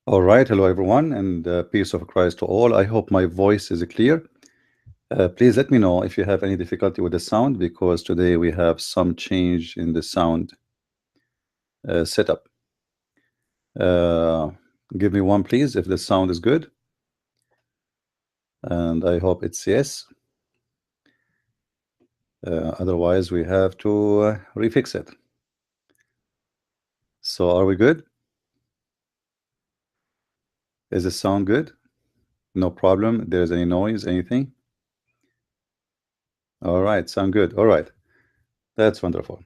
All right, hello everyone, and peace of Christ to all. I hope my voice is clear. Please let me know if you have any difficulty with the sound, because today we have some change in the sound setup. Uh, give me one, please, if the sound is good, and I hope it's yes. Otherwise, we have to refix it. So, are we good? Is the sound good? No problem. There's any noise, anything? All right, sound good. All right, that's wonderful.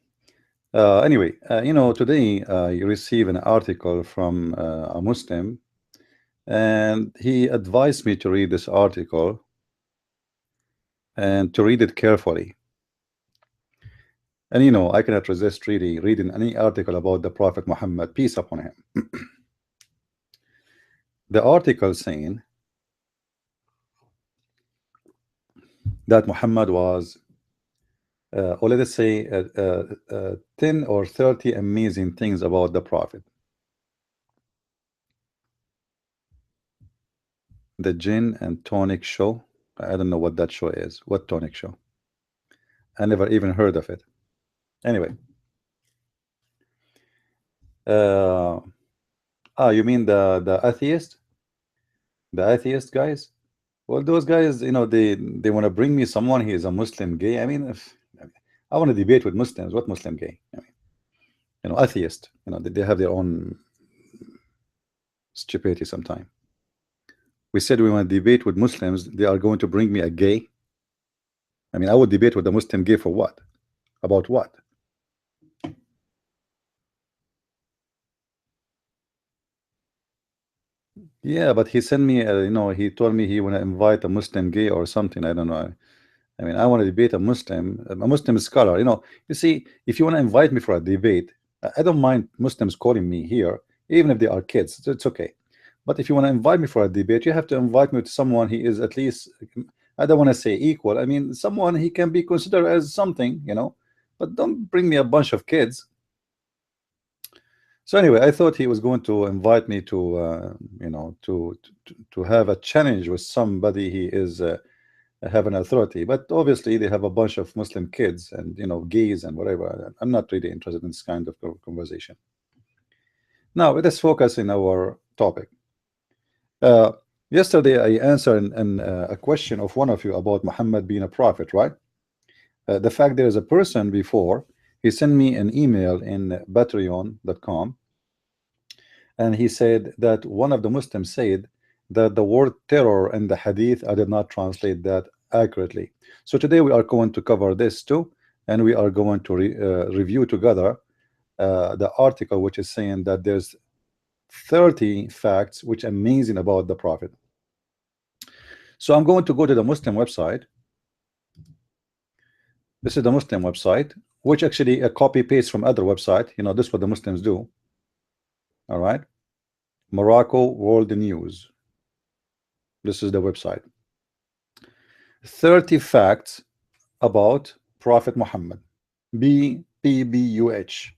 Anyway, today you receive an article from a Muslim, and he advised me to read this article and to read it carefully. And I cannot resist really reading any article about the Prophet Muhammad, peace upon him. The article saying that Muhammad was, or let us say, 10 or 30 amazing things about the Prophet. The Gin and Tonic Show. I don't know what that show is. What tonic show? I never even heard of it. Anyway. You mean the atheist? The atheist guys? Well, those guys, they want to bring me someone. He is a Muslim gay. I mean, if I want to debate with Muslims, what Muslim gay? I mean, atheist. They have their own stupidity sometime. We said we want to debate with Muslims. They are going to bring me a gay. I mean, I would debate with a Muslim gay for what? About what? Yeah, but he sent me, he told me he want to invite a Muslim gay or something. I don't know. I mean, I want to debate a Muslim scholar. You see, if you want to invite me for a debate, I don't mind Muslims calling me here, even if they are kids. It's okay. But if you want to invite me for a debate, you have to invite me to someone he is at least, I don't want to say equal. I mean, someone he can be considered as something, but don't bring me a bunch of kids. So anyway, I thought he was going to invite me to, to have a challenge with somebody he is have an authority. But obviously, they have a bunch of Muslim kids and gays and whatever. I'm not really interested in this kind of conversation. Now let us focus in our topic. Uh, Yesterday, I answered a question of one of you about Muhammad being a prophet, right? The fact there is a person before, he sent me an email in patreon.com, and he said that one of the Muslims said that the word terror in the hadith, I did not translate that accurately. So today we are going to cover this too, and we are going to review together the article which is saying that there's 30 facts which are amazing about the Prophet. So I'm going to go to the Muslim website. This is the Muslim website, which actually a copy paste from other website. This is what the Muslims do. All right, Morocco World News. This is the website. 30 facts about Prophet Muhammad. BPBUH.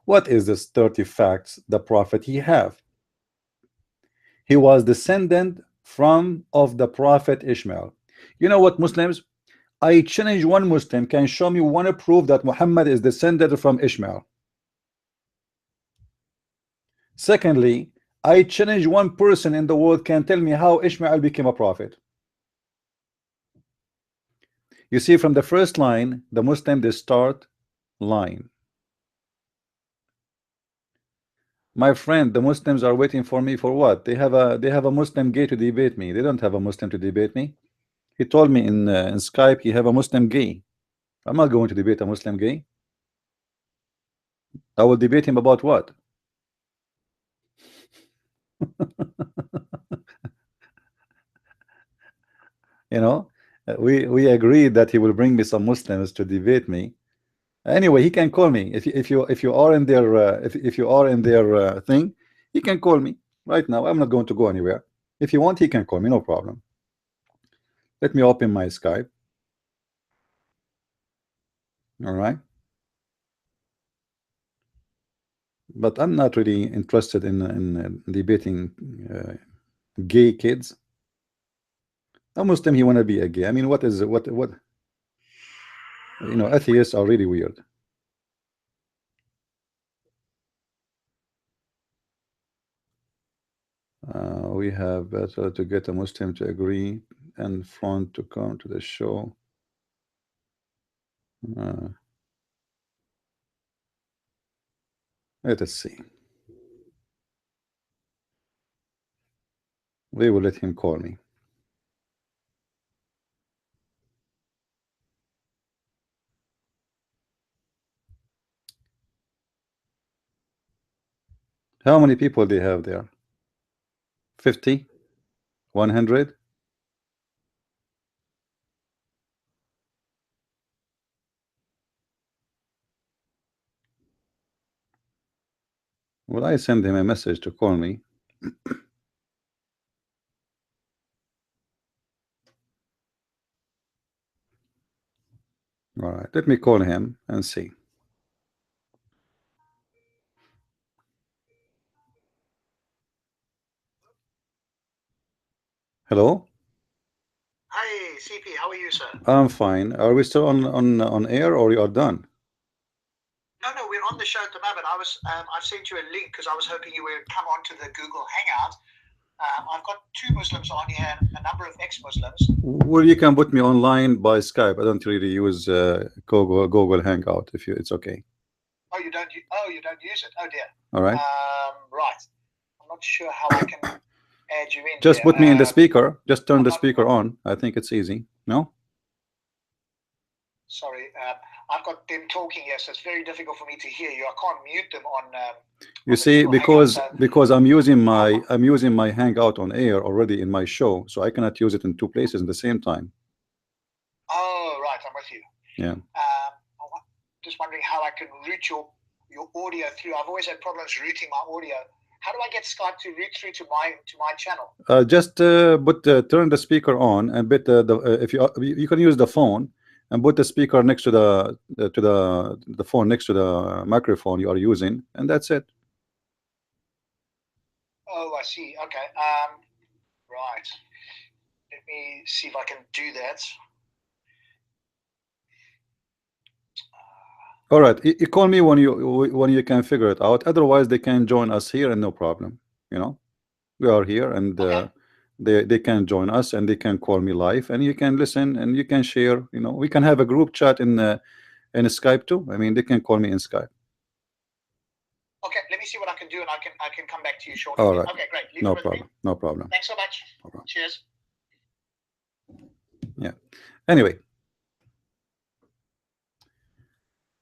What is this 30 facts the Prophet he have? He was descendant of the Prophet Ishmael. You know what, Muslims? I challenge one Muslim can show me one proof that Muhammad is descended from Ishmael. Secondly, I challenge one person in the world can tell me how Ishmael became a prophet. You see, from the first line, the Muslim, they start lying. My friend, the Muslims are waiting for me for what? They have a Muslim gay to debate me. They don't have a Muslim to debate me. He told me in Skype he have a Muslim gay. I'm not going to debate a Muslim gay. I will debate him about what? We agreed that he will bring me some Muslims to debate me. Anyway, he can call me if you are in their if you are in their thing. He can call me right now. I'm not going to go anywhere. If you want, he can call me, no problem. Let me open my Skype. All right. but I'm not really interested in debating gay kids. A Muslim, he want to be a gay. I mean, what is what you know, atheists are really weird. We have better to get a Muslim to agree and front to come to the show. Let us see. We will let him call me. How many people they have there? 50? 100? Well, I send him a message to call me. All right, let me call him and see. Hello? Hi, CP. How are you, sir? I'm fine. Are we still on air, or you are done? No, we're on the show at the moment. I've sent you a link because I was hoping you would come onto the Google Hangout. I've got 2 Muslims on here and a number of ex-Muslims. Well, you can put me online by Skype. I don't really use Google Hangout. If you, it's okay. Oh, you don't use it. Oh dear. All right. Right. I'm not sure how I can add you in. Just here. put me in the speaker. Just turn the speaker on. I think it's easy. No. Sorry, I've got them talking here, so it's very difficult for me to hear you. I can't mute them on. You see, because I'm using my Hangout on air already in my show, so I cannot use it in 2 places at the same time. Oh, right, I'm with you. Yeah. I'm just wondering how I can route your audio through. I've always had problems routing my audio. How do I get Skype to route through to my channel? Just turn the speaker on and bit if you can use the phone and put the speaker next to the phone next to the microphone you are using, and that's it. Oh, I see. Okay. Right. Let me see if I can do that. All right. You call me when you can figure it out. Otherwise, they can join us here and no problem. You know, we are here and they can join us and they can call me live and you can listen and you can share. You know, we can have a group chat in Skype too. I mean, they can call me in Skype. Okay, let me see what I can do, and I can come back to you shortly. All right. Okay, great. Leave No it with problem. me. No problem. Thanks so much. No problem. Cheers. Yeah. Anyway,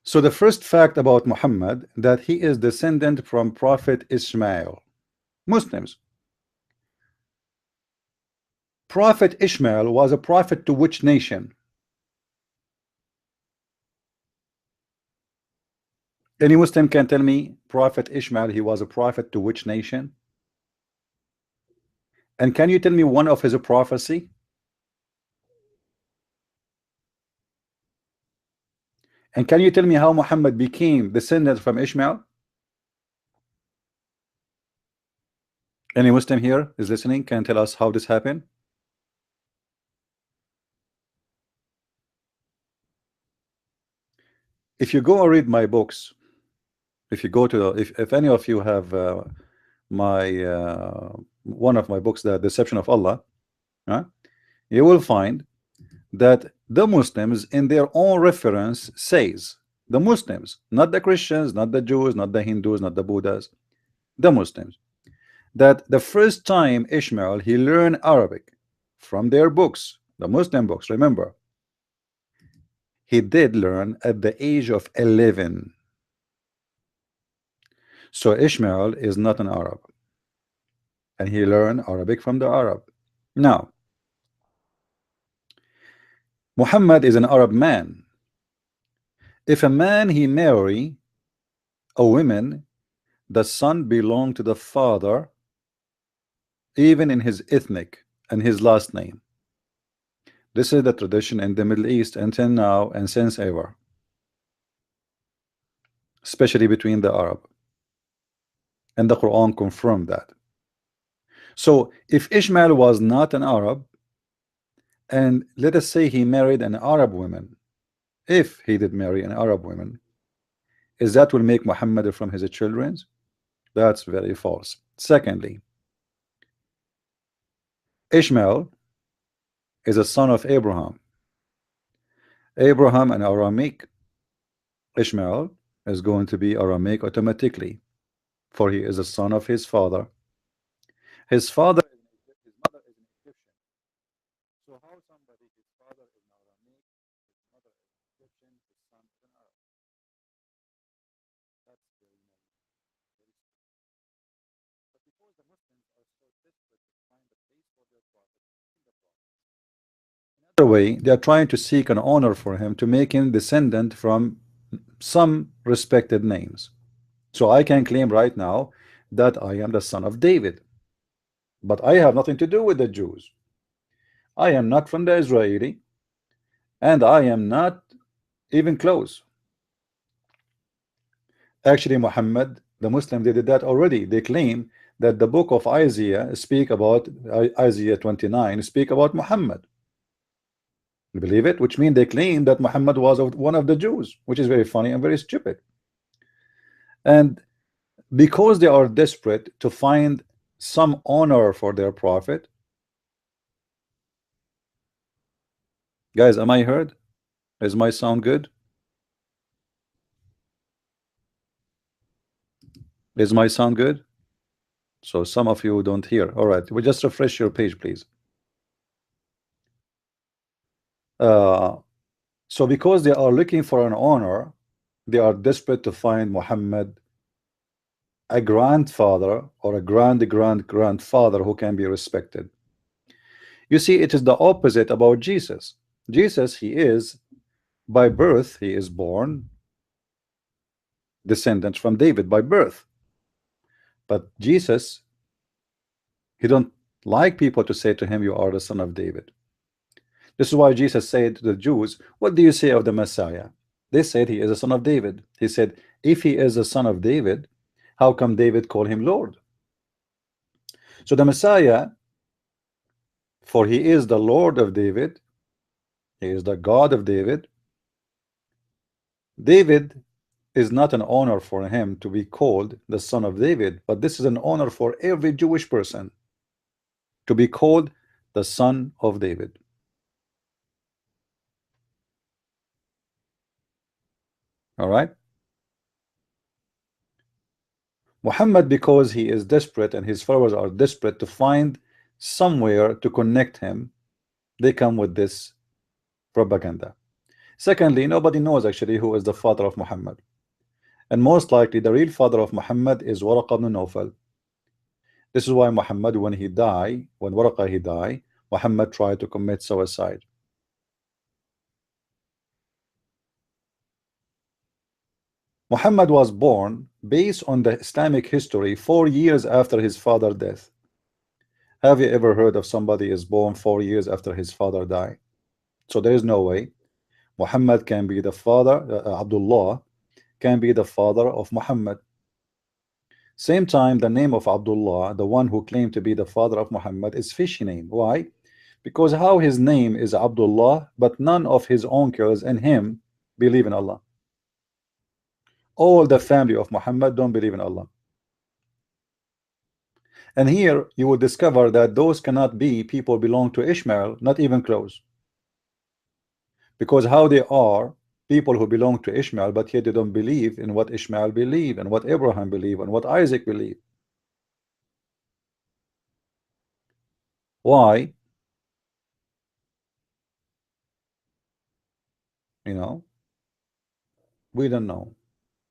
so the first fact about Muhammad, that he is descendant from Prophet Ishmael. Muslims. Prophet Ishmael was a prophet to which nation? Any Muslim can tell me Prophet Ishmael, he was a prophet to which nation? And can you tell me one of his prophecy? And can you tell me how Muhammad became descendant from Ishmael? Any Muslim here is listening can tell us how this happened? If you go and read my books, if you go to if any of you have one of my books, The Deception of Allah, you will find that the Muslims in their own reference says, the Muslims, not the Christians, not the Jews, not the Hindus, not the Buddhas, the Muslims, that the first time Ishmael he learned Arabic from their books, the Muslim books, remember, he did learn at the age of 11. So Ishmael is not an Arab, and he learned Arabic from the Arab. Now Muhammad is an Arab man. If a man he marry a woman, the son belong to the father, even in his ethnic and his last name. This is the tradition in the Middle East until now and since ever, especially between the Arab. and the Quran confirmed that. So if Ishmael was not an Arab, and let us say he married an Arab woman, if he did marry an Arab woman, is that will make Muhammad from his children? That's very false. Secondly, Ishmael is a son of Abraham. Abraham and Aramaic. Ishmael is going to be Aramaic automatically, for he is a son of his father. His father, his mother is an Egyptian. So how somebody, his father is an Aramaic, his mother is an Egyptian, his son is an Arab? That's very naive, very stupid. But because the Muslims are so desperate to find a place for their prophet, another way, they are trying to seek an honor for him to make him descendant from some respected names. So I can claim right now that I am the son of David, but I have nothing to do with the Jews. I am not from the Israeli, and I am not even close. Actually, Muhammad, the Muslims, they did that already. They claim that the book of Isaiah speak about Isaiah 29 speak about Muhammad. You believe it? Which means they claim that Muhammad was one of the Jews, which is very funny and very stupid. And because they are desperate to find some honor for their prophet, guys, am I heard? Is my sound good? Is my sound good? So some of you don't hear. All right, we just refresh your page, please. So because they are looking for an honor, they are desperate to find Muhammad a grandfather or a grandfather who can be respected. You see, it is the opposite about Jesus. Jesus, he is by birth, he is born descendant from David by birth. But Jesus, he don't like people to say to him, you are the son of David. This is why Jesus said to the Jews, what do you say of the Messiah? They said he is a son of David. He said, if he is a son of David, how come David called him Lord? So the Messiah, for he is the Lord of David, he is the God of David. David is not an honor for him to be called the son of David, but this is an honor for every Jewish person to be called the son of David. All right. Muhammad, because he is desperate and his followers are desperate to find somewhere to connect him, they come with this propaganda. Secondly, nobody knows actually who is the father of Muhammad, and most likely the real father of Muhammad is Waraqah ibn Nawfal. This is why Muhammad, when Waraqah he died, Muhammad tried to commit suicide. Muhammad was born based on the Islamic history 4 years after his father's death. Have you ever heard of somebody is born 4 years after his father died? So there is no way Muhammad can be the father, Abdullah can be the father of Muhammad. Same time, the name of Abdullah, the one who claimed to be the father of Muhammad, is fishy name. Why? Because how his name is Abdullah, but none of his uncles and him believe in Allah. All the family of Muhammad don't believe in Allah. And here you will discover that those cannot be people belong to Ishmael, not even close. Because how they are people who belong to Ishmael, but yet they don't believe in what Ishmael believe and what Abraham believe and what Isaac believe. Why? You know, we don't know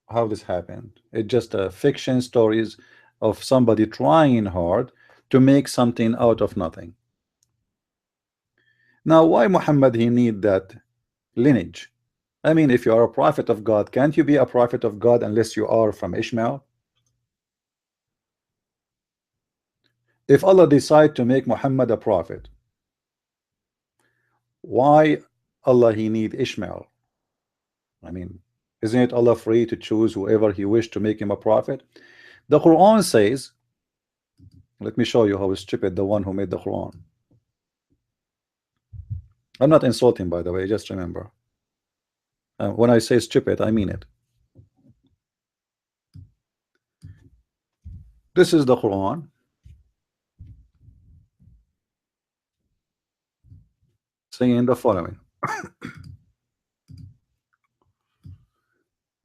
how this happened. It's just a fiction stories of somebody trying hard to make something out of nothing. Now, why Muhammad he need that lineage? I mean, if you are a prophet of God, can't you be a prophet of God unless you are from Ishmael? If Allah decide to make Muhammad a prophet, why Allah he need Ishmael? I mean, isn't it Allah free to choose whoever he wished to make him a prophet? The Quran says, let me show you how stupid the one who made the Quran. I'm not insulting, by the way, just remember. When I say stupid, I mean it. This is the Quran. Saying the following.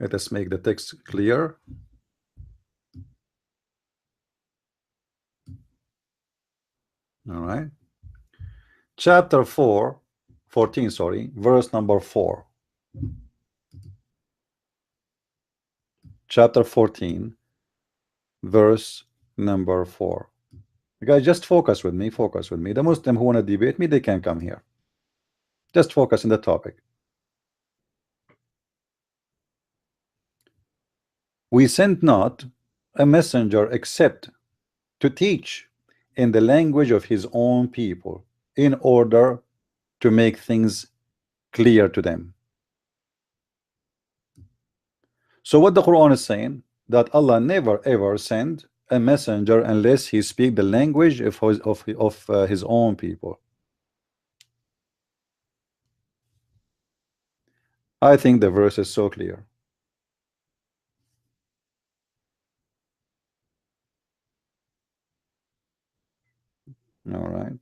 Let us make the text clear. All right. Chapter 14, sorry, verse number 4. Chapter 14, verse number 4. You guys just focus with me, focus with me. The Muslim who want to debate me, they can come here. Just focus on the topic. We sent not a messenger except to teach in the language of his own people in order to make things clear to them. So what the Quran is saying, that Allah never ever sent a messenger unless he speak the language of his own people. I think the verse is so clear. All right.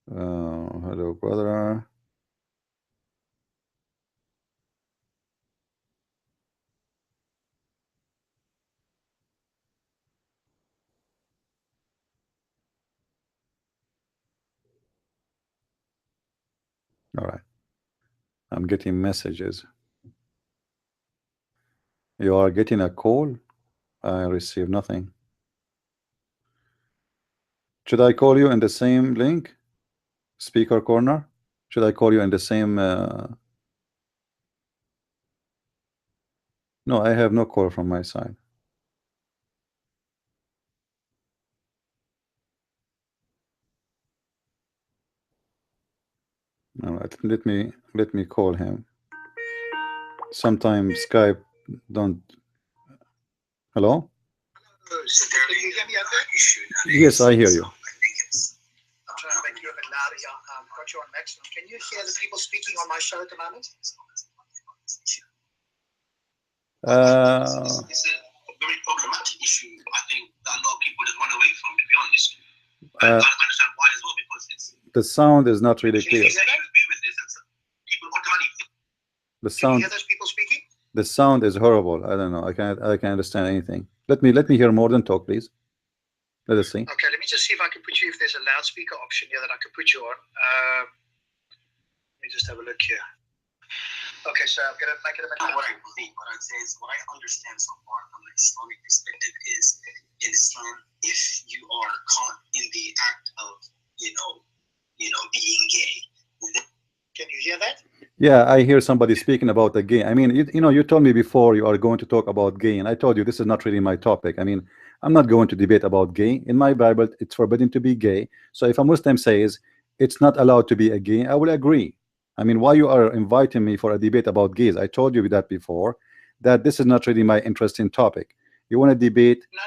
Hello, brother. All right. I'm getting messages. You are getting a call? I received nothing. Should I call you in the same link? Speaker corner? Should I call you in the same? No, I have no call from my side. All right, let me call him. Sometimes Skype don't. Hello? Yes, I hear you. I'm trying to make you a bit louder. Yeah, got you on maximum. Can you hear the people speaking on my show at the moment? It's a very problematic issue. I think that a lot of people just run away from, to be honest. I understand why as well, because it's the sound is not really clear. The sound. Can you hear those people speaking? The sound is horrible. I don't know. I can't understand anything. Let me hear more than talk, please. Let us see. Okay, let me just see if I can put you, if there's a loudspeaker option here that I can put you on. Let me just have a look here. Okay, so I'm going to make it a bit louder. What I believe, what I'd say is, what I understand so far from the Islamic perspective is, in Islam, if you are caught in the act of, being gay, can you hear that? Yeah, I hear somebody speaking about the gay. I mean, you told me before you are going to talk about gay, and I told you this is not really my topic. I mean, I'm not going to debate about gay. In my Bible, it's forbidden to be gay. So if a Muslim says it's not allowed to be a gay, I will agree. I mean, why you are inviting me for a debate about gays? I told you that before, that this is not really my interesting topic. You want to debate? No,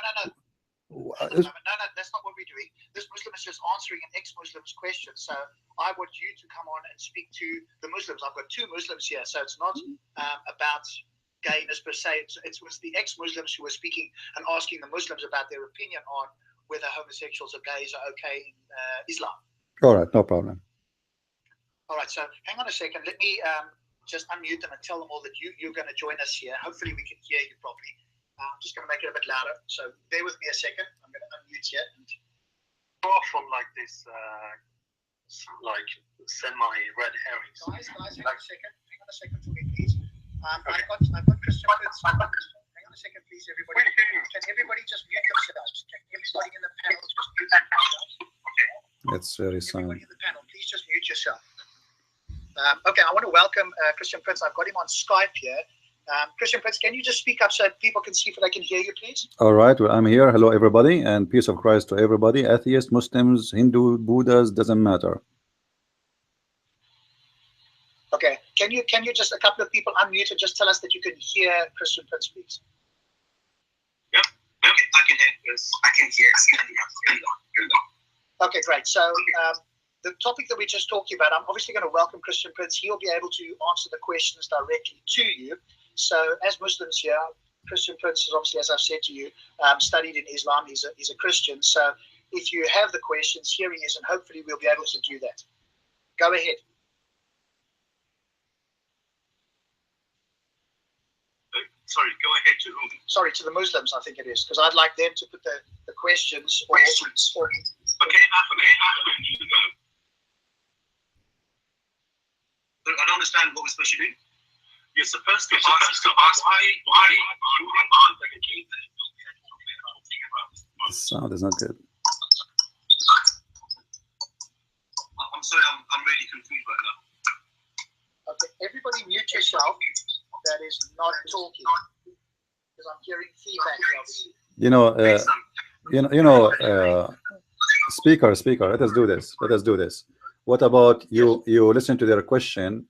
that's not what we're doing. This Muslim is just answering an ex-Muslim's question. So I want you to come on and speak to the Muslims. I've got two Muslims here, so it's not about gayness per se. It was the ex-Muslims who were speaking and asking the Muslims about their opinion on whether homosexuals or gays are okay in Islam. All right, no problem. All right, so hang on a second. Let me just unmute them and tell them all that you're going to join us here. Hopefully we can hear you properly. I'm just going to make it a bit louder. So bear with me a second. I'm going to unmute here. Off from like this, like semi-red herrings. Guys, hang on a second for me, please. I've got ChristianPrince. Hang on a second, please, everybody. Can everybody just mute themselves? Can everybody in the panel just mute themselves? Okay. It's very silent. Everybody in the panel, please just mute yourself. Okay, I want to welcome ChristianPrince. I've got him on Skype here. Christian Prince, can you just speak up so people can see if they can hear you, please? All right, well, I'm here. Hello, everybody, and peace of Christ to everybody. Atheists, Muslims, Hindu, Buddhas, doesn't matter. Okay. Can you just, a couple of people unmute and just tell us that you can hear Christian Prince, please? Yep. Okay, I can hear this. I can hear. Okay, great. So the topic that we're just talking about, I'm obviously going to welcome Christian Prince. He'll be able to answer the questions directly to you. So as Muslims here, Christian Prince is obviously, as I've said to you, studied in Islam. He's a Christian. So if you have the questions, here he is, and hopefully we'll be able to do that. Go ahead. Sorry, go ahead to whom? Sorry, to the Muslims, I think it is, because I'd like them to put the questions. Okay, I don't understand what we're supposed to do. You're supposed to ask why you aren't like a king. The sound is not good. I'm sorry, I'm really confused right now. Okay, everybody mute yourself. That is not talking, because I'm hearing feedback. Speaker. Let us do this. What about you? You listen to their question,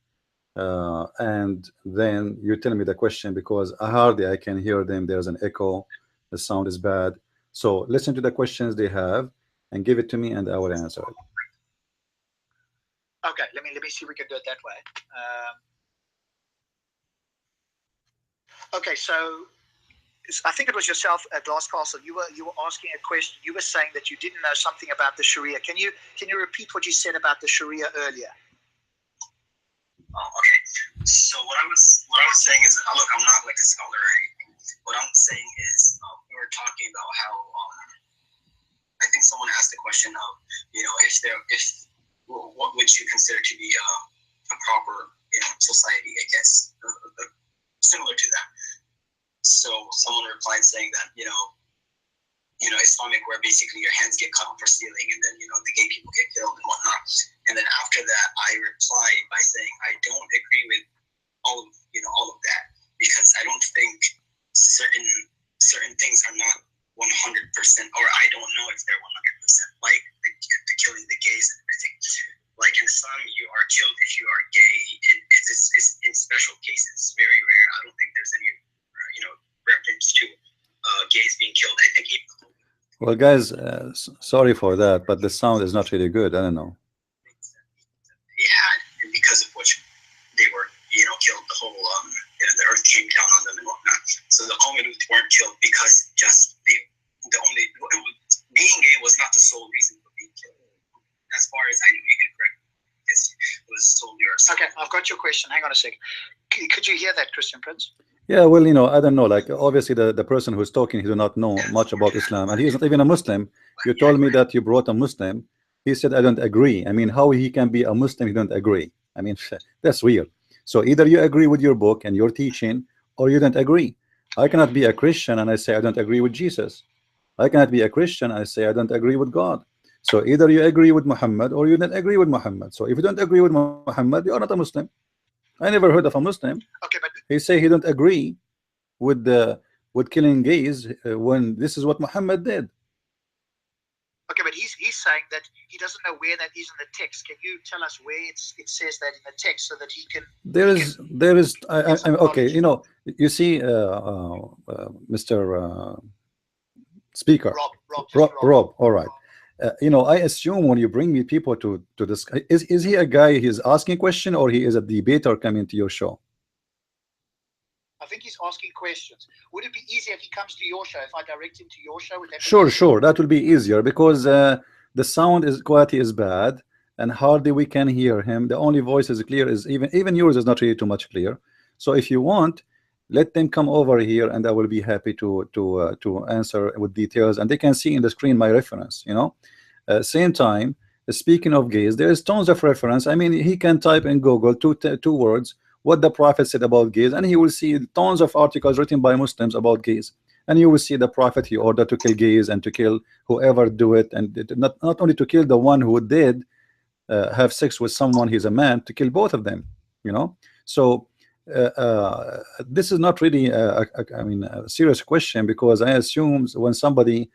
and then you tell me the question, because hardly I can hear them. There's an echo. The sound is bad. So listen to the questions they have and give it to me, and I will answer it. Okay, let me see if we can do it that way. Okay, so I think it was yourself at Glass Castle. You were asking a question. You were saying that you didn't know something about the Sharia. Can you repeat what you said about the Sharia earlier? Oh, okay. So what I was saying is, look, I'm not like a scholar or anything. What I'm saying is, we were talking about how I think someone asked the question of, what would you consider to be a proper society, I guess, similar to that. So someone replied saying that Islamic, where basically your hands get cut off for stealing, and then the gay people get killed and whatnot. And then after that, I replied by saying I don't agree with all of that, because I don't think certain things are not 100%, or I don't know if they're 100%, like the killing the gays and everything. Like in Islam, you are killed if you are gay, and it's in special cases, very rare. I don't think there's any reference to gays being killed. I think well, guys, sorry for that, but the sound is not really good. I don't know. They had, and because of which they were killed, the whole the earth came down on them and whatnot. So the Qawm weren't killed because just being gay was not the sole reason for being killed. As far as I knew, you could correct this. It was solely yours. Okay, I've got your question. Hang on a second. Could you hear that, Christian Prince? Yeah, well, I don't know. Like, obviously, the person who's talking, he do not know much about Islam, and he is not even a Muslim. You told me that you brought a Muslim. He said, I don't agree. I mean, how he can be a Muslim, he don't agree? I mean, that's weird. So either you agree with your book and your teaching, or you don't agree. I cannot be a Christian and I say I don't agree with Jesus. I cannot be a Christian and I say I don't agree with God. So either you agree with Muhammad or you don't agree with Muhammad. So if you don't agree with Muhammad, you are not a Muslim. I never heard of a Muslim. Okay, but he say he don't agree with killing gays when this is what Muhammad did. Okay, but he's saying that he doesn't know where that is in the text. Can you tell us where it says that in the text so that he can? There is. Okay. You see, Mr. Speaker, Rob. All right. I assume when you bring me people to discuss, is he a guy he's asking question, or he is a debater coming to your show? I think he's asking questions. Would it be easier if he comes to your show, if I direct him to your show? Would that Sure. That will be easier, because the sound quality is bad and hardly we can hear him. The only voice is clear is even yours is not really too much clear. So if you want, let them come over here and I will be happy to answer with details, and they can see in the screen my reference. Same time, speaking of gays, there is tons of reference. I mean, he can type in Google two words, what the Prophet said about gays, and he will see tons of articles written by Muslims about gays, and you will see the Prophet, he ordered to kill gays and to kill whoever do it, and not only to kill the one who did have sex with someone, he's a man, to kill both of them. So this is not really I mean a serious question, because I assume when somebody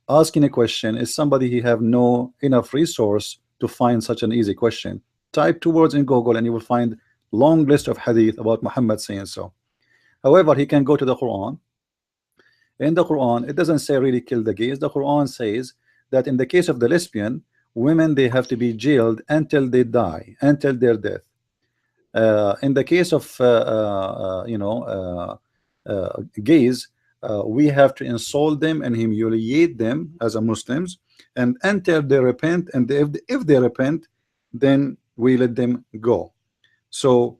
asking a question is somebody he have no enough resource to find such an easy question. Type 2 words in Google and you will find long list of hadith about Muhammad saying so. However, he can go to the Quran. In the Quran, it doesn't say really kill the gays. The Quran says that in the case of the lesbian, women, they have to be jailed until they die, until their death. In the case of gays, we have to insult them and humiliate them as a Muslims, and until they repent, and if they repent, then we let them go. So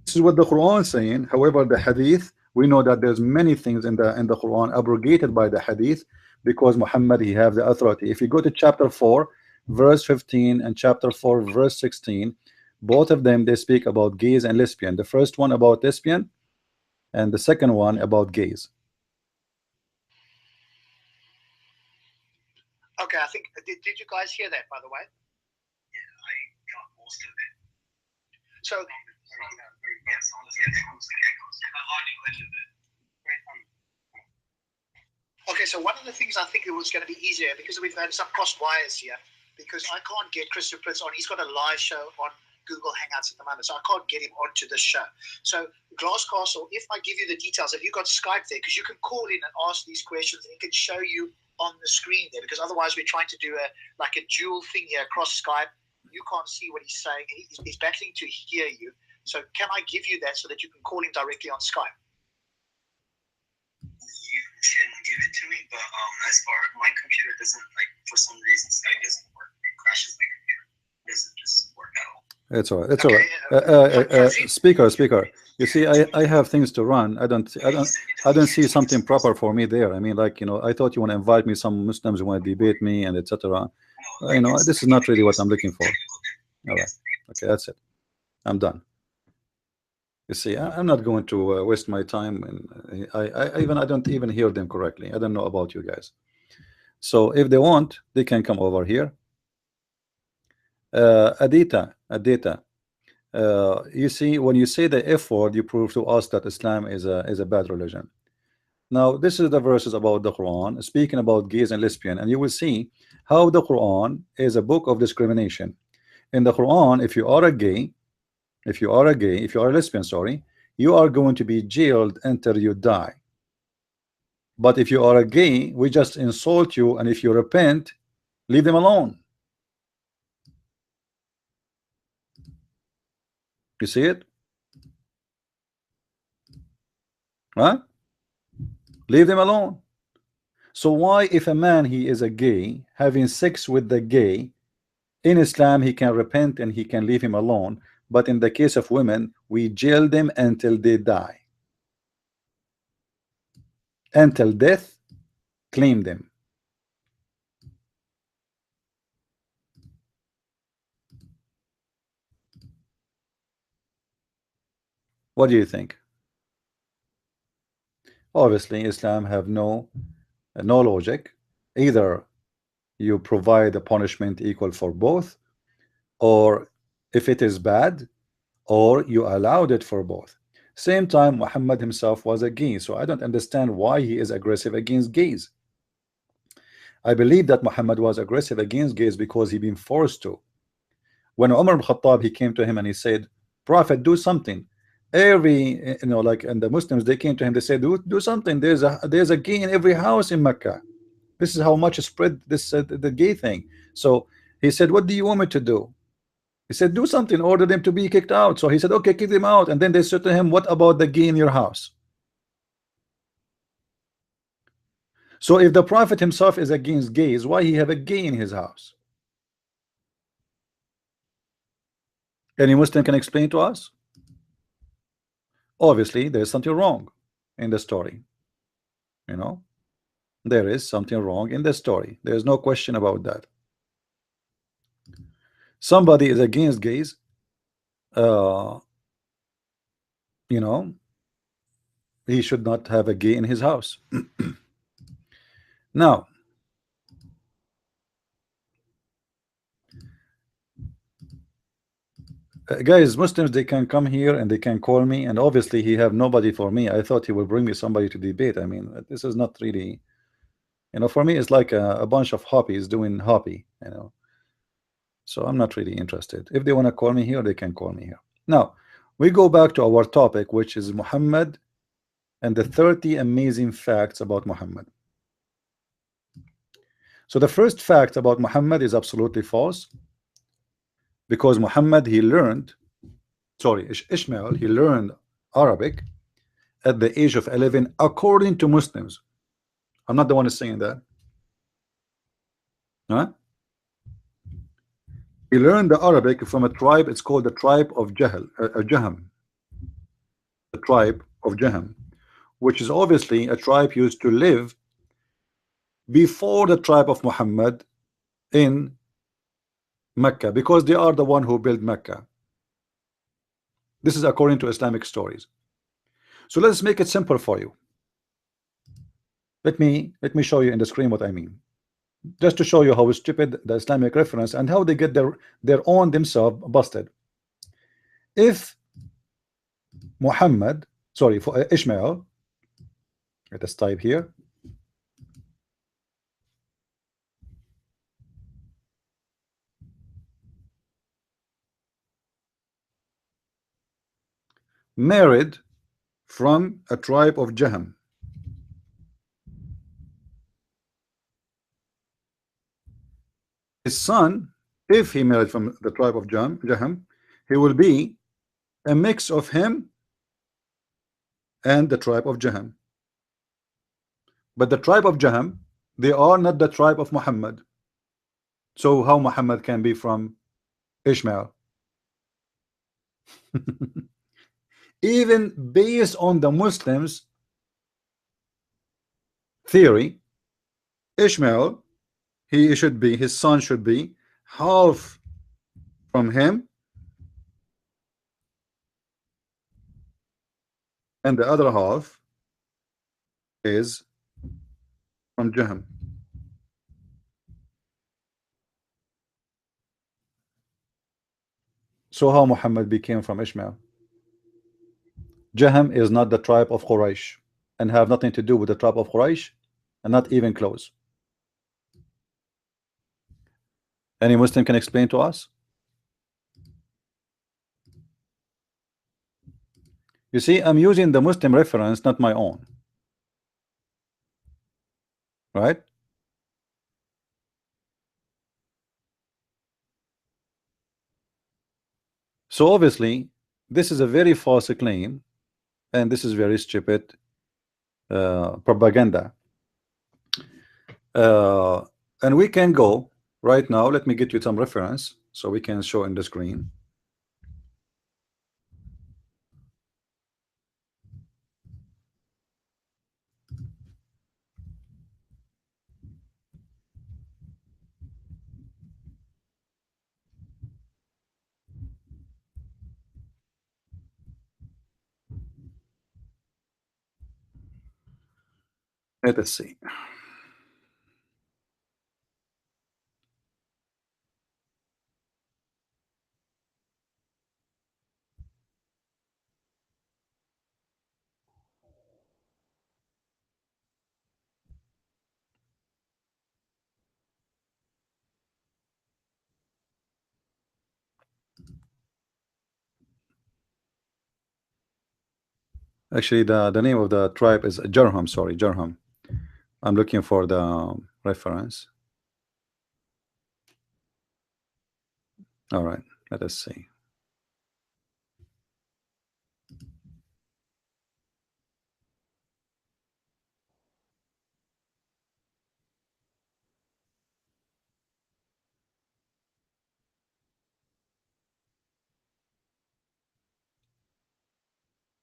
this is what the Quran is saying. However, the hadith, we know that there's many things in the Quran abrogated by the hadith, because Muhammad, he have the authority. If you go to chapter 4 verse 15 and chapter 4 verse 16, both of them, they speak about gays and lesbian. The first one about lesbian and the second one about gays. Okay, I think did you guys hear that, by the way? Yeah, I got most of it. So Yes, I hardly mentioned it. okay, so one of the things I think it was going to be easier, because we've had some cross wires here, because I can't get ChristianPrince on. He's got a live show on Google Hangouts at the moment, so I can't get him onto this show. So Glass Castle, if I give you the details, have you got Skype there? Because you can call in and ask these questions, and he can show you on the screen there, because otherwise we're trying to do a dual thing here across Skype. You can't see what he's saying. He's battling to hear you. So can I give you that so that you can call him directly on Skype? You can give it to me, but as far my computer doesn't, like, for some reason Skype doesn't work. It crashes my computer. It doesn't just work at all. It's all right. It's all right. Speaker. You see, I have things to run. I don't see something proper for me there. I mean, like, I thought you want to invite me, some Muslims who want to debate me and etc. This is not really what I'm looking for. All right. Okay, that's it. I'm done. You see, I'm not going to waste my time, and I don't even hear them correctly. I don't know about you guys. So if they want, they can come over here. Adita, you see, when you say the F word, you prove to us that Islam is a bad religion. Now, this is the verses about the Quran speaking about gays and lesbian, and you will see how the Quran is a book of discrimination. In the Quran, if you are a lesbian, sorry, you are going to be jailed until you die. But if you are a gay, we just insult you, and if you repent, leave them alone. You see it? Huh? Leave them alone. So why, if a man, he is a gay, having sex with the gay, in Islam he can repent and he can leave him alone, but in the case of women, we jail them until they die. Until death, claim them. What do you think? Obviously, Islam have no logic. Either you provide a punishment equal for both, or if it is bad, or you allowed it for both. Same time, Muhammad himself was a gay, so I don't understand why he is aggressive against gays. I believe that Muhammad was aggressive against gays because he been forced to. When Umar ibn Khattab, he came to him and he said, Prophet, do something. Every, like, and the Muslims, they came to him, they said, do something. There's a gay in every house in Mecca. This is how much spread this the gay thing. So he said, what do you want me to do? He said, do something, order them to be kicked out. So he said, okay, kick them out. And then they said to him, what about the gay in your house? So if the Prophet himself is against gays, why he have a gay in his house? Any Muslim can explain to us? Obviously, there's something wrong in the story. There is something wrong in the story. There's no question about that. Somebody is against gays, he should not have a gay in his house. Now, guys, Muslims, they can come here and they can call me, and obviously he have nobody for me. I thought he will bring me somebody to debate. I mean, this is not really, you know, for me it's like a bunch of hobbies doing hobby, you know. So I'm not really interested. If they want to call me here, they can call me here. Now we go back to our topic, which is Muhammad and the 30 amazing facts about Muhammad. So the first fact about Muhammad is absolutely false, because Muhammad, he learned, sorry, Ishmael, he learned Arabic at the age of 11, according to Muslims. I'm not the one who's saying that. Huh? He learned the Arabic from a tribe. It's called the tribe of Jaham. The tribe of Jaham, which is obviously a tribe used to live before the tribe of Muhammad in Mecca, because they are the one who built Mecca. This is according to Islamic stories. So let's make it simple for you. Let me show you in the screen what I mean, just to show you how stupid the Islamic reference and how they get their own themselves busted. If Muhammad, sorry, for Ishmael, let us type here, married from a tribe of Jaham, his son, if he married from the tribe of Jaham, he will be a mix of him and the tribe of Jaham. But the tribe of Jaham, they are not the tribe of Muhammad. So how Muhammad can be from Ishmael? Even based on the Muslims theory, Ishmael, his son should be half from him and the other half is from Jaham. So how Muhammad became from Ishmael? Jaham is not the tribe of Quraysh and have nothing to do with the tribe of Quraysh, and not even close. Any Muslim can explain to us? You see, I'm using the Muslim reference, not my own. Right? So obviously, this is a very false claim, and this is very stupid propaganda. And we can go right now. Let me get you some reference so we can show in the screen. Let us see. Actually, the name of the tribe is Jarham. Sorry, Jarham. I'm looking for the reference. All right, let us see.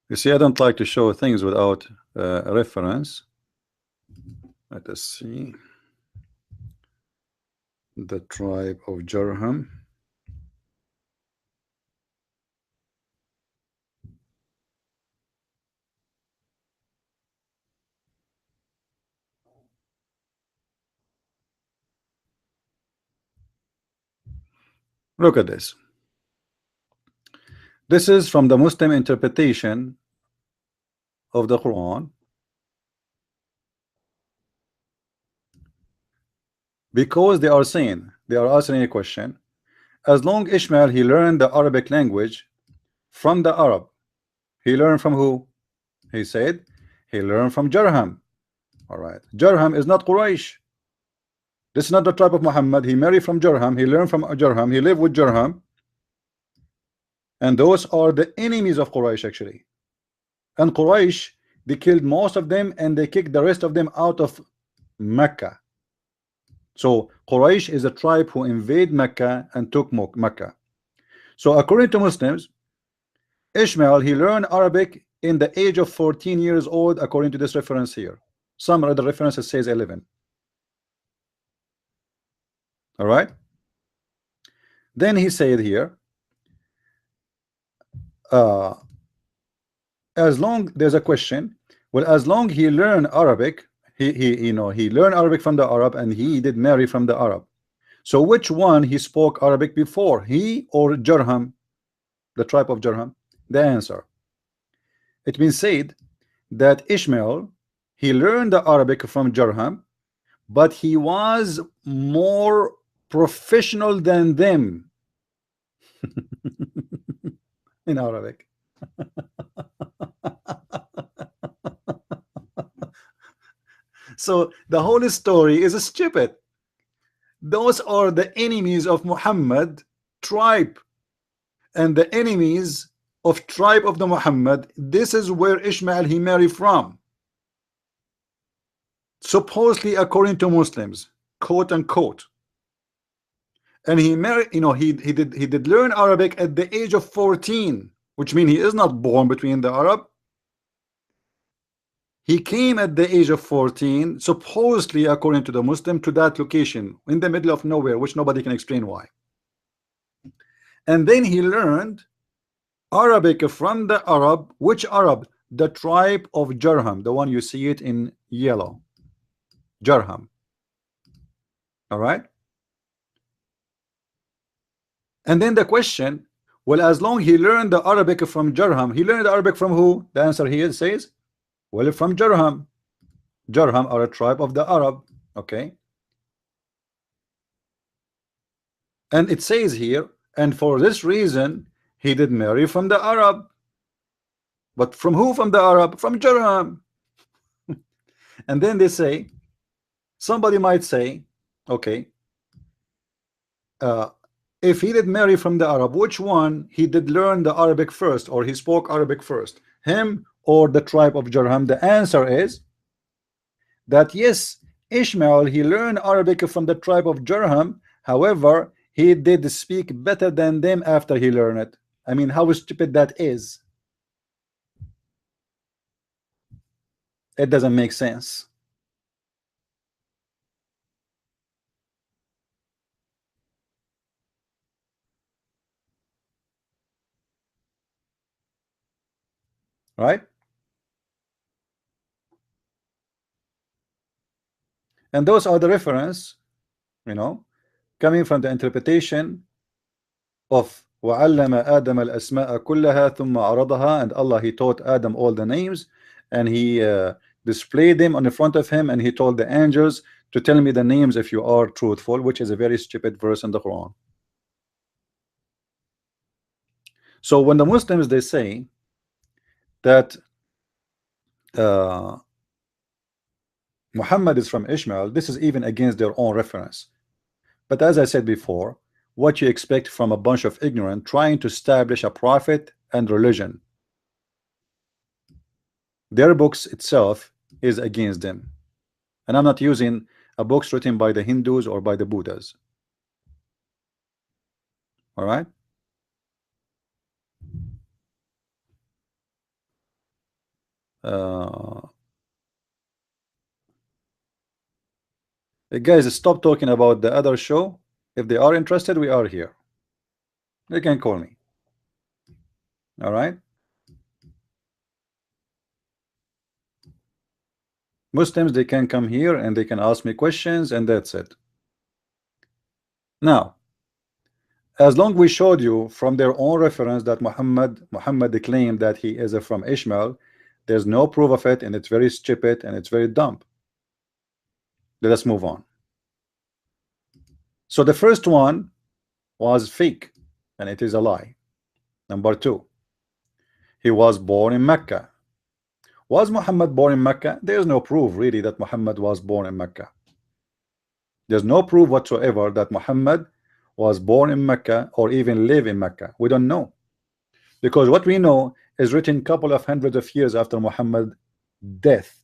You see, I don't like to show things without a reference. Let us see. The tribe of Jarham. Look at this. This is from the Muslim interpretation of the Quran. Because they are saying, they are asking a question, as long Ishmael he learned the Arabic language from the Arab, he learned from who? He said he learned from Jarham. All right, Jarham is not Quraysh. This is not the tribe of Muhammad. He married from Jarham, he learned from Jarham, he lived with Jarham, and those are the enemies of Quraysh actually. And Quraysh, they killed most of them and they kicked the rest of them out of Mecca. So Quraysh is a tribe who invade Mecca and took Mecca. So according to Muslims, Ishmael he learned Arabic in the age of 14 years old according to this reference here. Some other references says 11. All right. Then he said here, as long, there's a question, well, as long he learned Arabic, he learned Arabic from the Arab and he did marry from the Arab. So which one he spoke Arabic before, he or Jarham, the tribe of Jarham? The answer, it been said that Ishmael he learned the Arabic from Jarham, but he was more professional than them in Arabic. So the whole story is stupid. Those are the enemies of Muhammad tribe, and the enemies of tribe of the Muhammad, this is where Ishmael he married from. Supposedly according to Muslims, quote unquote. And he married, he did learn Arabic at the age of 14, which means he is not born between the Arab. He came at the age of 14, supposedly according to the Muslim, to that location in the middle of nowhere, which nobody can explain why. And then he learned Arabic from the Arab. Which Arab? The tribe of Jarham, the one you see it in yellow, Jarham. All right. And then the question, well, as long he learned the Arabic from Jarham, he learned Arabic from who? The answer here says, well, from Jarham. Jarham are a tribe of the Arab. Okay. And it says here, and for this reason he did marry from the Arab. But from who? From the Arab? From Jarham. And then they say, somebody might say, okay, if he did marry from the Arab, which one he did learn the Arabic first, or he spoke Arabic first, him or the tribe of Jarham? The answer is that yes, Ishmael he learned Arabic from the tribe of Jarham. However, he did speak better than them after he learned it. I mean, how stupid that is. It doesn't make sense. Right? And those are the reference, coming from the interpretation of وَعَلَّمَ آدَمَ الْأَسْمَاءَ كُلَّهَا ثُمَّ عَرَضَهَا, and Allah he taught Adam all the names, and he displayed them on the front of him, and he told the angels to tell me the names if you are truthful, which is a very stupid verse in the Quran. So when the Muslims they say that Muhammad is from Ishmael, this is even against their own reference. But as I said before, what you expect from a bunch of ignorant trying to establish a prophet and religion? Their books itself is against them. And I'm not using a books written by the Hindus or by the Buddhas. All right. Guys, stop talking about the other show. If they are interested, we are here. They can call me. All right. Muslims, they can come here and they can ask me questions, and that's it. Now, As long we showed you from their own reference that Muhammad claimed that he is from Ishmael, there's no proof of it, and it's very stupid and it's very dumb. Let us move on. So the first one was fake, and it is a lie. Number two, he was born in Mecca. Was Muhammad born in Mecca? There's no proof really that Muhammad was born in Mecca. There's no proof whatsoever that Muhammad was born in Mecca or even live in Mecca. We don't know, because what we know is written a couple of hundreds of years after Muhammad's death,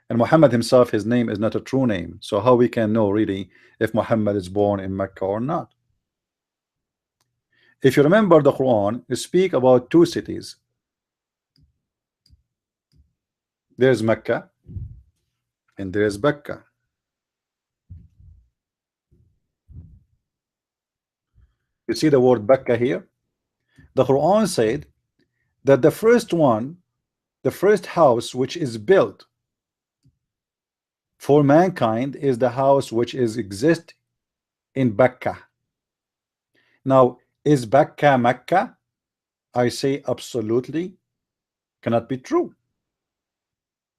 and Muhammad himself, his name is not a true name. So how we can know really if Muhammad is born in Mecca or not? If you remember, the Quran speak about two cities. There's Mecca and there's Becca. You see the word Becca here? The Quran said that the first one, the first house which is built for mankind is the house which is exist in Becca. Now, is Becca Mecca? I say absolutely cannot be true.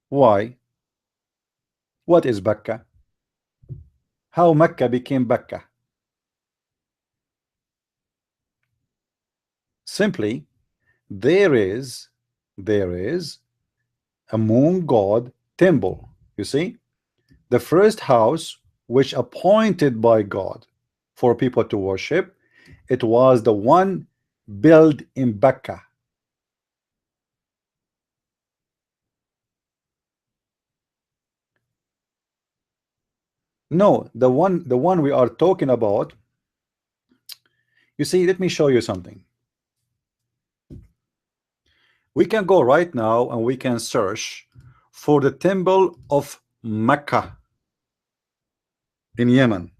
Why? What is Becca? How Mecca became Becca? Simply, there is a moon god temple. You see, the first house which appointed by God for people to worship, it was the one built in Becca. No, the one we are talking about. You see, let me show you something. We can go right now and we can search for the temple of Mecca in Yemen.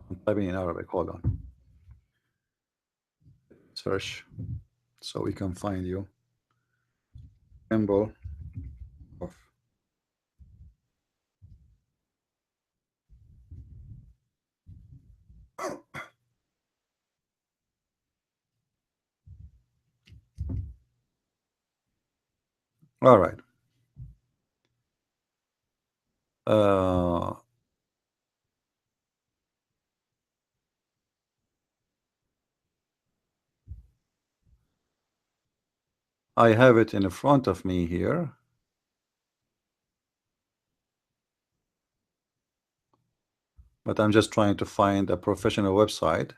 I'm typing in Arabic, hold on. Search so we can find you. Temple of all right. I have it in front of me here. But I'm just trying to find a professional website.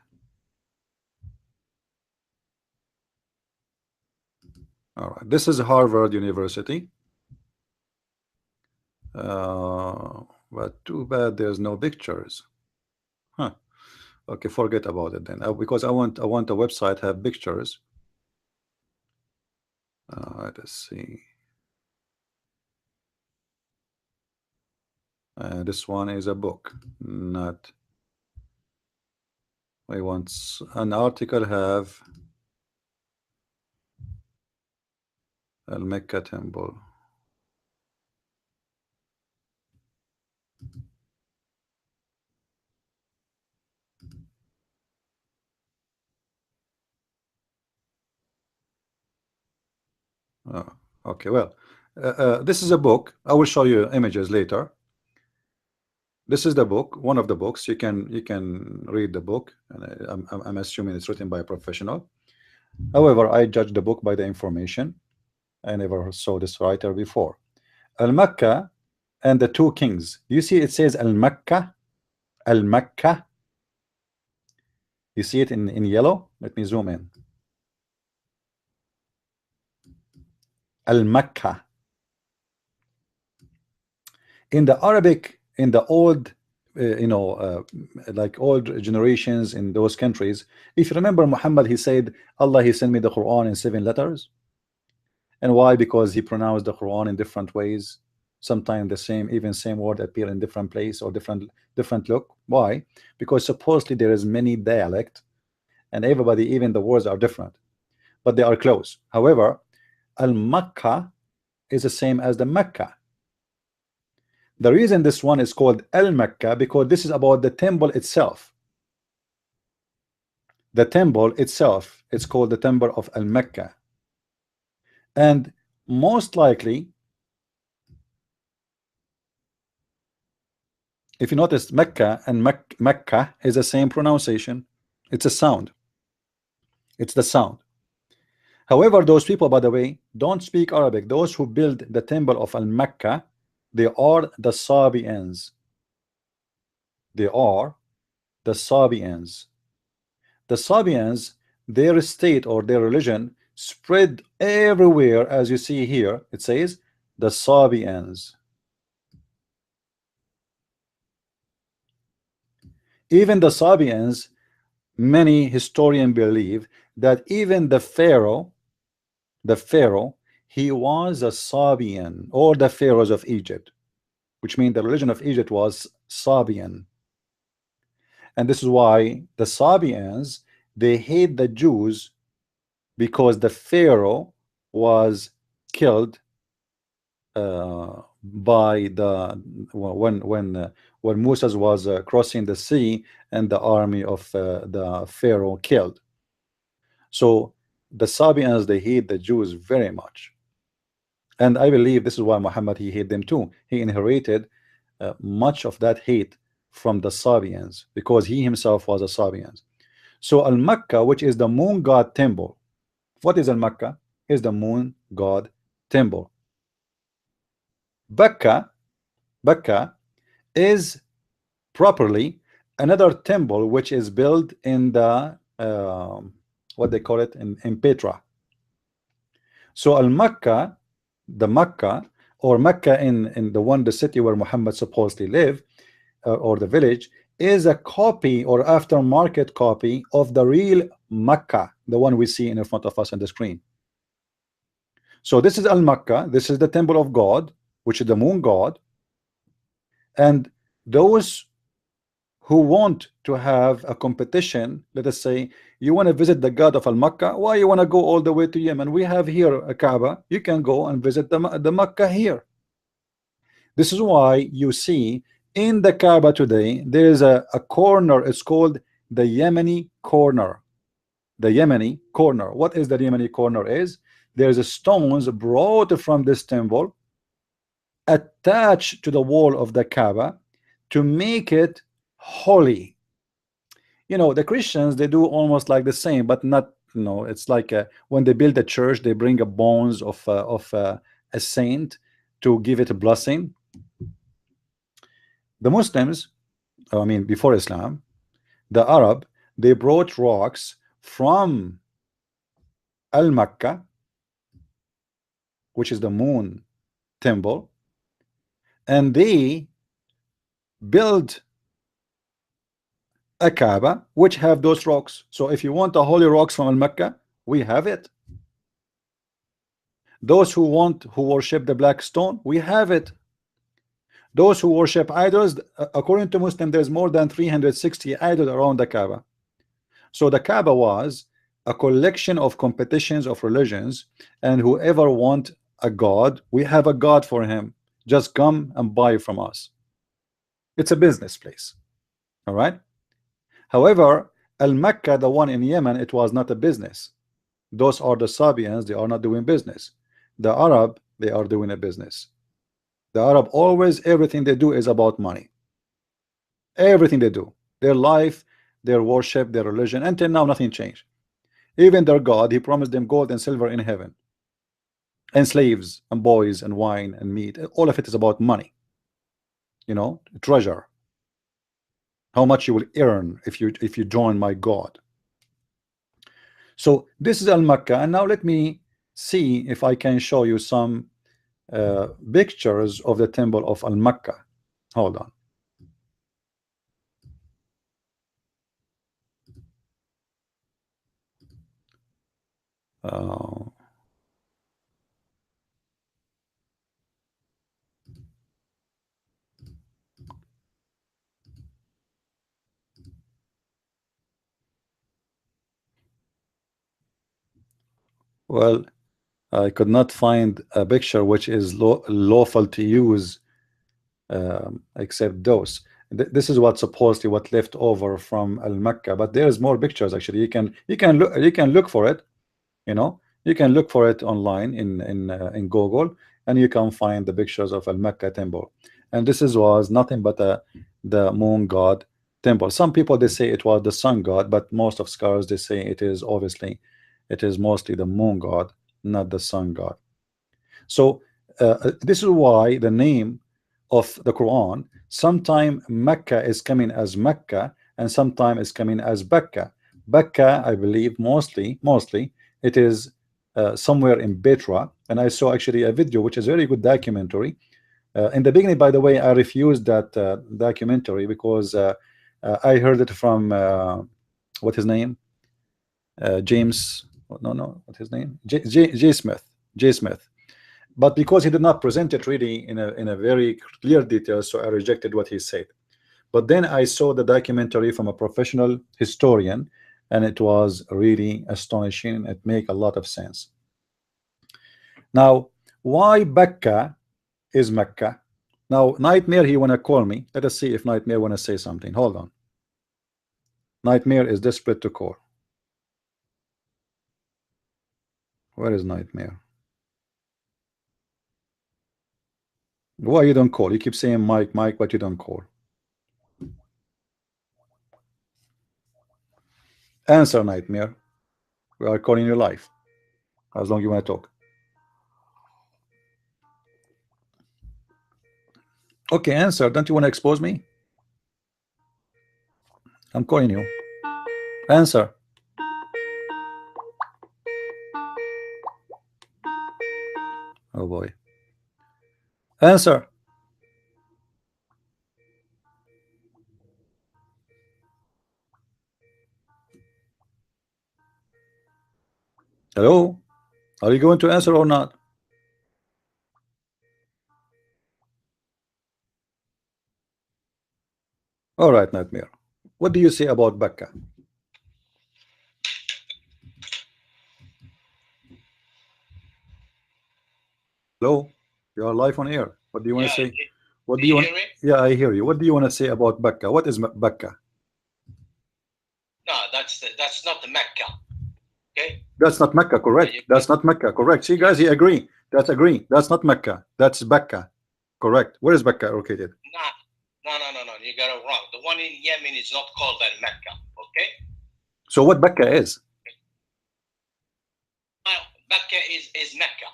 All right, this is Harvard University. But too bad there's no pictures. Huh. Okay, forget about it then. Because I want a website have pictures. Let's see. This one is a book, not. I want an article have Al-Mecca temple. Okay, well, this is a book. I will show you images later. This is the book, one of the books. You can read the book, and I'm assuming it's written by a professional. However, I judge the book by the information. I never saw this writer before. Al-Mecca and the two kings. You see it says Al-Mecca, Al-Mecca. You see it in yellow? Let me zoom in. Al-Mecca. In the Arabic, in the old, like old generations in those countries, if you remember Muhammad, he said, Allah, he sent me the Quran in 7 letters. And why? Because he pronounced the Quran in different ways. Sometimes the same word appear in different place or different look. Why? Because supposedly there is many dialect, and everybody, even the words are different, but they are close. However, Al-Makkah is the same as the Mecca. The reason this one is called Al-Mecca, because this is about the temple itself. The temple itself, it's called the temple of Al-Mecca. And most likely, if you notice, Mecca and Mecca is the same pronunciation. It's a sound. It's the sound. However, those people, by the way, don't speak Arabic. Those who build the temple of Al-Mecca, they are the Sabians. They are the Sabians. The Sabians, their state or their religion spread everywhere, as you see here. It says the Sabians. Even the Sabians, many historians believe that even the Pharaoh, he was a Sabian, or the pharaohs of Egypt, which means the religion of Egypt was Sabian. And this is why the Sabians, they hate the Jews, because the Pharaoh was killed by the when Moses was crossing the sea, and the army of the Pharaoh killed. So the Sabians, they hate the Jews very much, and I believe this is why Muhammad, he hated them too. He inherited much of that hate from the Sabians, because he himself was a Sabian. So Al-Makkah, which is the moon god temple. What is Al-Makkah? Is the moon god temple. Bakka is properly another temple which is built in the what they call it in Petra. So Al-Makkah, the Makkah, or Mecca in the city where Muhammad supposedly lived, or the village, is a copy or aftermarket copy of the real Mecca, the one we see in front of us on the screen. So this is Al-Makkah, this is the temple of God, which is the moon god. And those who want to have a competition, let us say you want to visit the god of Al-Makkah, why you want to go all the way to Yemen? We have here a Kaaba, you can go and visit the Makkah here. This is why you see in the Kaaba today there is a corner, it's called the Yemeni corner. The Yemeni corner. What is the Yemeni corner? Is there's a stones brought from this temple attached to the wall of the Kaaba to make it holy. You know, the Christians, they do almost like the same, but not, you know, it's like when they build a church, they bring a bones of a saint to give it a blessing. The Muslims, I mean before Islam, the Arab, they brought rocks from Al-Makkah, which is the moon temple, and they build a Kaaba which have those rocks. So if you want the holy rocks from Al-Makkah, we have it. Those who worship the black stone, we have it. Those who worship idols, according to Muslim, there's more than 360 idols around the Kaaba. So the Kaaba was a collection of competitions of religions, and whoever want a god, we have a god for him. Just come and buy from us. It's a business place. All right. However, Al-Makkah, the one in Yemen, it was not a business. Those are the Sabians, they are not doing business. The Arab, they are doing a business. The Arab, always everything they do is about money. Everything they do, their life, their worship, their religion, until now nothing changed. Even their God, he promised them gold and silver in heaven, and slaves and boys and wine and meat. All of it is about money. You know, treasure. How much you will earn if you join my God. So this is Al-Makkah, and now let me see if I can show you some pictures of the temple of Al-Makkah. Hold on. Well, I could not find a picture which is lawful to use except those. This is what supposedly what left over from Al-Mecca, but there's more pictures actually. You can look for it, you know, you can look for it online in Google, and you can find the pictures of Al-Mecca temple. And this was nothing but the moon god temple. Some people they say it was the sun god, but most of scholars they say it is obviously it is mostly the moon god, not the sun god. So this is why the name of the Quran, sometime Mecca is coming as Mecca and sometime is coming as Becca. Becca, I believe mostly it is somewhere in Petra, and I saw actually a video which is a very good documentary. In the beginning, by the way, I refused that documentary because I heard it from what his name, James, no, what his name, J Smith, but because he did not present it really in a very clear detail, so I rejected what he said. But then I saw the documentary from a professional historian, and it was really astonishing. It make a lot of sense. Now, why Becca is Mecca? Now, Nightmare, he wanna call me. Let us see if Nightmare wanna say something. Hold on. Nightmare is desperate to call. Where is Nightmare? Why you don't call? You keep saying Mike, but you don't call. Answer, Nightmare. We are calling you live. As long as you want to talk. Okay, answer. Don't you want to expose me? I'm calling you. Answer. Oh boy. Answer. Hello? Are you going to answer or not? All right, Nightmare. What do you say about Becca? Hello? You are live on air. What do you want to say? What do you want? Yeah, I hear you. What do you want to say about Becca? What is Becca? No, that's not the Mecca. Okay. That's not Mecca, correct? That's not Mecca, correct? See, guys, he agree. That's agree. That's not Mecca. That's Becca, correct? Where is Becca located? No. You got it wrong. The one in Yemen is not called that Mecca. Okay. So what Becca is? Becca is Mecca.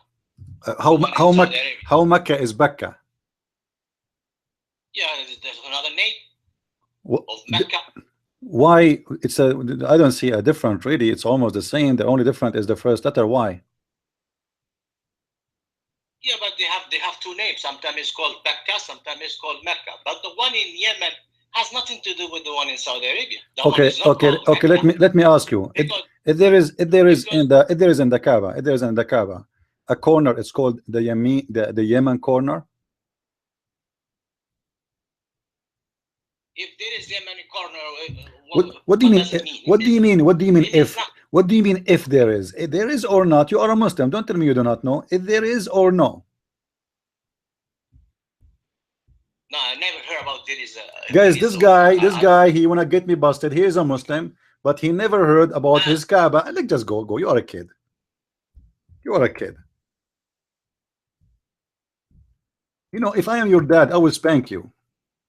How Mecca is Becca? Yeah, there's another name of Mecca. Why it's a? I don't see a difference really. It's almost the same. The only difference is the first letter. Why? Yeah, but they have two names. Sometimes it's called Becca, sometimes it's called Mecca. But the one in Yemen has nothing to do with the one in Saudi Arabia. Okay. Let me ask you. If there is in the Kaaba, a corner. It's called the Yemen corner. If there is Yemeni corner, what do you mean? What do you mean? What do you mean if? What do you mean if there is? If there is or not? You are a Muslim. Don't tell me you do not know. If there is or no. No, I never heard about there is a. Guys, this guy, he wanna get me busted. He is a Muslim, but he never heard about his Kaaba. Like, just go. You are a kid. You are a kid. You know, if I am your dad, I will spank you.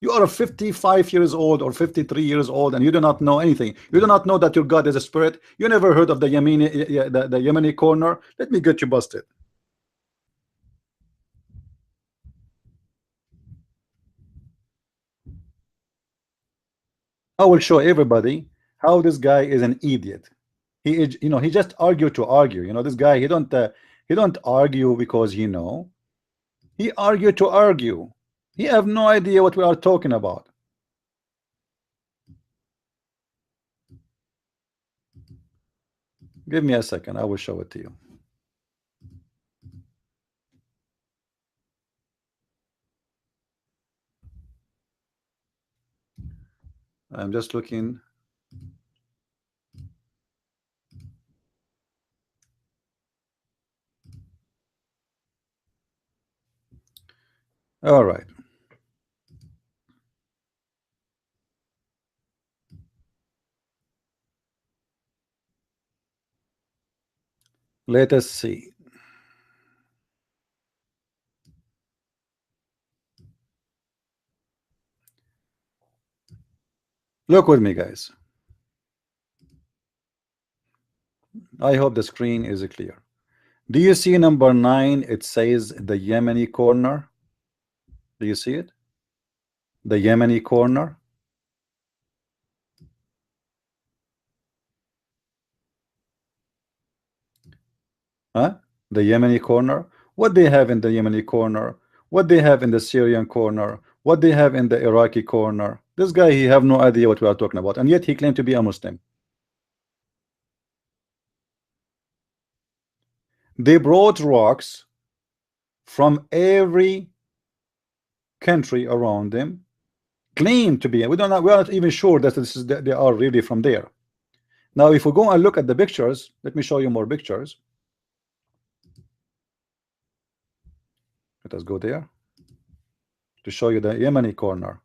You are 55 years old or 53 years old, and you do not know anything. You do not know that your God is a spirit. You never heard of the Yemeni corner. Let me get you busted. I will show everybody how this guy is an idiot. He is, he just argue to argue. This guy, he don't argue because he know. He argue to argue. He have no idea what we are talking about. Give me a second. I will show it to you. I'm just looking. All right. Let us see. Look with me, guys. I hope the screen is clear. Do you see number 9? It says the Yemeni corner. Do you see it? The Yemeni corner. Huh? The Yemeni corner. What they have in the Yemeni corner? What they have in the Syrian corner? What they have in the Iraqi corner? This guy, he have no idea what we are talking about, and yet he claimed to be a Muslim. They brought rocks from every country around them, claim to be. We are not even sure that they are really from there. Now, if we go and look at the pictures, let me show you more pictures. Let us go there to show you the Yemeni corner.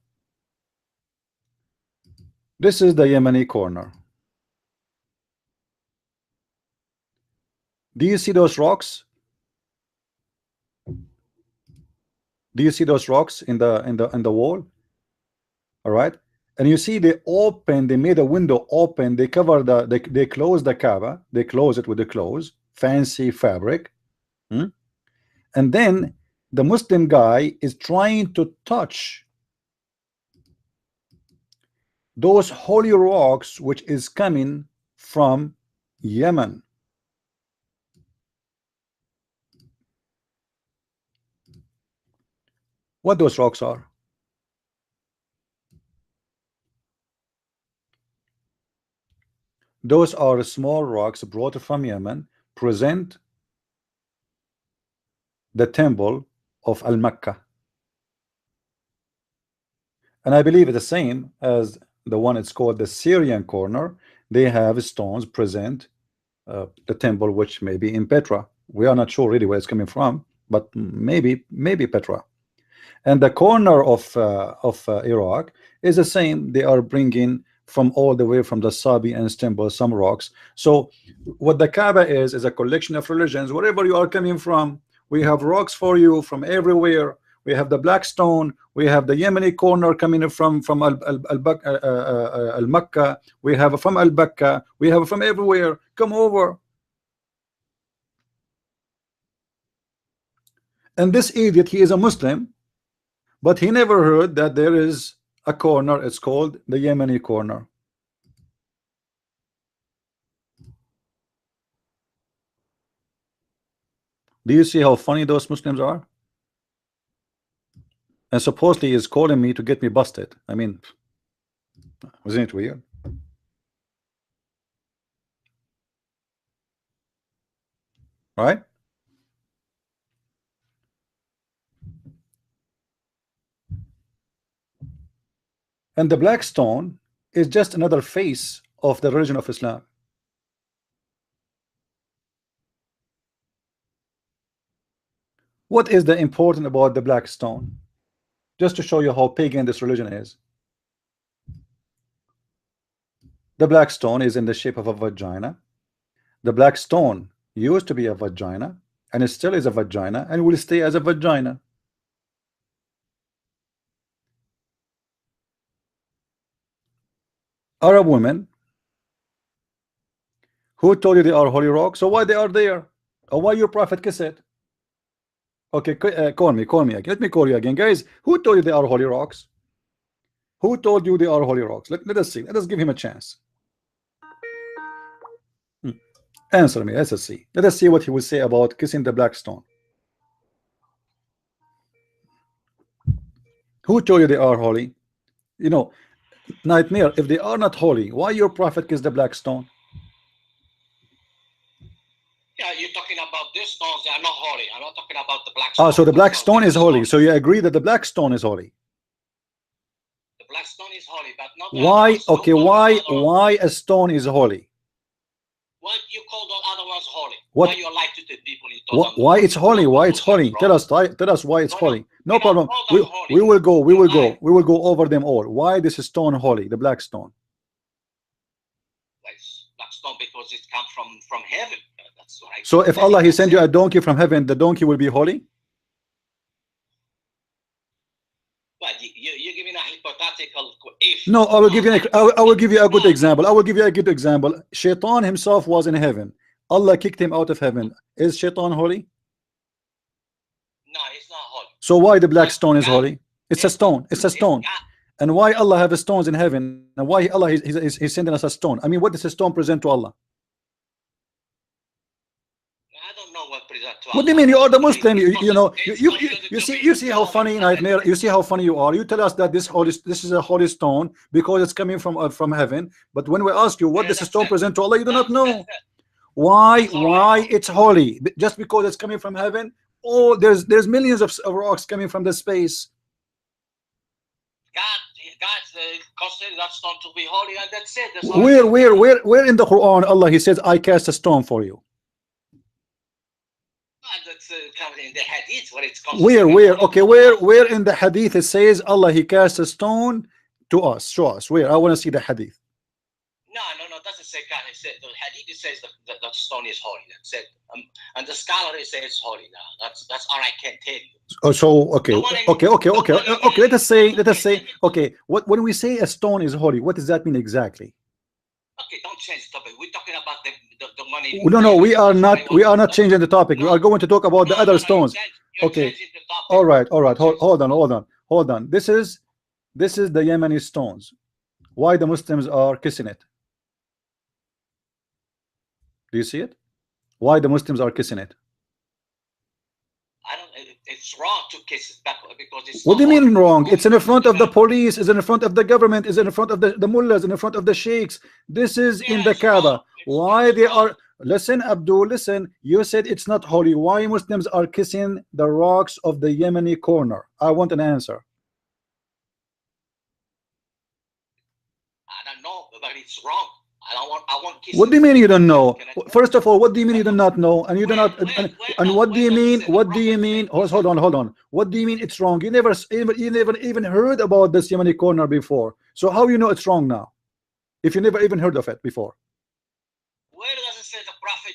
This is the Yemeni corner. Do you see those rocks? Do you see those rocks in the wall? All right, and you see they made a window open, they cover they close the Kaaba, they close it with the clothes, fancy fabric, and then the Muslim guy is trying to touch those holy rocks which is coming from Yemen. What those rocks are? Those are small rocks brought from Yemen, present the temple of Al-Makkah. And I believe it's the same as the one it's called the Syrian corner. They have stones present the temple, which may be in Petra. We are not sure really where it's coming from, but maybe Petra. And the corner of Iraq is the same. They are bringing from all the way from the Sabi and temple some rocks. So what the Kaaba is a collection of religions. Wherever you are coming from, we have rocks for you from everywhere. We have the black stone. We have the Yemeni corner coming from Al-Makkah. We have from Al-Bakka. We have from everywhere. Come over. And this idiot, he is a Muslim, but he never heard that there is a corner. It's called the Yemeni corner. Do you see how funny those Muslims are? And supposedly is calling me to get me busted. I mean, wasn't it weird? Right? And the black stone is just another face of the religion of Islam. What is the important about the black stone? Just to show you how pagan this religion is. The black stone is in the shape of a vagina. The black stone used to be a vagina, and it still is a vagina, and will stay as a vagina. Arab women who told you they are holy rocks, so why they are there? Or why your prophet kiss it? Okay, call me again. Let me call you again, guys. Who told you they are holy rocks? Who told you they are holy rocks? Let us see. Let us give him a chance. Answer me. Let us see. Let us see what he will say about kissing the black stone. Who told you they are holy? You know, nightmare. If they are not holy, why your prophet kiss the black stone? Yeah, you're talking about these stones. They are not holy. I'm not talking about the black stone. Ah, so the black stone is holy. So you agree that the black stone is holy? The black stone is holy, but not. Why? Okay, why a stone is holy? Why do you call the other ones holy? What? Why you like to the people? You Why it's holy? Why it's holy? Tell us why it's holy. No problem. We will go over them all. Why this stone holy? The black stone. Black stone because it comes from heaven. That's what I So if Allah he sent you a donkey from heaven, the donkey will be holy? Well, you're giving a hypothetical. If No, I will give you I will give you a good example. I will give you a good example. Shaitan himself was in heaven. Allah kicked him out of heaven. Is Shaitan holy? No, it's not holy. So why the black stone is holy? It's a stone. It's a stone. And why Allah have stones in heaven? And why Allah he's sending us a stone? I mean, what does a stone present to Allah? I don't know what present to What do you mean? You are the Muslim. You know. You see how funny, Nightmare. You see how funny you are. You tell us that this is a holy stone because it's coming from heaven. But when we ask you what does a stone present to Allah, you do not know. Why it's holy? Just because it's coming from heaven? Oh, there's millions of rocks coming from the space. God consider that stone to be holy, and that's it. That's Where in the Quran Allah he says I cast a stone for you? That's covered in the hadith where it's where in the hadith it says Allah he cast a stone to us? Show us where. I want to see the hadith. No, doesn't say God. It says the hadith says that the stone is holy. That's it. And the scholar says it's holy. Now that's all I can tell you. Oh, so okay. Let us say okay. When we say a stone is holy, what does that mean exactly? Okay, don't change the topic. We're talking about the money. No, we are not changing the topic. We are going to talk about the other stones. Okay. All right. Hold on. This is the Yemeni stones. Why the Muslims are kissing it? Do you see it? Why the Muslims are kissing it? It's wrong to kiss it back because it's. What do you mean wrong? It's in front of the police, it's in front of the government, it's in front of the mullahs, in front of the sheikhs. This is in the Kaaba. Why they are? Listen, Abdul, listen. You said it's not holy. Why Muslims are kissing the rocks of the Yemeni corner? I want an answer. I don't know, but it's wrong. I want kisses. What do you mean you don't know? First of all, what do you mean you do not know? And you do not. And what do you mean? What do you mean? Hold on. What do you mean it's wrong? You never even heard about this Yemeni corner before. So how you know it's wrong now? If you never even heard of it before. Where does it say the Prophet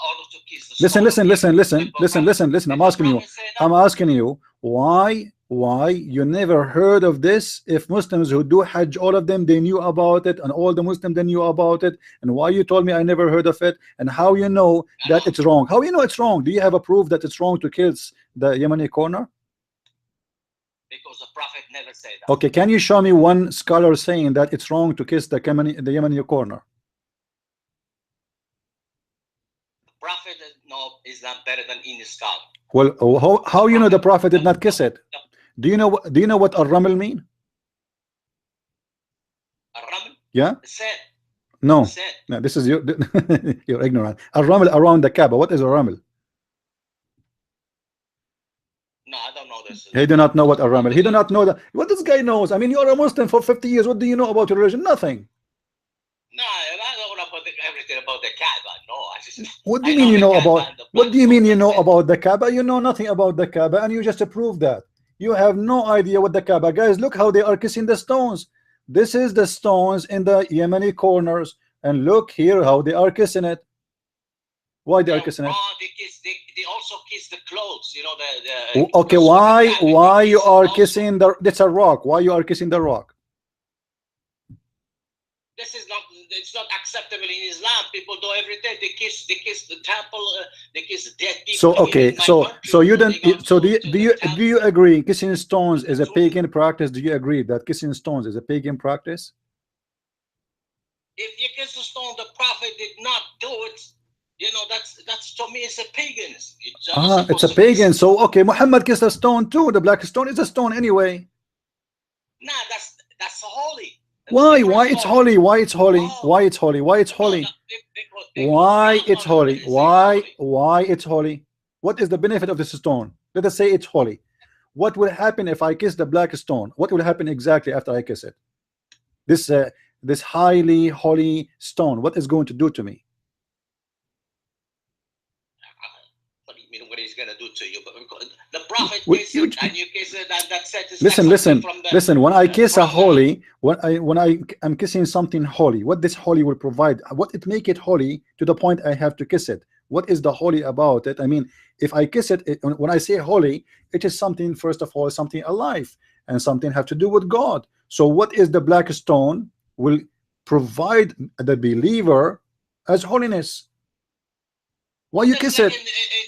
ordered to kiss the stone? Listen. I'm asking you why you never heard of this? If Muslims who do Hajj, all of them, they knew about it, and all the Muslims they knew about it, and why you told me I never heard of it? And how you know that it's wrong? How you know it's wrong? Do you have a proof that it's wrong to kiss the Yemeni corner? Because the Prophet never said that. Okay, can you show me one scholar saying that it's wrong to kiss the Yemeni corner? The Prophet is not better than any scholar. Well, how you know the Prophet did not kiss it? Do you know what ar-raml mean? Ar-raml? Yeah? Sand. No. Sand. No, this is you're ignorant. Ar-raml around the Kaaba. What is ar-raml? No, I don't know this. He do not know what ar-raml. He do not know that. What this guy knows? I mean, you are a Muslim for 50 years. What do you know about your religion? Nothing. No, I don't know about everything about the Kaaba. No, What do you mean you know about? What do you mean you know about the Kaaba? You know nothing about the Kaaba, and you just prove that. You have no idea what the Kaaba. Guys, look how they are kissing the stones. This is the stones in the Yemeni corners, and look here how they are kissing it. Why they are kissing it? They also kiss the clothes. You know okay, why you are kissing the? That's a rock. Why you are kissing the rock? This is not. It's not acceptable in Islam. People do every day. They kiss the temple. They kiss dead people. So okay, so you don't. So do you agree kissing stones is a pagan practice? Do you agree that kissing stones is a pagan practice? If you kiss a stone, the Prophet did not do it. You know that's to me it's a pagan. It's a pagan. So okay, Muhammad kissed a stone too. The black stone is a stone anyway. Nah, that's holy. Why it's holy? Why it's holy? Why it's holy? Why it's holy? Why it's holy? Why it's holy? What is the benefit of this stone? Let us say it's holy. What will happen if I kiss the black stone? What will happen exactly after I kiss it? This highly holy stone, what is going to do to me? What do you mean? What he's gonna do to you? But the Prophet kissed it, and you kiss it, and that's it. Listen. When I kiss a holy, when I'm kissing something holy, what this holy will provide? What it make it holy to the point I have to kiss it? What is the holy about it? I mean, if I kiss it, when I say holy, it is something, first of all, something alive and something have to do with God. So what is the black stone will provide the believer as holiness? Why you kiss it? In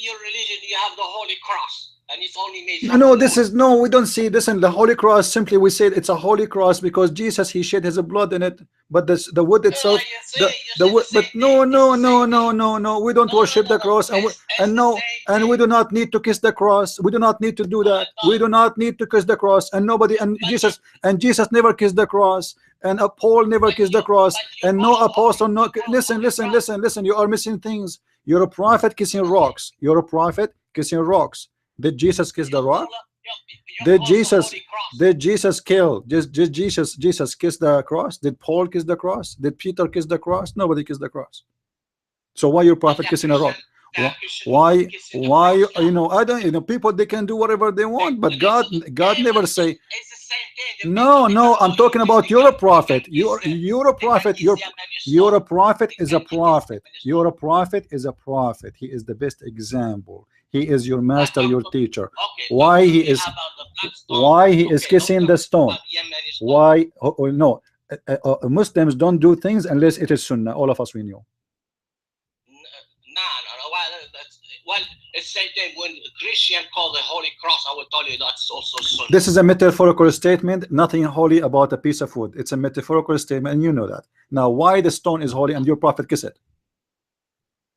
your religion, you have the Holy Cross. And it's only made. No, this is no. We don't see this in the Holy Cross. Simply, we say it's a Holy Cross because Jesus, he shed his blood in it. But this, the wood itself, the wood. But no. We don't worship the cross, and we do not need to kiss the cross. We do not need to do that. We do not need to kiss the cross. And nobody, and Jesus never kissed the cross. And Paul never kissed the cross. And no apostle. No. Listen. You are missing things. You're a prophet kissing rocks. You're a prophet kissing rocks. Did Jesus kiss the rock? Did Jesus kill? Jesus kiss the cross? Did Paul kiss the cross? Did Peter kiss the cross? Nobody kissed the cross. So why your prophet kissing a rock? Why you know, I don't, you know, people, they can do whatever they want, but God never say. No, I'm talking about you're a prophet. You're a prophet. You're a prophet is a prophet. You're a prophet is a prophet. He is the best example. He is your master, your teacher. Why he is kissing the stone? Why? No, Muslims don't do things unless it is sunnah. All of us, we know. Well, it's same thing when Christian call the Holy Cross. I will tell you that's also sunnah. This is a metaphorical statement. Nothing holy about a piece of wood. It's a metaphorical statement, and you know that. Now, why the stone is holy and your prophet kiss it?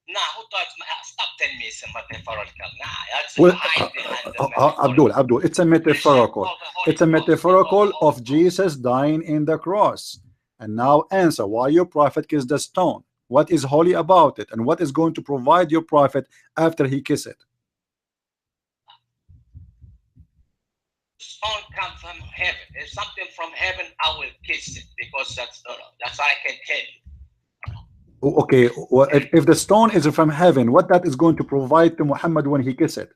Nah, who thought? Stop telling me it's a metaphorical. Well, Abdul, it's a metaphorical. It's a metaphorical of Jesus dying in the cross. And now answer why your prophet kissed the stone. What is holy about it, and what is going to provide your prophet after he kiss it? Stone come from heaven. If something from heaven, I will kiss it because that's all I can tell you. Okay, well, if the stone is from heaven, what that is going to provide to Muhammad when he kiss it?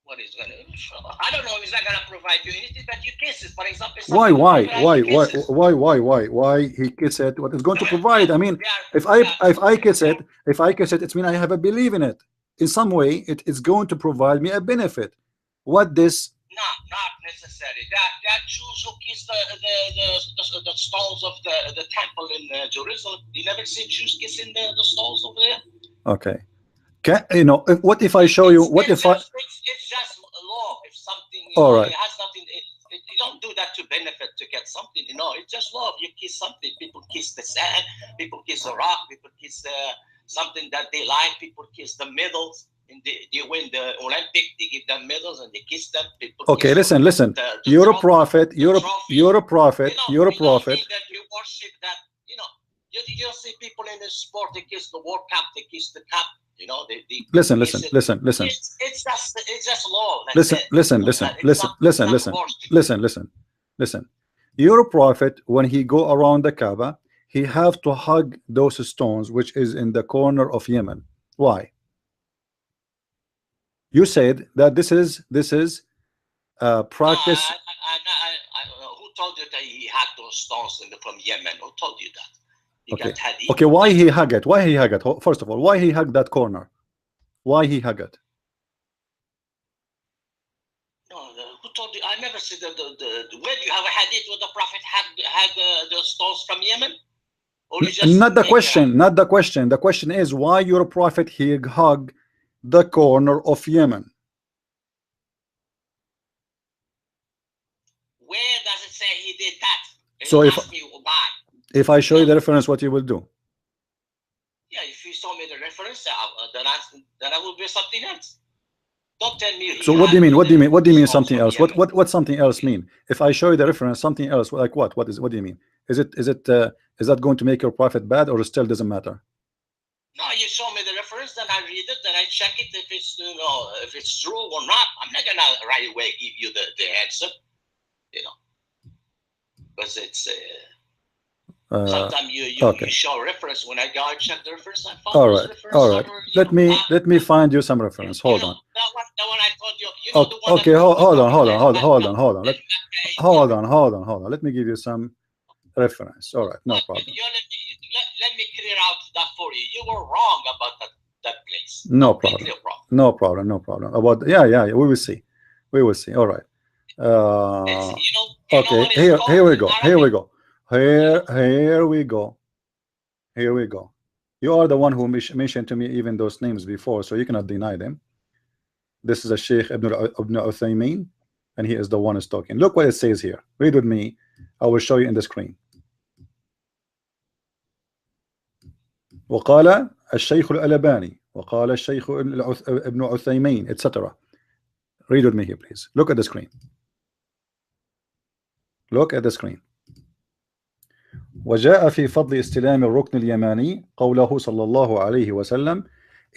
What is going to? I don't know. It's not going to provide you anything, but you kiss it. For example, why he kiss it? What is going to provide? I mean, if I kiss it, it means I have a belief in it. In some way, it is going to provide me a benefit. What this? Not necessary. That Jews who kiss the stones of the temple in Jerusalem. You never see Jews kissing the stones over there. Okay. You know, what if I show you? What if I? It's just law. If something, all right, it has nothing. You don't do that to benefit to get something. You know, it's just love. You kiss something. People kiss the sand. People kiss the rock. People kiss something that they like. People kiss the medals. And they win the Olympic. They give them medals and they kiss them. People okay, kiss listen. You're a prophet. You're a prophet. You're a prophet. That you worship that. You know, you see people in the sport. They kiss the World Cup. They kiss the cup. You know, they listen. It's just law. Listen. You're a prophet. When he go around the Kaaba, he have to hug those stones, which is in the corner of Yemen. Why? You said that this is practice. Who told you that he had those stones from Yemen? Who told you that? Okay, why he hug it? First of all, why he hugged that corner? Why he hug it? No, who told you? I never said that. Where do you have a hadith where the prophet had the stones from Yemen? Or not the question. Not the question. The question is why your prophet he hug the corner of Yemen. Where does it say he did that? So if I show you the reference, what you will do? Yeah, if you show me the reference, then I will do something else. Don't tell me. So what do you mean? What do you mean something else? What something else mean? If I show you the reference, something else, like what? What do you mean? Is that going to make your prophet bad, or it still doesn't matter? No, you show me the reference, then I read it, then I check it if it's if it's true or not. I'm not gonna right away give you the answer, because it's sometimes you show reference. When I go and check the reference, I find all right. Let me find you some reference. Hold on. That one I told you. Okay, hold on. Let me give you some reference. All right, no problem. let me clear out that for you. You were wrong about that place. No problem. Wrong. No problem. No problem. About yeah. We will see. We will see. All right. Okay. Here we go. Here we go. Here we go. Here we go. You are the one who mentioned to me even those names before, so you cannot deny them. This is a Sheikh Ibn Uthaymeen, and he is the one who's talking. Look what it says here. Read with me. I will show you in the screen. وقال الشيخ الألباني وقال الشيخ ابن عثيمين etc. Read with me here, please. Look at the screen. Look at the screen. وجاء في فضل استلام الركن اليماني قوله صلى الله عليه وسلم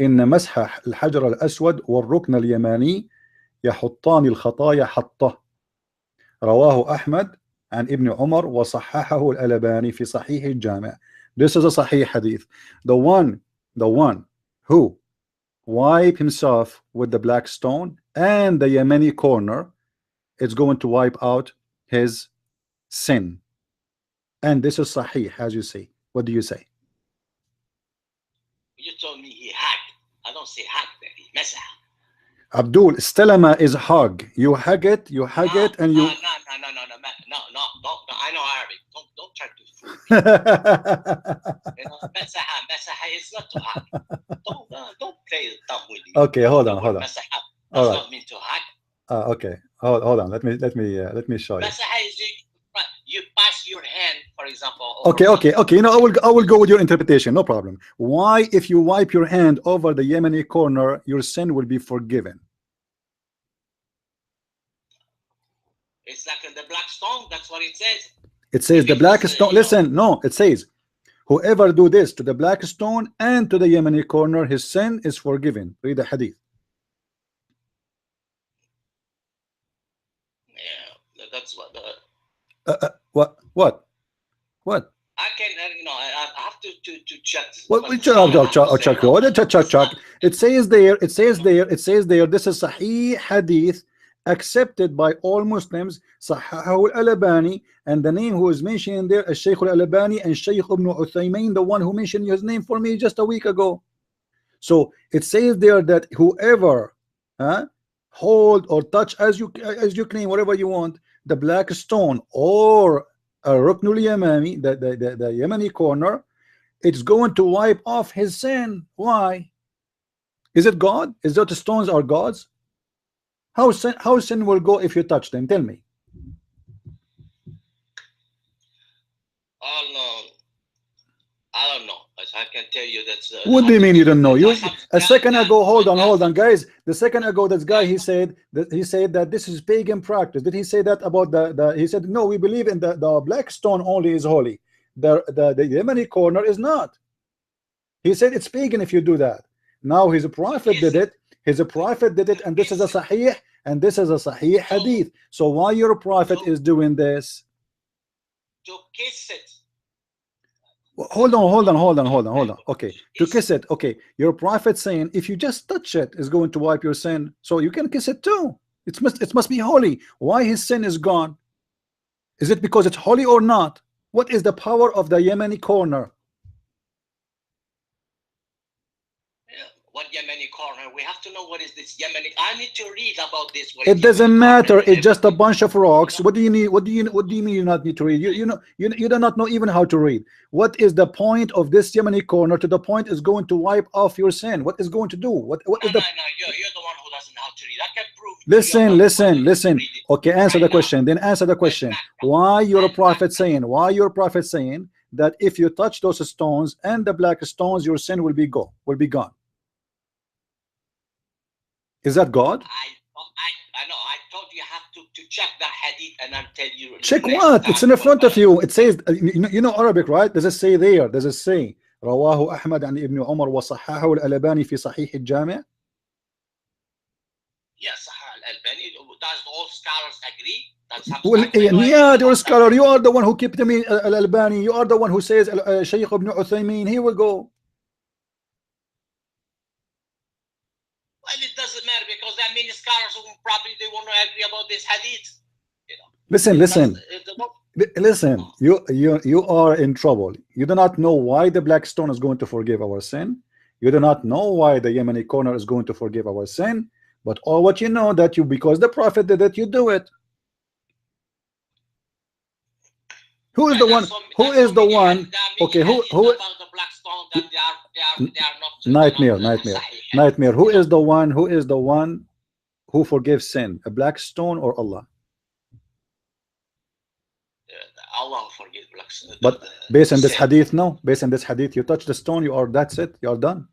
إن مسح الحجر الأسود والركن اليماني يحطان الخطايا حطه. رواه أحمد عن ابن عمر وصححه الألباني في صحيح الجامع. This is a Sahih hadith. The one who wipe himself with the black stone and the Yemeni corner, it's going to wipe out his sin. And this is Sahih, as you say. What do you say? You told me he hacked. I don't say hack, he masah. Abdul, istalama is hug. You hug it, and you. No. I know Arabic. Don't try to fool me. Masaha is not to hug. Don't play dumb with me. Okay, hold on. Masaha does not mean to hug. Okay, hold on. Let me show you. Masaha is you pass your hand, for example. Okay. You know, I will go with your interpretation. No problem. Why, if you wipe your hand over the Yemeni corner, your sin will be forgiven? It's like in the black stone. That's what it says. It says the black stone. Listen, no, it says, whoever do this to the black stone and to the Yemeni corner, his sin is forgiven. Read the hadith. Yeah, that's what the. What? I can, I have to check. What? Check. It says there. This is Sahih hadith, accepted by all Muslims. Sahahu al-Albani, and the name who is mentioned there is Shaykh al-Albani and Shaykh Ibn Uthaymeen, the one who mentioned his name for me just a week ago. So it says there that whoever hold or touch, as you claim, whatever you want, the black stone or a Ruknul Yamani, the Yemeni corner, it's going to wipe off his sin. Why? Is it God? Is that the stones are gods? How sin will go if you touch them? Tell me. Oh no, I don't know. I can tell you that's. What do you mean you don't know? A second ago, hold on, guys. The second ago, this guy he said that this is pagan practice. Did he say that about the? He said no. We believe in the black stone only is holy. The Yemeni corner is not. He said it's pagan if you do that. Now his prophet did it. His prophet did it, and this is a Sahih, and this is a Sahih hadith. So why your prophet is doing this? To kiss it. Hold on. Okay, to kiss it. Okay, your prophet saying if you just touch it is going to wipe your sin, so you can kiss it too. It must be holy. Why his sin is gone? Is it because it's holy or not? What is the power of the Yemeni corner? What Yemeni corner? We have to know what is this Yemeni. I need to read about this. It doesn't matter. It's just a bunch of rocks. What do you need? What do you mean you not need to read? You do not know even how to read. What is the point of this Yemeni corner? To the point is going to wipe off your sin. What is going to do? What is the? No. You're the one who doesn't know how to read. I can prove. Listen. Okay, answer the question. Then answer the question. Why your prophet saying? Why your prophet saying that if you touch those stones and the black stones, your sin will be gone. Is that God? I know. I told you have to check the hadith, and I'll tell you. Check what? It's in front of you. It says, you know Arabic, right? Does it say there? Does it say رواه أحمد عن ابن عمر وصححه الألباني في صحيح الجامع? Yes, Al-Albani. Does all scholars agree? Yeah, you're a scholar. You are the one who kept me Al-Albani. You are the one who says Shaykh Ibn Uthaymeen. Here we go. Well, it doesn't matter because many scholars who probably they won't agree about this hadith. Listen. Listen, you are in trouble. You do not know why the black stone is going to forgive our sin. You do not know why the Yemeni corner is going to forgive our sin. But all what you know that you, because the prophet did it, you do it. Who is the one? Who is the one? Okay, who? Nightmare. Who is the one? Who is the one who forgives sin? A black stone or Allah? Allah forgive black stone. But based on this hadith, no. Based on this hadith, you touch the stone, you are, that's it. You are done.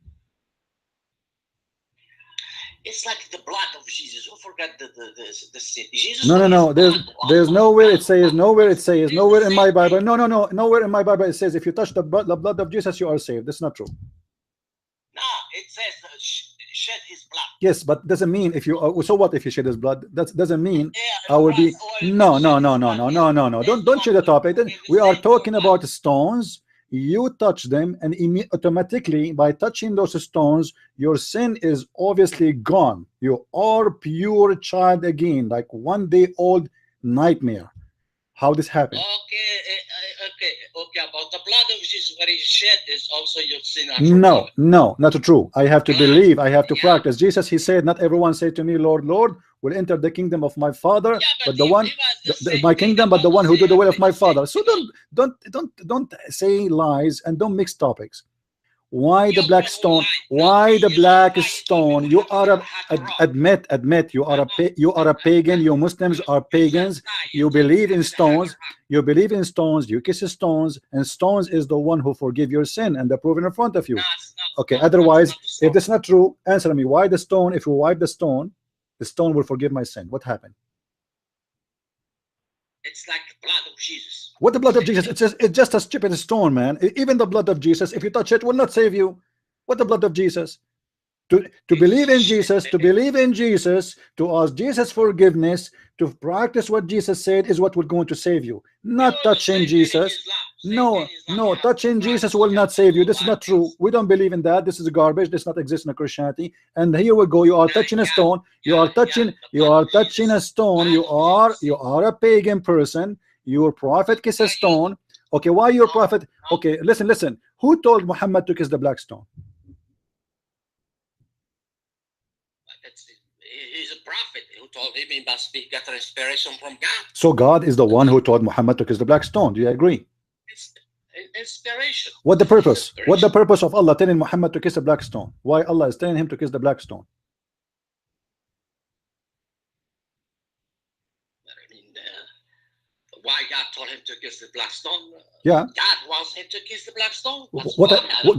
It's like the blood of Jesus. Who forgot the sin? Jesus. No. There's nowhere it says. Nowhere it says. Nowhere in my Bible. No. Nowhere in my Bible it says if you touch the blood of Jesus, you are saved. That's not true. No, it says shed his blood. Yes, but doesn't mean if you. So what if you shed his blood? That doesn't mean I will be. No. Don't change the topic. We are talking about stones. You touch them, and automatically by touching those stones, your sin is obviously gone. You are pure child again, like 1 day old nightmare. How this happened? Okay. About the blood of Jesus, what he shed is also your sin. No, not true. I have to believe. I have to practice. Jesus, he said, "Not everyone say to me, Lord, Lord, will enter the kingdom of my Father, but the one, my kingdom, but the one who do the will of my Father." So don't say lies and don't mix topics. Why the black stone? Why the black stone? You are admit you are a pagan. You Muslims are pagans. You believe in stones. You believe in stones. You kiss stones, and stones is the one who forgive your sin, and they're proven in front of you. Okay. Otherwise, if that's not true, answer me. Why the stone? If you wipe the stone will forgive my sin. What happened? It's like the blood of Jesus. What the blood of Jesus? It's just a stupid stone, man. Even the blood of Jesus, if you touch it, will not save you. What the blood of Jesus? To believe in Jesus, to ask Jesus forgiveness, to practice what Jesus said is what will going to save you. Not touching Jesus. No, touching Jesus will not save you. This is not true. We don't believe in that. This is garbage. This does not exist in Christianity. And here we go. You are touching a stone. You are touching a stone. You are a pagan person. Your prophet kiss a stone. Okay, why your prophet? Okay, listen. Who told Muhammad to kiss the black stone? He's a prophet who told him he must be got inspiration from God. So God is the one who told Muhammad to kiss the black stone. Do you agree? It's inspiration. What the purpose? What the purpose of Allah telling Muhammad to kiss the black stone? Why Allah is telling him to kiss the black stone? Why God told him to kiss the black stone? Yeah. God wants him to kiss the black stone.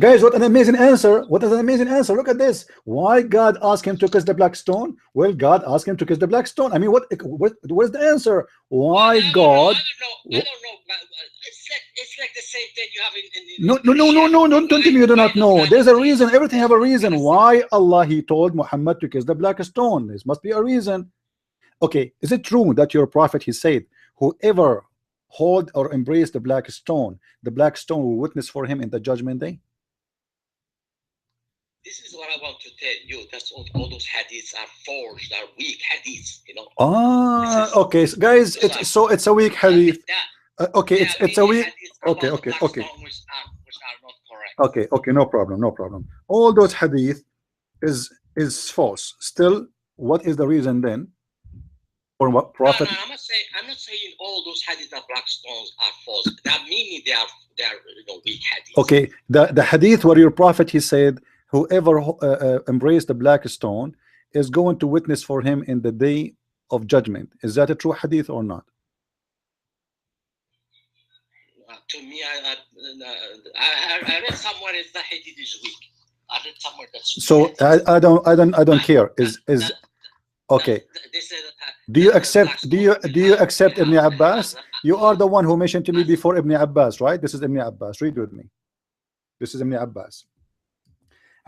Guys, what an amazing answer. What is an amazing answer? Look at this. Why God asked him to kiss the black stone? Well, God asked him to kiss the black stone. I mean, what is the answer? Why God? I don't know. It's like the same thing you have in No, don't tell me you do not know. There's a reason. Everything have a reason. Why Allah he told Muhammad to kiss the black stone? There must be a reason. Okay, is it true that your prophet he said, whoever hold or embrace the black stone will witness for him in the judgment day? This is what I want to tell you. That's all those hadiths are forged, are weak hadiths, you know. Okay, so guys, it's a weak hadith. Okay, it's a weak. Okay. Which are not correct. Okay, no problem. All those hadith is false. Still, what is the reason then? Or what prophet? No, I'm not saying all those hadith of black stones are false. That meaning they are weak hadith. Okay, the hadith where your prophet he said, whoever embraced the black stone is going to witness for him in the day of judgment. Is that a true hadith or not? To me, I read somewhere is the hadith is weak. I read somewhere that's so weak. I don't care. Is okay. Do you accept Ibn Abbas? You are the one who mentioned to me before Ibn Abbas, right? This is Ibn Abbas. Read with me. This is Ibn Abbas.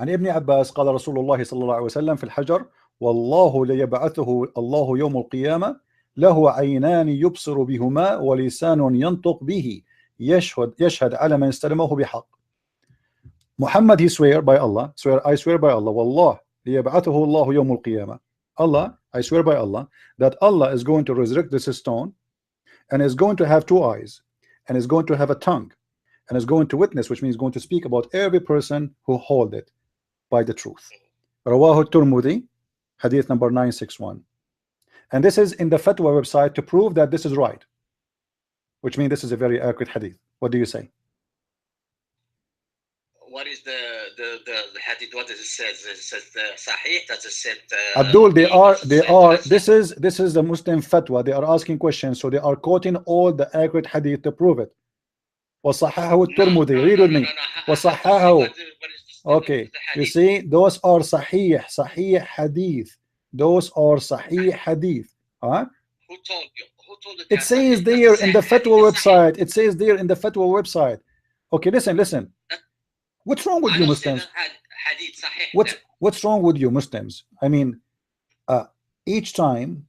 عن ابن عباس قال رسول الله صلى الله عليه وسلم في الحجر والله ليبعثه الله يوم القيامة له عينان يبصر بهما ولسان ينطق به يشهد على من استلمه بحق. Muhammad he swear by Allah, I swear by Allah, والله ليبعثه الله يوم القيامة. Allah, I swear by Allah that Allah is going to resurrect this stone, and is going to have two eyes, and is going to have a tongue, and is going to witness, which means going to speak about every person who hold it by the truth. Rawahu Tirmidhi, hadith number 961. And this is in the fatwa website to prove that this is right, which means this is a very accurate hadith. What do you say? What is the hadith? What does it say? It says Sahih. Does it say? Abdul, they are. This is the Muslim fatwa. They are asking questions, so they are quoting all the accurate hadith to prove it. وصححه الترمذي. Read with me. وصححه. Okay, you see, those are sahih hadith. Those are sahih hadith. Huh? Who told you? Who told you? It says there in the fatwa website. It says there in the fatwa website. Okay, listen. What's wrong with you Muslims? What's wrong with you Muslims? I mean, each time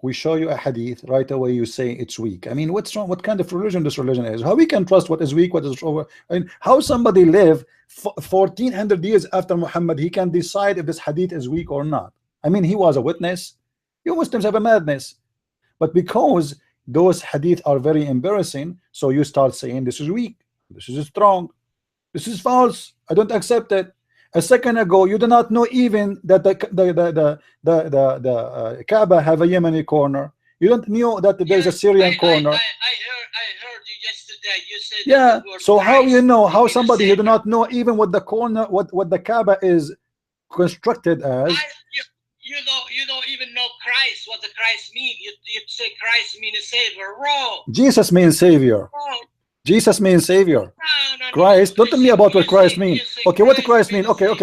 we show you a hadith, right away you say it's weak. I mean, what's wrong? What kind of religion this religion is? How we can trust what is weak, what is wrong? I mean, how somebody live 1400 years after Muhammad, he can decide if this hadith is weak or not? I mean, he was a witness. You Muslims have a madness. But because those hadith are very embarrassing, so you start saying this is weak, this is strong, this is false, I don't accept it. A second ago, you do not know even that the Kaaba have a Yemeni corner. You don't know that there's a Syrian corner. I heard you yesterday. You said. Yeah. So how you know? How somebody who do not know even what the corner, what the Kaaba is constructed as? You don't even know Christ. What the Christ mean? You say Christ mean a savior. Wrong. Jesus means savior. Wrong. Jesus means savior. No. Christ. Don't tell me about what Christ means. Okay, what the Christ mean? Okay. Hold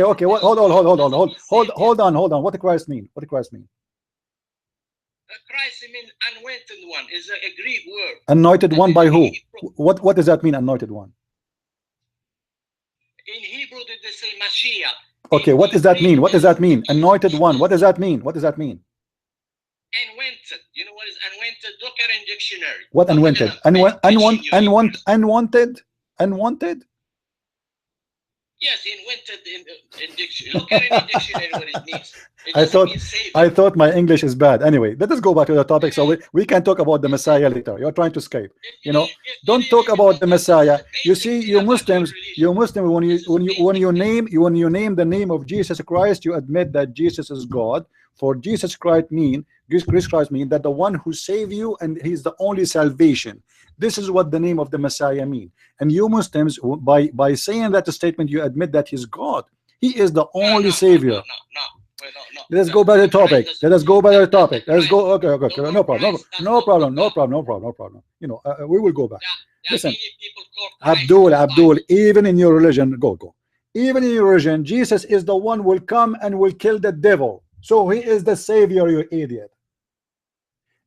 on. What the Christ mean? What the Christ mean? Christ means anointed one. Is a Greek word. Anointed one by who? What does that mean? Anointed one. In Hebrew, they say Mashiach. Okay, what does that mean? What does that mean? Anointed one. What does that mean? What does that mean? Anointed. You know what is anointed? Look at in dictionary. What unwanted? Unwanted? Yes, invented in dictionary. Look at it in dictionary what it means. I thought my English is bad. Anyway, let us go back to the topic so we can talk about the Messiah later. You're trying to escape. You know, don't talk about the Messiah. You see, you Muslims, when you name the name of Jesus Christ, you admit that Jesus is God. For Jesus Christ mean that the one who save you, and he's the only salvation. This is what the name of the Messiah mean. And you Muslims, by saying that statement, you admit that he's God. He is the only savior. No. Let's go back to the topic. Let's go back to the topic. Let's go. Okay. No problem. You know, we will go back. Listen, Abdul, even in your religion, even in your religion, Jesus is the one who will come and will kill the devil. So he is the savior, you idiot.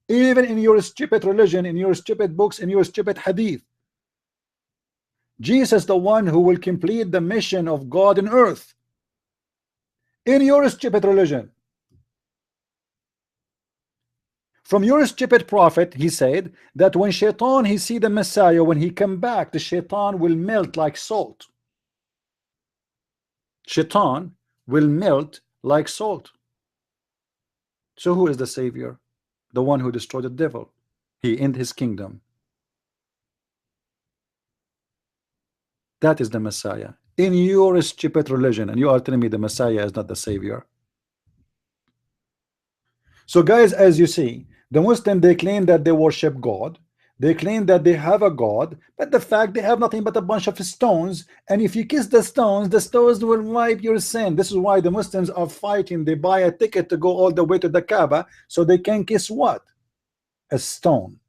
Even in your stupid religion, in your stupid books, in your stupid hadith, Jesus the one who will complete the mission of God on earth. In your stupid religion, from your stupid prophet, he said that when Shaitan he see the Messiah, when he come back, the Shaitan will melt like salt. Shaitan will melt like salt. So who is the savior? The one who destroyed the devil. He ended his kingdom. That is the Messiah. In your stupid religion, and you are telling me the Messiah is not the savior. So guys, as you see, the Muslim, they claim that they worship God. They claim that they have a God, but the fact they have nothing but a bunch of stones, and if you kiss the stones will wipe your sin. This is why the Muslims are fighting. They buy a ticket to go all the way to the Kaaba so they can kiss what? A stone.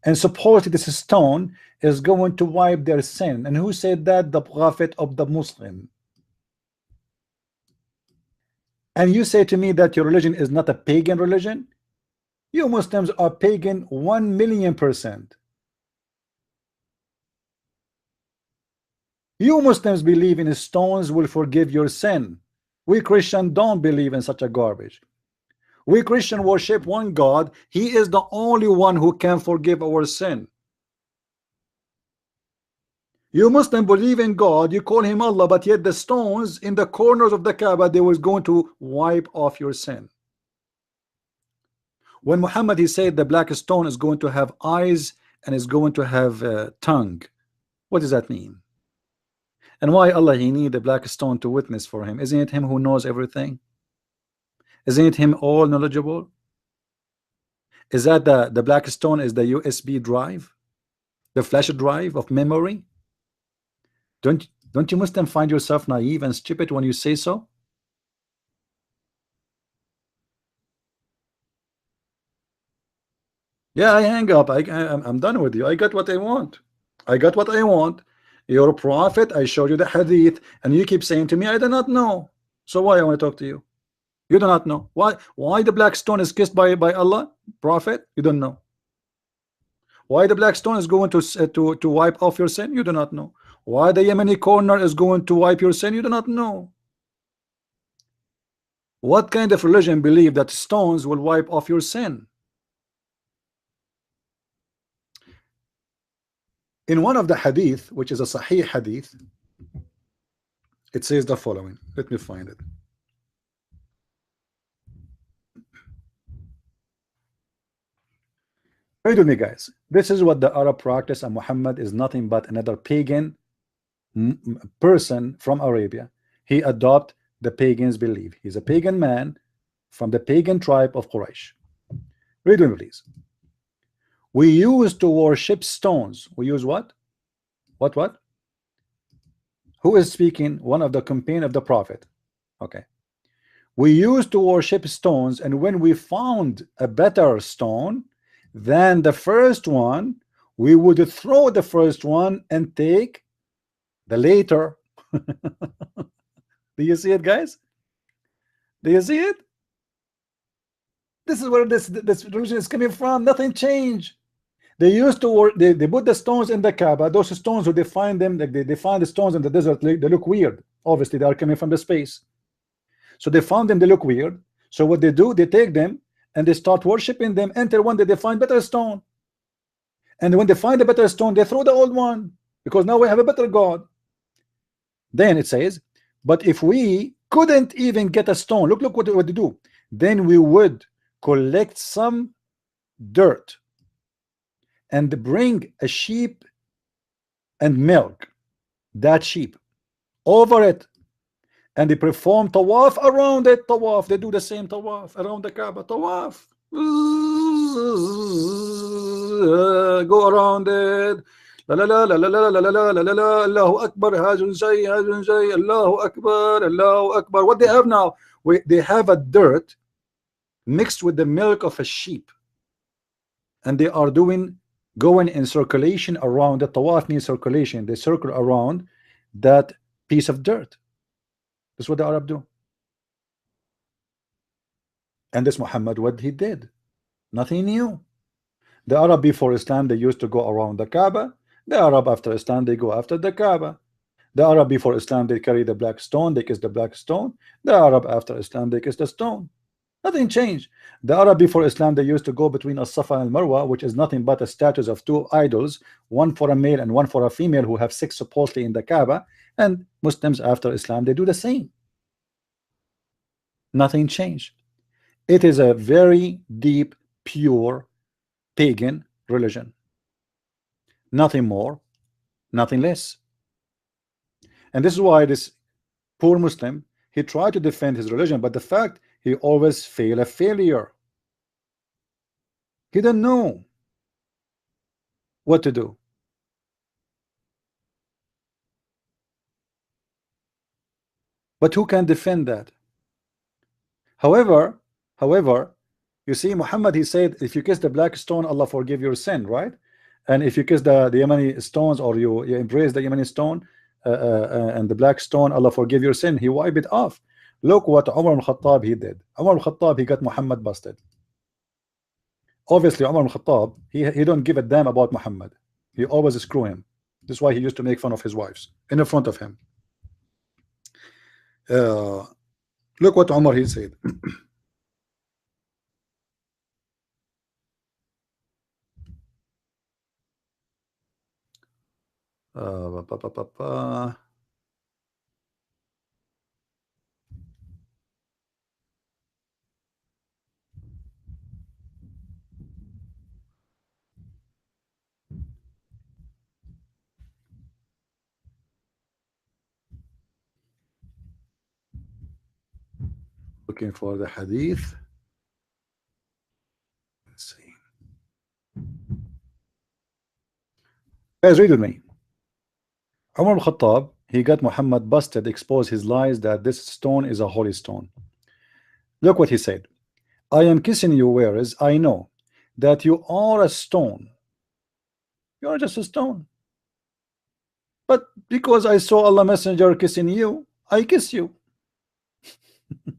And supposedly this stone is going to wipe their sin. And who said that? The prophet of the Muslim. And you say to me that your religion is not a pagan religion? You Muslims are pagan 1,000,000%. You Muslims believe in stones will forgive your sin. We Christians don't believe in such a garbage. We Christians worship one God. He is the only one who can forgive our sin. You Muslim believe in God, you call him Allah, but yet the stones in the corners of the Kaaba, they was going to wipe off your sin. When Muhammad he said the black stone is going to have eyes and is going to have a tongue, what does that mean? And why Allah he need a black stone to witness for him? Isn't it him who knows everything? Isn't it him all knowledgeable? Is that the black stone is the USB drive, the flash drive of memory? Don't you Muslim find yourself naive and stupid when you say so? Yeah, I hang up. I'm done with you. I got what I want. I got what I want. You're a prophet. I showed you the hadith, and you keep saying to me, I do not know. So why I want to talk to you? You do not know. Why the black stone is kissed by Allah, prophet? You don't know. Why the black stone is going to wipe off your sin? You do not know. Why the Yemeni corner is going to wipe your sin? You do not know. What kind of religion believe that stones will wipe off your sin? In one of the hadith, which is a sahih hadith, it says the following. Let me find it. Read with me, guys. This is what the Arab practice, and Muhammad is nothing but another pagan person from Arabia. He adopt the pagans' belief. He's a pagan man from the pagan tribe of Quraysh. Read with me, please. We used to worship stones. We use what? What? Who is speaking? One of the companions of the prophet. Okay. We used to worship stones, and when we found a better stone than the first one, we would throw the first one and take the later. Do you see it, guys? Do you see it? This is where this religion is coming from. Nothing changed. They used to work, they put the stones in the Kaaba. Those stones, they find them, like they find the stones in the desert, they look weird. Obviously, they are coming from the space. So they found them, they look weird. So what they do, they take them and they start worshiping them until one day they find better stone. And when they find a better stone, they throw the old one because now we have a better God. Then it says, but if we couldn't even get a stone, look what they do. Then we would collect some dirt and bring a sheep and milk that sheep over it, and they perform tawaf around it. Tawaf, they do the same tawaf around the Kaaba. Tawaf, go around it. La la la la la la la la la la la. Allahu Akbar. Hajun Jay, Allahu Akbar, Allahu Akbar. What they have now? They have a dirt mixed with the milk of a sheep, and they are going in circulation around. The tawaf means circulation. They circle around that piece of dirt. That's what the Arab do. And this Muhammad, what he did, nothing new. The Arab before Islam, they used to go around the Kaaba. The Arab after Islam, they go after the Kaaba. The Arab before Islam, they carry the black stone, they kiss the black stone. The Arab after Islam, they kiss the stone. Nothing changed. The Arab before Islam, they used to go between As-Safa and Marwa, which is nothing but a statues of two idols, one for a male and one for a female, who have sex supposedly in the Kaaba. And Muslims after Islam, they do the same. Nothing changed. It is a very deep, pure pagan religion. Nothing more, nothing less. And this is why this poor Muslim, he tried to defend his religion, but the fact he always fail a failure. He don't know what to do. But who can defend that? However, you see, Muhammad, he said, if you kiss the black stone, Allah forgive your sin, right? And if you kiss the Yemeni stones, or you embrace the Yemeni stone and the black stone, Allah forgive your sin. He wiped it off. Look what Umar al-Khattab he did. Umar al-Khattab, he got Muhammad busted. Obviously, Umar al-Khattab, he don't give a damn about Muhammad. He always screw him. This is why he used to make fun of his wives in the front of him. Look what Umar he said. Looking for the hadith. Let's see. Guys, read with me. Umar al-Khattab, he got Muhammad busted, exposed his lies that this stone is a holy stone. Look what he said. I am kissing you, whereas I know that you are a stone. You are just a stone. But because I saw Allah Messenger kissing you, I kiss you.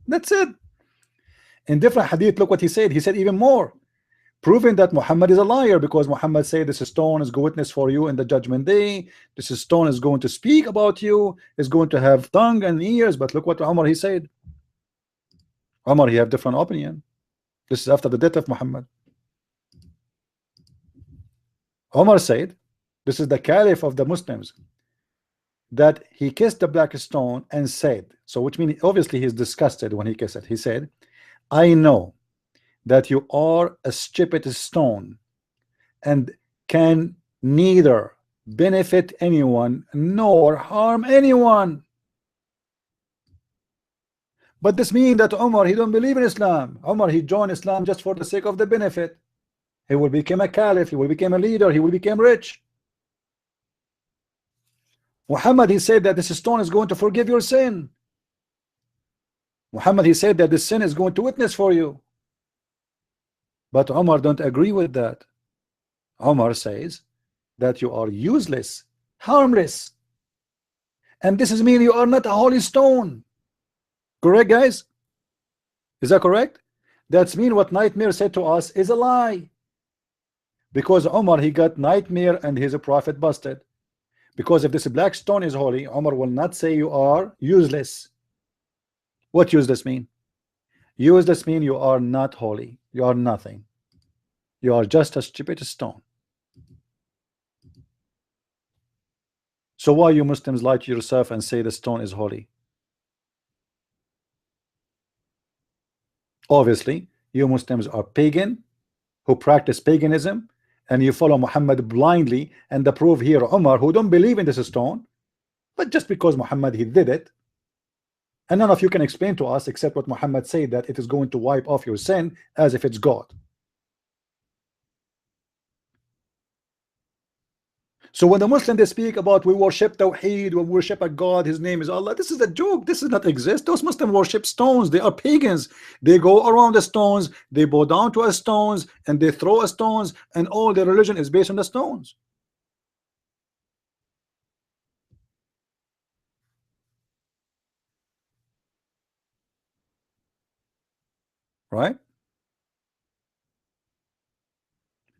That's it. In different hadith, look what he said. He said even more, proving that Muhammad is a liar, because Muhammad said this stone is a witness for you in the judgment day. This stone is going to speak about you, is going to have tongue and ears. But look what Umar he said. Umar, he have different opinion. This is after the death of Muhammad. Umar said, this is the caliph of the Muslims, that he kissed the black stone and said, so which means obviously he's disgusted when he kissed it. He said, I know that you are a stupid stone and can neither benefit anyone nor harm anyone. But this means that Umar, he don't believe in Islam. Umar, he joined Islam just for the sake of the benefit. He will become a caliph, he will become a leader, he will become rich. Muhammad, he said that this stone is going to forgive your sin. Muhammad, he said that this sin is going to witness for you. But Umar don't agree with that. Umar says that you are useless, harmless, and this is mean you are not a holy stone. Correct, guys? Is that correct? That's mean what Nightmare said to us is a lie. Because Umar, he got Nightmare and his prophet busted. Because if this black stone is holy, Umar will not say you are useless. What useless mean? Useless mean you are not holy. You are nothing. You are just a stupid stone. So why you Muslims lie to yourself and say the stone is holy? Obviously, you Muslims are pagan who practice paganism, and you follow Muhammad blindly, and the proof here Umar, who don't believe in this stone, but just because Muhammad he did it, and none of you can explain to us except what Muhammad said, that it is going to wipe off your sin as if it's God. So when the Muslims they speak about we worship Tawheed, we worship a God, his name is Allah, this is a joke. This does not exist. Those Muslims worship stones. They are pagans. They go around the stones, they bow down to a stones, and they throw a stones, and all their religion is based on the stones. Right?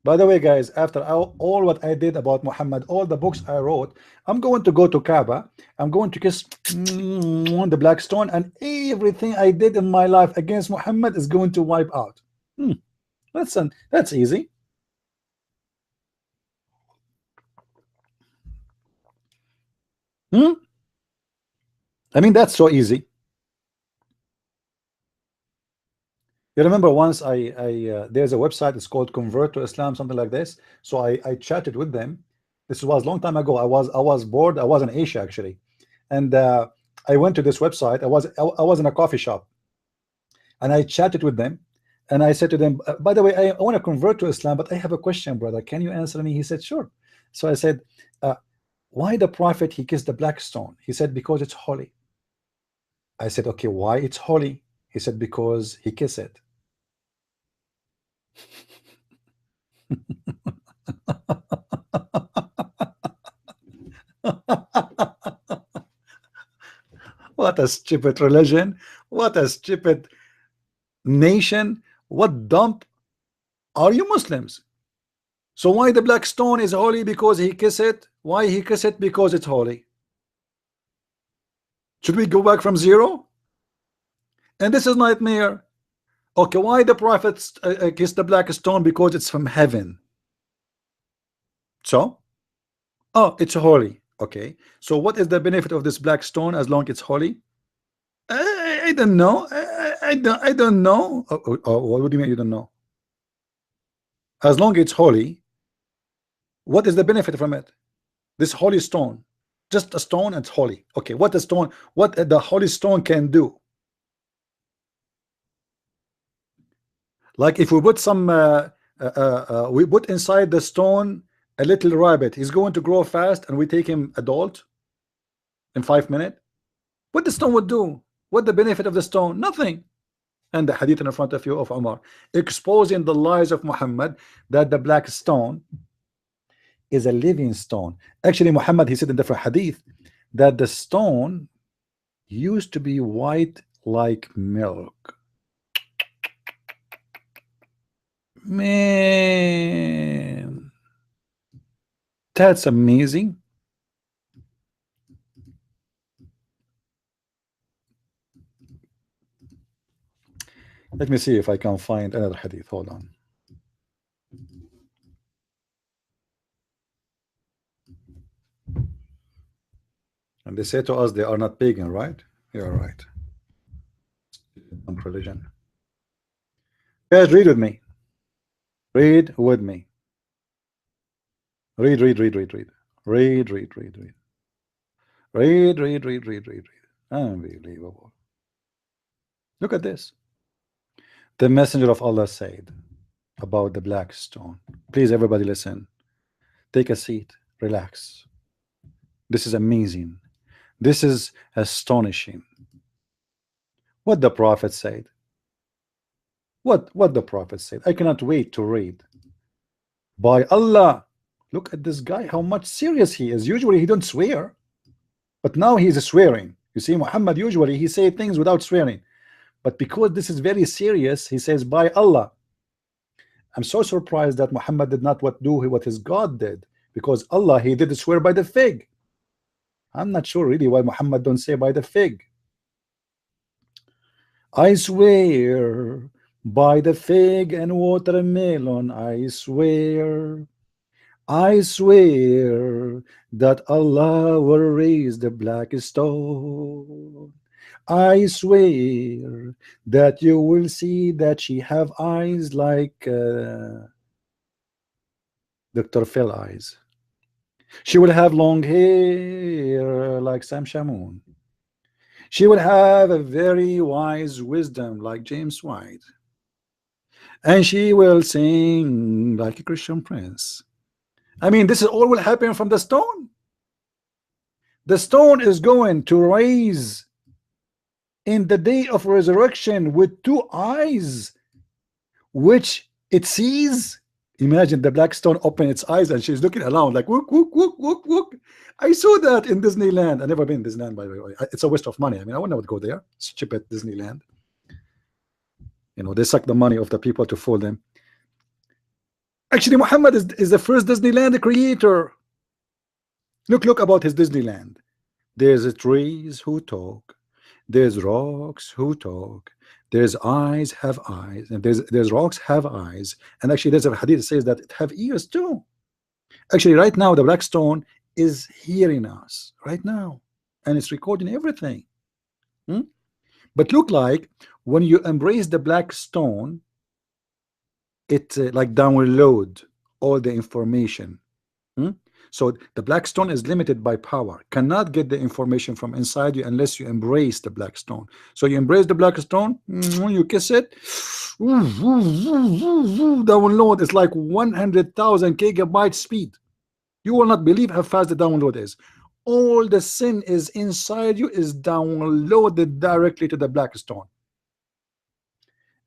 By the way, guys, after all what I did about Muhammad, all the books I wrote, I'm going to go to Kaaba, I'm going to kiss the black stone, and everything I did in my life against Muhammad is going to wipe out. That's easy. I mean, that's so easy. You remember once there's a website, it's called Convert to Islam, something like this. So I chatted with them. This was a long time ago. I was bored. I was in Asia actually, and I went to this website. I was in a coffee shop, and I chatted with them, and I said to them, by the way, I want to convert to Islam, but I have a question, brother. Can you answer me? He said, sure. So I said, why the prophet he kissed the black stone? He said, because it's holy. I said, okay, why it's holy? He said, because he kissed it. What a stupid religion, what a stupid nation, what dump are you Muslims? So why the black stone is holy? Because he kissed it. Why he kissed it? Because it's holy. Should we go back from zero? And this is nightmare. Okay, why the prophets kissed the black stone? Because it's from heaven. So, oh, it's holy. Okay, so what is the benefit of this black stone as long as it's holy? I don't know. I don't know. What do you mean you don't know? As long as it's holy, what is the benefit from it? This holy stone, just a stone, and it's holy. Okay, what the stone, what the holy stone can do? Like if we put some we put inside the stone a little rabbit, he's going to grow fast, and we take him adult in 5 minutes. What the stone would do? What the benefit of the stone? Nothing. And the hadith in front of you of Umar exposing the lies of Muhammad that the black stone is a living stone. Actually, Muhammad, he said in different hadith that the stone used to be white like milk. Man, that's amazing. Let me see if I can find another hadith. Hold on. And they say to us they are not pagan, right? You're right. Religion. Guys, read with me. Read with me. Read, read, read, read, read. Read, read, read, read. Read, read, read, read, read, read. Unbelievable. Look at this. The messenger of Allah said about the black stone. Please, everybody listen. Take a seat. Relax. This is amazing. This is astonishing. What the Prophet said. What the Prophet said. I cannot wait to read. By Allah. Look at this guy, how much serious he is. Usually he don't swear, but now he is swearing. You see, Muhammad usually he say things without swearing, but because this is very serious, he says by Allah. I'm so surprised that Muhammad did not do what his God did, because Allah, he did swear by the fig. I'm not sure really why Muhammad don't say by the fig. I swear by the fig and watermelon, I swear that Allah will raise the black stone. I swear that you will see that she have eyes like Dr. Phil eyes. She will have long hair like Sam Shamoon. She will have a very wise wisdom like James White. And she will sing like a Christian Prince. I mean, this is all will happen from the stone. The stone is going to raise in the day of resurrection with 2 eyes, which it sees. Imagine the black stone open its eyes and she's looking around like whoop, whoop, whoop, whoop, whoop. I saw that in Disneyland. I've never been in Disneyland, by the way. It's a waste of money. I mean, I wouldn't go there. It's cheap at Disneyland. You know, they suck the money of the people to fool them. Actually, Muhammad is the first Disneyland creator. Look about his Disneyland. There's trees who talk. There's rocks who talk. There's eyes have eyes, and there's rocks have eyes. And actually, there's a hadith that says that it have ears too. Actually, right now the black stone is hearing us right now, and it's recording everything. But look like when you embrace the black stone, it like download all the information. So the black stone is limited by power, cannot get the information from inside you unless you embrace the black stone. So you embrace the black stone, you kiss it, download is like 100,000 gigabyte speed. You will not believe how fast the download is. All the sin is inside you is downloaded directly to the black stone.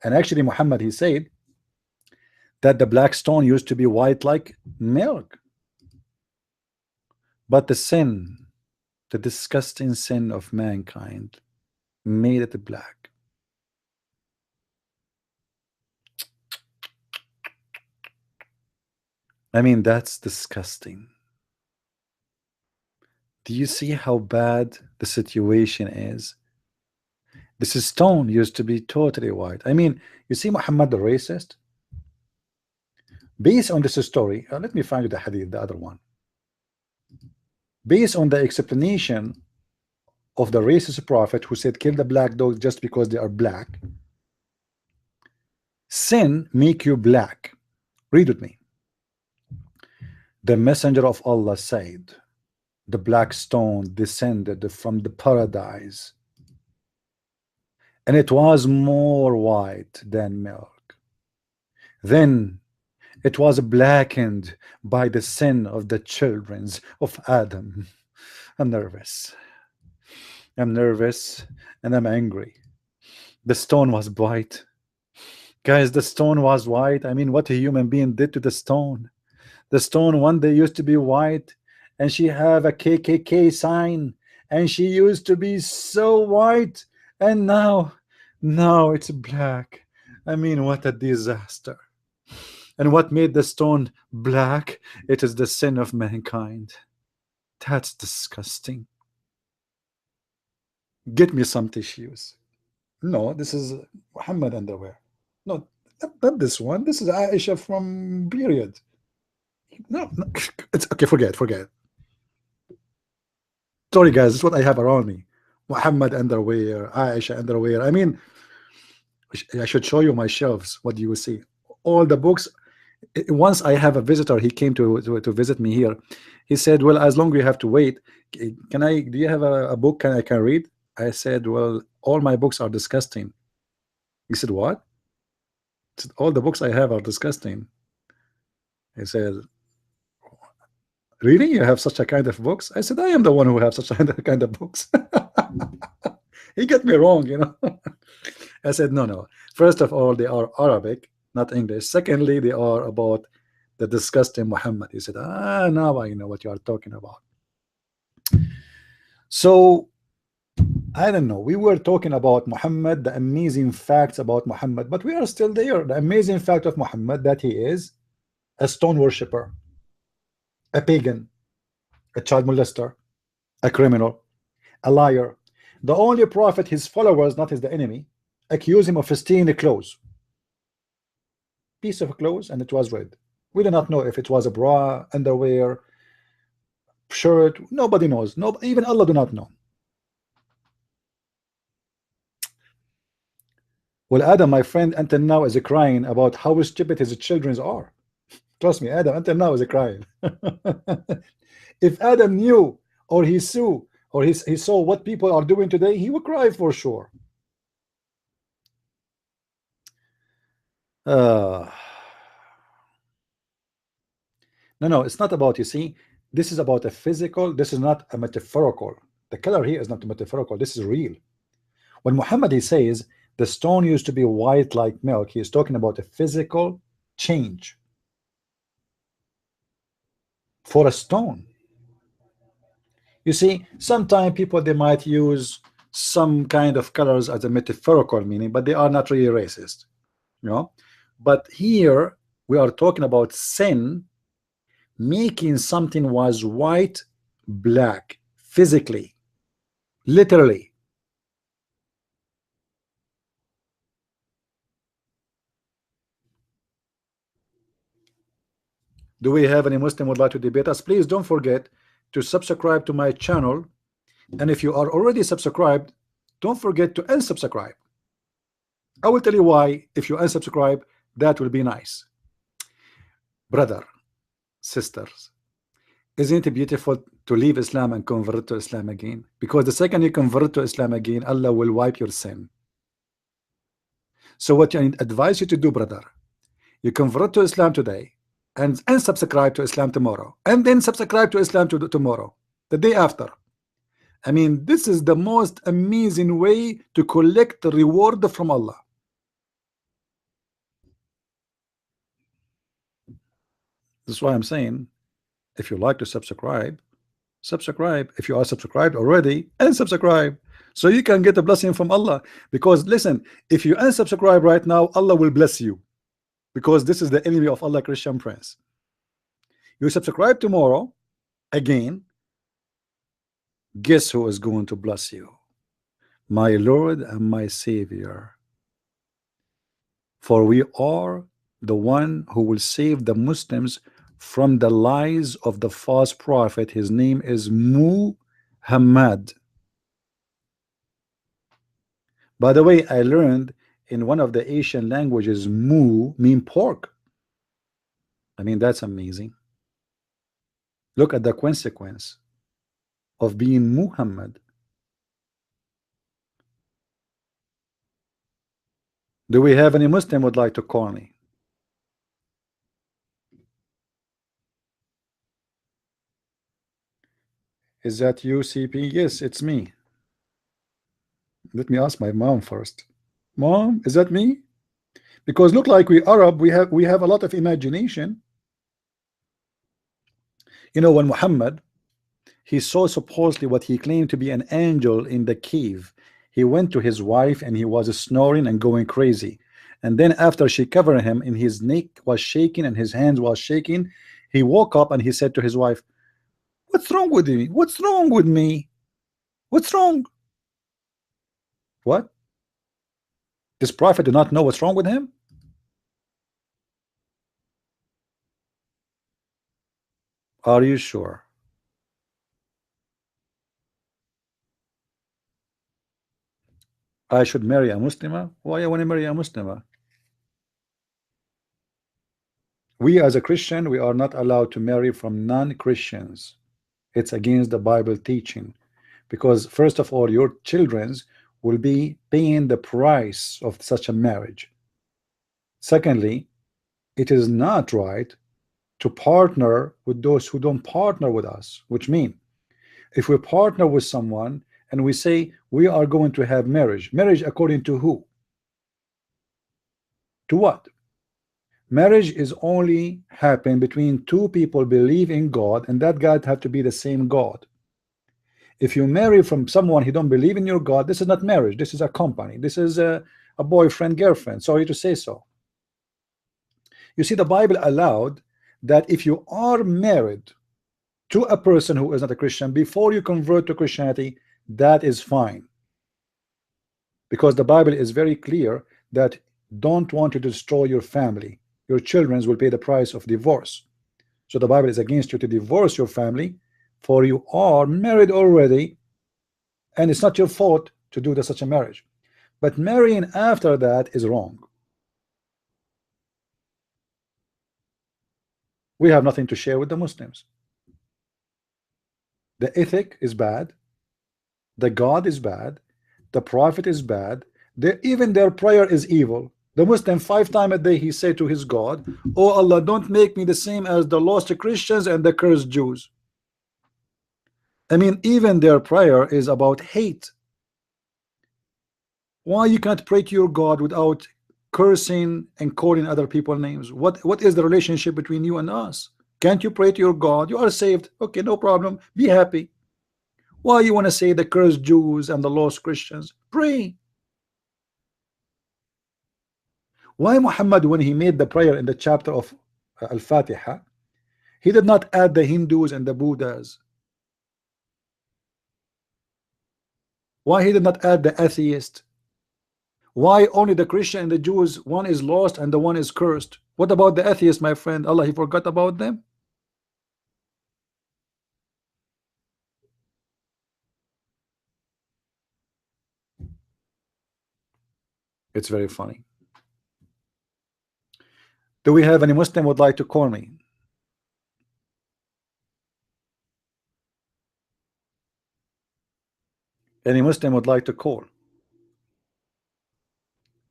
And actually Muhammad, he said that the black stone used to be white like milk. But the sin, the disgusting sin of mankind, made it black. I mean, that's disgusting. Do you see how bad the situation is? This stone used to be totally white. I mean, you see Muhammad the racist? Based on this story, let me find you the hadith, the other one. Based on the explanation of the racist prophet who said kill the black dogs just because they are black, sin make you black. Read with me. The messenger of Allah said the black stone descended from the paradise and it was more white than milk. Then it was blackened by the sin of the children of Adam. I'm nervous. I'm nervous and I'm angry. The stone was white. Guys, the stone was white. I mean, what a human being did to the stone. The stone one day used to be white, and she have a KKK sign, and she used to be so white, and now it's black. I mean, what a disaster. And what made the stone black? It is the sin of mankind. That's disgusting. Get me some tissues. No, this is Muhammad underwear. No, not this one. This is Aisha from period. No, it's okay. Forget. Sorry, guys. This is what I have around me. Muhammad underwear, Aisha underwear. I mean, I should show you my shelves. What do you see? All the books. Once I have a visitor. He came to visit me here. He said, "Well, as long as you have to wait, can I? Do you have a book I can read?" I said, "Well, all my books are disgusting." He said, "What?" I said, "All the books I have are disgusting." He said, "Really? You have such a kind of books?" I said, "I am the one who have such a kind of books." He got me wrong, you know. I said, no. First of all, they are Arabic, not English. Secondly, they are about the disgusting Muhammad. He said, now I know what you are talking about. So I don't know. We were talking about Muhammad, the amazing facts about Muhammad, but we are still there. The amazing fact of Muhammad that he is a stone worshipper, a pagan, a child molester, a criminal, a liar. The only prophet his followers, not his the enemy, accuse him of stealing clothes. Piece of clothes, and it was red. We do not know if it was a bra, underwear, shirt. Nobody knows. No, even Allah do not know. Well, Adam, my friend, until now is crying about how stupid his children are. Trust me, Adam, until now is crying. If Adam knew, or he saw, or he saw what people are doing today, he would cry for sure. No, it's not about, you see, this is about a physical, this is not a metaphorical. The color here is not metaphorical, this is real. When Muhammad he says the stone used to be white like milk, he is talking about a physical change for a stone. You see, sometimes people they might use some kind of colors as a metaphorical meaning, but they are not really racist, you know. But here we are talking about sin making something was white black, physically, literally. Do we have any Muslim would like to debate us? Please don't forget to subscribe to my channel, and if you are already subscribed, don't forget to unsubscribe. I will tell you why. If you unsubscribe, that will be nice. Brother, sisters, isn't it beautiful to leave Islam and convert to Islam again? Because the second you convert to Islam again, Allah will wipe your sin. So what I advise you to do, brother, you convert to Islam today and unsubscribe to Islam tomorrow, and then subscribe to Islam tomorrow, the day after. I mean, this is the most amazing way to collect the reward from Allah. That's why I'm saying, if you like to subscribe, subscribe. If you are subscribed already, unsubscribe, so you can get a blessing from Allah. Because listen, if you unsubscribe right now, Allah will bless you, because this is the enemy of Allah, Christian Prince. You subscribe tomorrow again, guess who is going to bless you? My Lord and my Savior. For we are the one who will save the Muslims from the lies of the false prophet. His name is Muhammad. By the way, I learned in one of the Asian languages, mu mean pork. I mean, that's amazing. Look at the consequence of being Muhammad. Do we have any Muslim would like to call me? Is that you, CP? Yes, it's me. Let me ask my mom first. Mom, is that me? Because look like we Arab, we have a lot of imagination. You know, when Muhammad, he saw supposedly what he claimed to be an angel in the cave, he went to his wife and he was snoring and going crazy. And then after she covered him, and his neck was shaking and his hands was shaking, he woke up and he said to his wife, "What's wrong with me? What's wrong with me? What's wrong?" What? This prophet did not know what's wrong with him? Are you sure? I should marry a Muslima? Why I want to marry a Muslima? We as a Christian, we are not allowed to marry from non-Christians. It's against the Bible teaching. Because first of all, your children's will be paying the price of such a marriage. Secondly, it is not right to partner with those who don't partner with us, which means if we partner with someone and we say we are going to have marriage according to who? To what? Marriage is only happen between two people believe in God, and that God have to be the same God. If you marry from someone who don't believe in your God, this is not marriage. This is a company. This is a boyfriend, girlfriend. Sorry to say so. You see, the Bible allowed that if you are married to a person who is not a Christian before you convert to Christianity, that is fine. Because the Bible is very clear that don't want to destroy your family. Your children will pay the price of divorce. So the Bible is against you to divorce your family, for you are married already, and it's not your fault to do such a marriage. But marrying after that is wrong. We have nothing to share with the Muslims. The ethic is bad, the God is bad, the prophet is bad, even their prayer is evil. The Muslim 5 times a day he say to his God, "Oh Allah, don't make me the same as the lost Christians and the cursed Jews." I mean, even their prayer is about hate. Why you can't pray to your God without cursing and calling other people names? What is the relationship between you and us? Can't you pray to your God? You are saved. Okay, no problem. Be happy. Why you want to say the cursed Jews and the lost Christians? Pray. Why Muhammad, when he made the prayer in the chapter of Al-Fatiha, he did not add the Hindus and the Buddhas? Why he did not add the atheist? Why only the Christian and the Jews, one is lost and the one is cursed? What about the atheist, my friend? Allah, he forgot about them? It's very funny. Do we have any Muslim would like to call me? Any Muslim would like to call?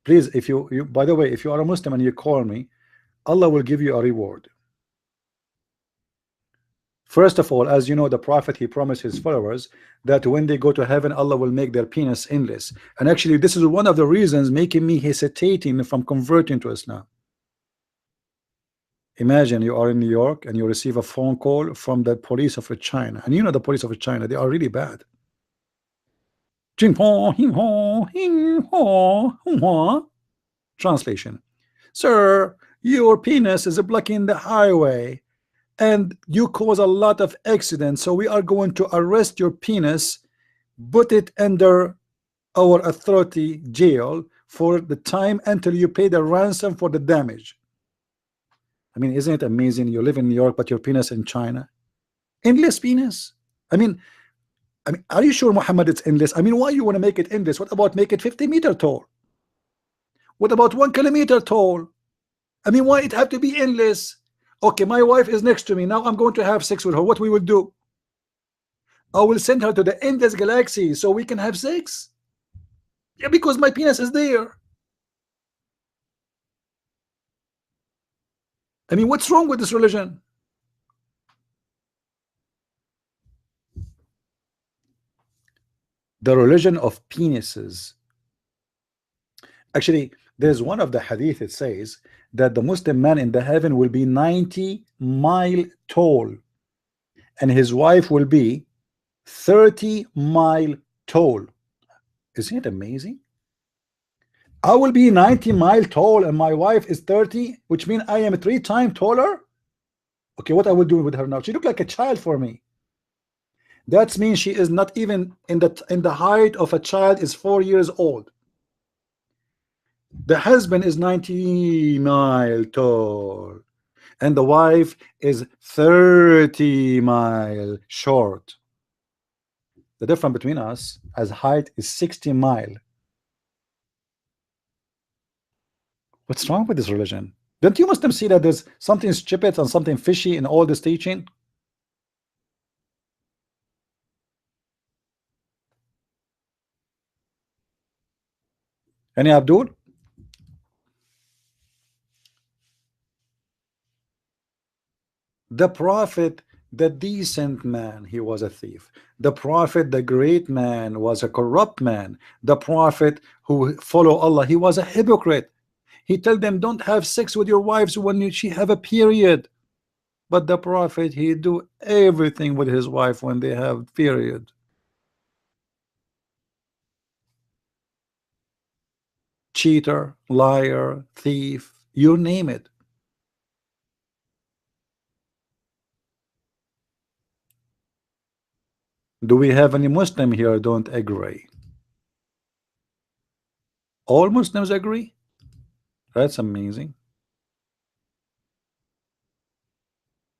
Please, if you by the way, if you are a Muslim and you call me, Allah will give you a reward. First of all, as you know, the prophet, he promised his followers that when they go to heaven, Allah will make their penis endless. And actually, this is one of the reasons making me hesitating from converting to Islam. Imagine you are in New York and you receive a phone call from the police of China, and you know the police of China, they are really bad. Translation: Sir, your penis is blocking the highway and you cause a lot of accidents, so we are going to arrest your penis, put it under our authority jail for the time until you pay the ransom for the damage. I mean, isn't it amazing? You live in New York, but your penis in China. Endless penis. I mean, are you sure, Muhammad, it's endless? I mean, why you want to make it endless? What about make it 50-meter tall? What about 1 kilometer tall? I mean, why it have to be endless? Okay, my wife is next to me. Now I'm going to have sex with her. What we will do? I will send her to the endless galaxy so we can have sex. Yeah, because my penis is there. I mean, what's wrong with this religion? The religion of penises. Actually, there's one of the hadith, it says that the Muslim man in the heaven will be 90-mile tall and his wife will be 30-mile tall. Isn't it amazing? I will be 90-mile tall and my wife is 30, which means I am 3 times taller. Okay, what I will do with her now? She look like a child for me. That means she is not even in the height of a child, is 4 years old. The husband is 90-mile tall and the wife is 30-mile short. The difference between us as height is 60 mile. What's wrong with this religion? Don't you Muslims see that there's something stupid and something fishy in all this teaching? Any Abdul? The prophet, the decent man, he was a thief. The prophet, the great man, was a corrupt man. The prophet who follow Allah, he was a hypocrite. He told them, don't have sex with your wives when she have a period. But the prophet, he do everything with his wife when they have period. Cheater, liar, thief, you name it. Do we have any Muslim here who don't agree? All Muslims agree? That's amazing.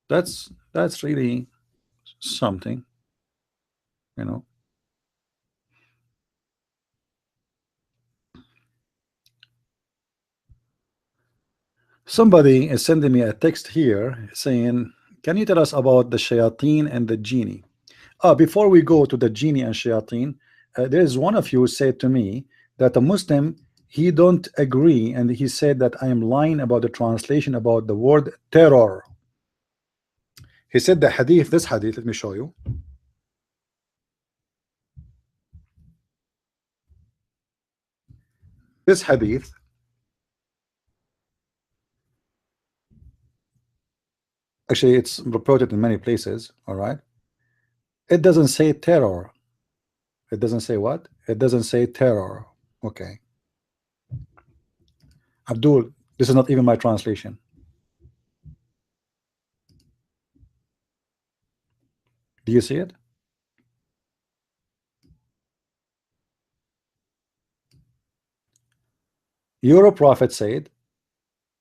That's really something, you know. Somebody is sending me a text here saying, can you tell us about the shayateen and the genie? Before we go to the genie and shayateen, there is one of you said to me that a Muslim, he don't agree, and he said that I am lying about the translation about the word terror. He said the hadith, this hadith, let me show you. This hadith, actually it's reported in many places, all right? It doesn't say terror. It doesn't say what? It doesn't say terror. Okay. Abdul, this is not even my translation. Do you see it? Your prophet said,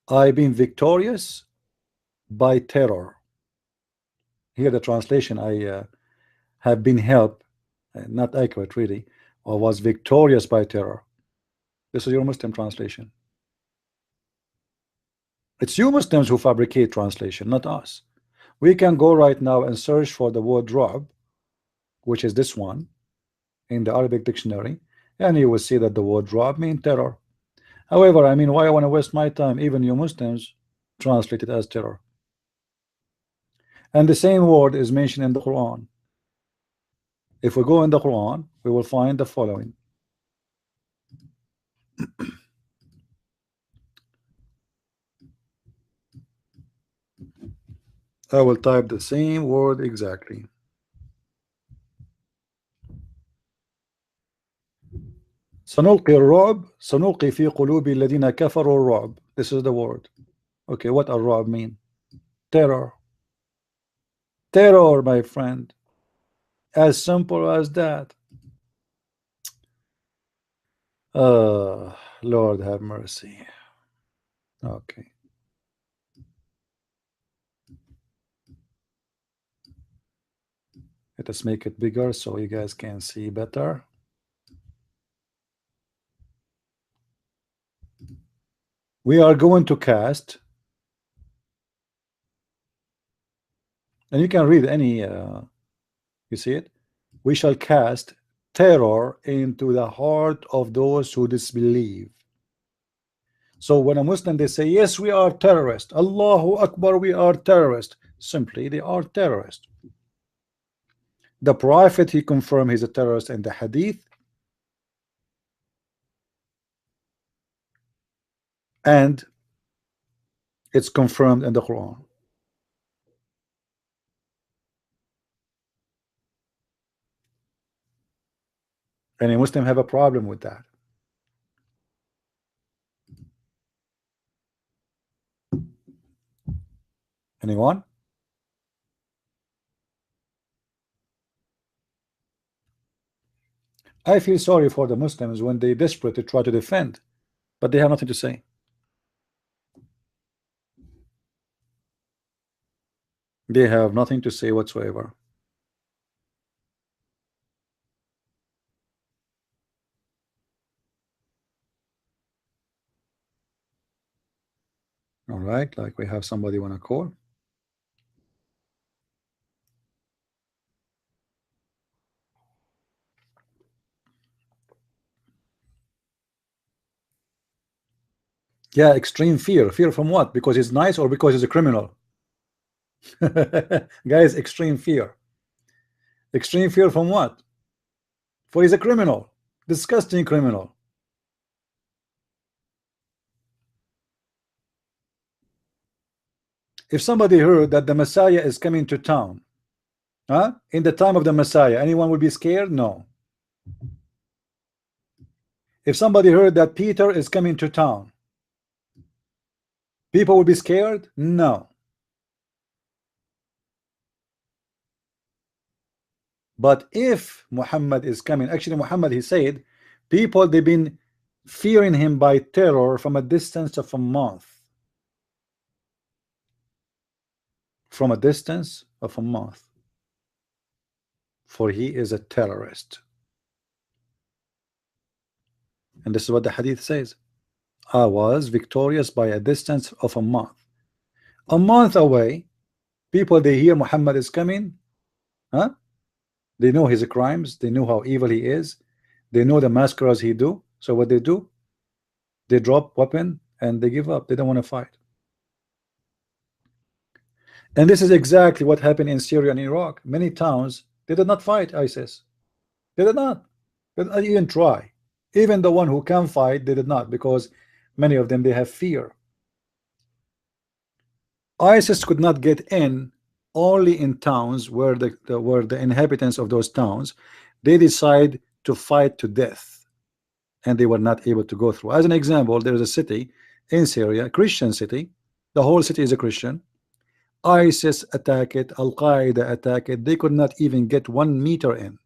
I've been victorious by terror. Here the translation, I have been helped, not accurate really, or was victorious by terror. This is your Muslim translation. It's you Muslims who fabricate translation, not us. We can go right now and search for the word "ra'b," which is this one, in the Arabic dictionary, and you will see that the word "ra'b" means terror. However, I mean, why I want to waste my time? Even you Muslims translate it as terror. And the same word is mentioned in the Quran. If we go in the Quran, we will find the following. I will type the same word exactly. سنلقي الرعب سنلقي في قلوب الذين كفروا الرعب. This is the word. Okay, what does ra'b mean? Terror. Terror, my friend. As simple as that. Lord have mercy. Okay. Let us make it bigger so you guys can see better. We are going to cast, and you can read any, you see it? We shall cast terror into the heart of those who disbelieve. So when a Muslim, they say, yes, we are terrorists. Allahu Akbar, we are terrorists. Simply, they are terrorists. The Prophet, he confirmed he's a terrorist in the hadith, and it's confirmed in the Quran. Any Muslim have a problem with that? Anyone? I feel sorry for the Muslims when they desperate to try to defend, but they have nothing to say. They have nothing to say whatsoever. All right, like we have somebody want to call. Yeah, extreme fear. Fear from what? Because he's nice or because he's a criminal? Guys, extreme fear. Extreme fear from what? For he's a criminal. Disgusting criminal. If somebody heard that the Messiah is coming to town, in the time of the Messiah, anyone would be scared? No. If somebody heard that Peter is coming to town, people would be scared? No. But if Muhammad is coming, actually Muhammad, he said, people, they've been fearing him by terror from a distance of a month. From a distance of a month. For he is a terrorist. And this is what the hadith says. I was victorious by a distance of a month. A month away, people, they hear Muhammad is coming. They know his crimes. They know how evil he is. They know the massacres he do. So what they do? They drop weapon and they give up. They don't want to fight. And this is exactly what happened in Syria and Iraq. Many towns, they did not fight ISIS. They did not. They did not even try. Even the one who can fight, they did not, because many of them, they have fear. ISIS could not get in only in towns where the inhabitants of those towns, they decide to fight to death, and they were not able to go through. As an example, there is a city in Syria, Christian city. The whole city is a Christian. ISIS attack it, Al-Qaeda attack it. They could not even get 1 meter in.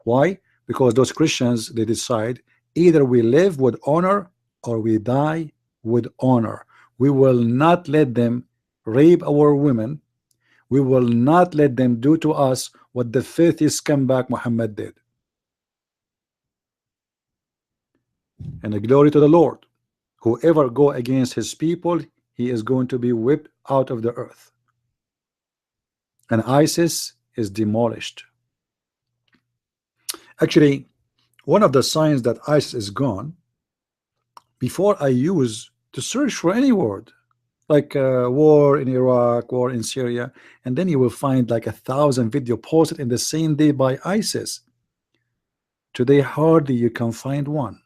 Why? Because those Christians, they decide either we live with honor or we die with honor. We will not let them rape our women. We will not let them do to us what the filthy scumbag Muhammad did. And the glory to the Lord. Whoever go against his people, he is going to be whipped out of the earth. And ISIS is demolished. Actually, one of the signs that ISIS is gone, before I use to search for any word, like war in Iraq, war in Syria, and then you will find like 1,000 video posted in the same day by ISIS. Today, hardly you can find one.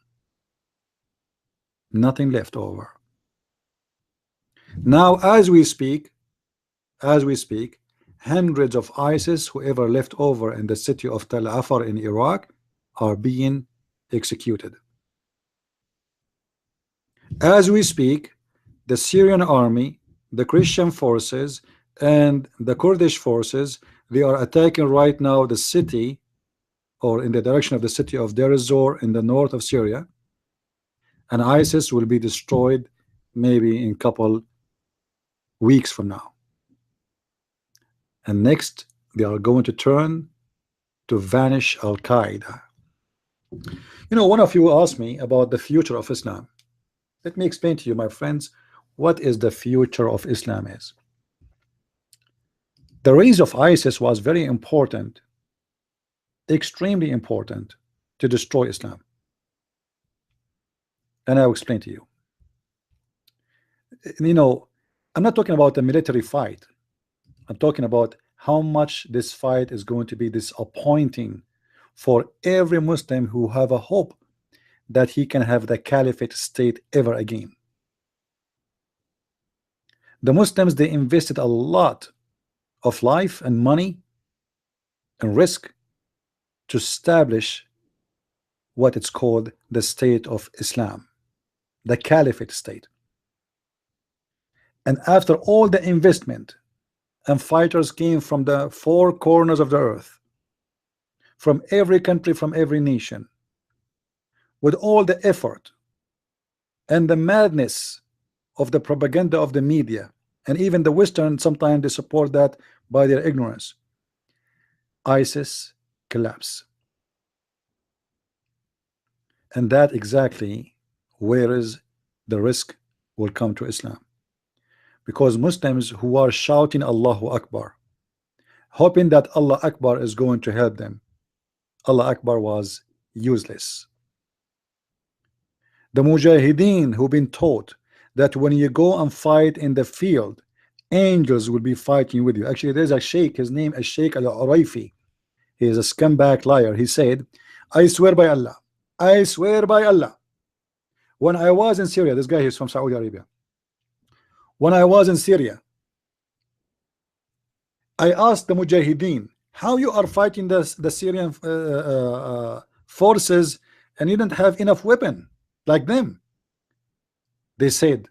Nothing left over. Now, as we speak, hundreds of ISIS, whoever left over in the city of Tel Afar in Iraq, are being executed. As we speak, the Syrian army, the Christian forces, and the Kurdish forces, they are attacking right now the city, or in the direction of the city of Deir ez-Zor in the north of Syria, and ISIS will be destroyed maybe in a couple weeks from now. And next, they are going to turn to vanish Al-Qaeda. You know, one of you asked me about the future of Islam. Let me explain to you, my friends, what is the future of Islam is. The rise of ISIS was very important, extremely important, to destroy Islam. And I'll explain to you. You know, I'm not talking about a military fight. I'm talking about how much this fight is going to be disappointing for every Muslim who have a hope that he can have the caliphate state ever again. The Muslims, they invested a lot of life and money and risk to establish what it's called the state of Islam, the caliphate state. And after all the investment, and fighters came from the four corners of the earth, from every country, from every nation, with all the effort and the madness of the propaganda of the media, and even the Western, sometimes they support that by their ignorance, ISIS collapse. And that exactly where is the risk will come to Islam, because Muslims who are shouting Allahu Akbar, hoping that Allah Akbar is going to help them, Allah Akbar was useless. The Mujahideen who've been taught that when you go and fight in the field, angels will be fighting with you. Actually, there's a sheikh, his name is Sheikh Al-Uraifi. He is a scumbag liar. He said, I swear by Allah, I swear by Allah, when I was in Syria, this guy is from Saudi Arabia, when I was in Syria, I asked the Mujahideen, how you are fighting the Syrian forces and you don't have enough weapon like them? They said,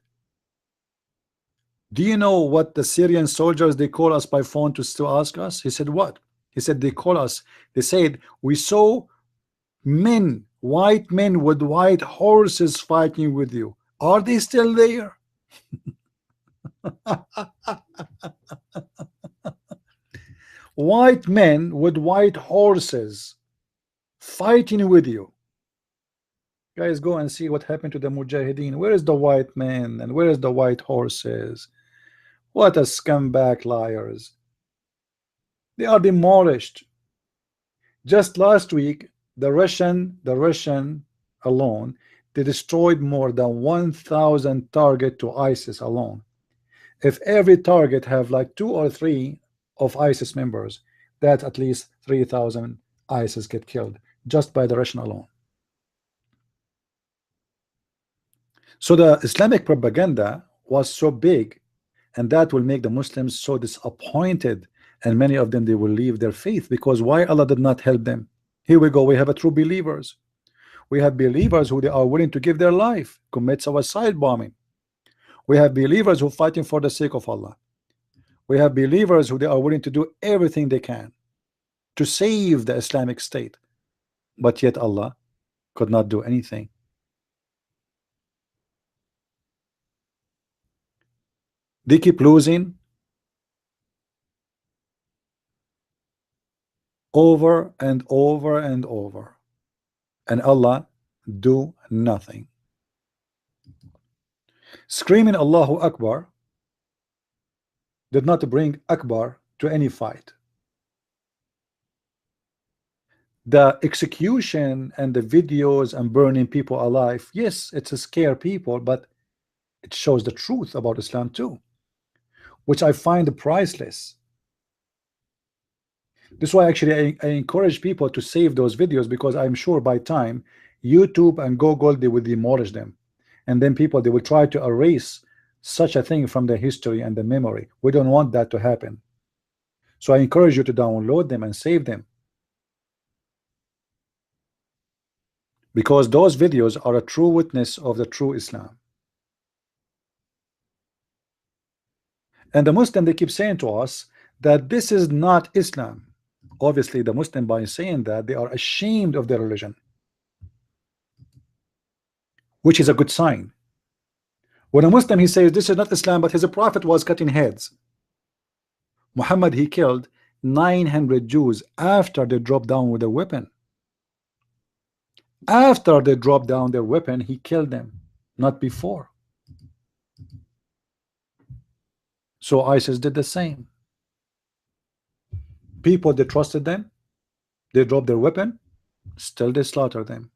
do you know what the Syrian soldiers, they call us by phone to ask us? He said, what? He said, they call us, they said, we saw men, white men with white horses fighting with you. Are they still there? White men with white horses fighting with you. Guys, go and see what happened to the Mujahideen. Where is the white men and where is the white horses? What a scumbag liars. They are demolished. Just last week, the Russian alone, they destroyed more than 1,000 target to ISIS alone. If every target have like 2 or 3 of ISIS members, that at least 3,000 ISIS get killed just by the Russian alone. So the Islamic propaganda was so big, and that will make the Muslims so disappointed, and many of them, they will leave their faith, because why Allah did not help them? Here we go, we have a true believers. We have believers who they are willing to give their life, commit suicide bombing. We have believers who are fighting for the sake of Allah. We have believers who they are willing to do everything they can to save the Islamic State, but yet Allah could not do anything. They keep losing over and over and over, and Allah do nothing. Screaming Allahu Akbar did not bring Akbar to any fight. The execution and the videos and burning people alive, yes, it's a scare people, but it shows the truth about Islam too, which I find priceless. This is why actually I encourage people to save those videos, because I'm sure by time YouTube and Google, they will demolish them, and then people, they will try to erase such a thing from the history and the memory. We don't want that to happen. So I encourage you to download them and save them, because those videos are a true witness of the true Islam. And the Muslim, they keep saying to us that this is not Islam. Obviously the Muslim, by saying that, they are ashamed of their religion, which is a good sign. When a Muslim, he says this is not Islam, but his prophet was cutting heads. Muhammad, he killed 900 Jews after they dropped down with a weapon. After they dropped down their weapon, he killed them, not before. So ISIS did the same. People, they trusted them, they dropped their weapon, still they slaughtered them.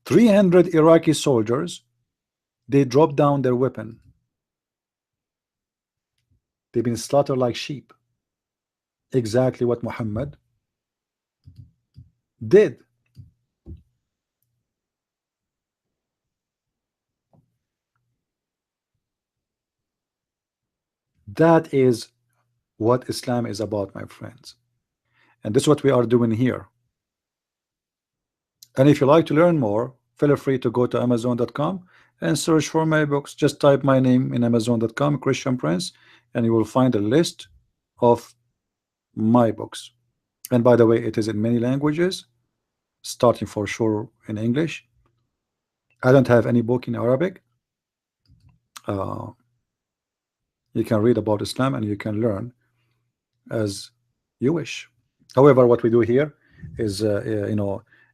300 Iraqi soldiers, they dropped down their weapon. They've been slaughtered like sheep. Exactly what Muhammad did. That is what Islam is about, my friends, and this is what we are doing here. And if you like to learn more, feel free to go to Amazon.com and search for my books. Just type my name in Amazon.com, Christian Prince, and you will find a list of my books. And by the way, it is in many languages, starting for sure in English. I don't have any book in Arabic. You can read about Islam and you can learn as you wish. However, what we do here is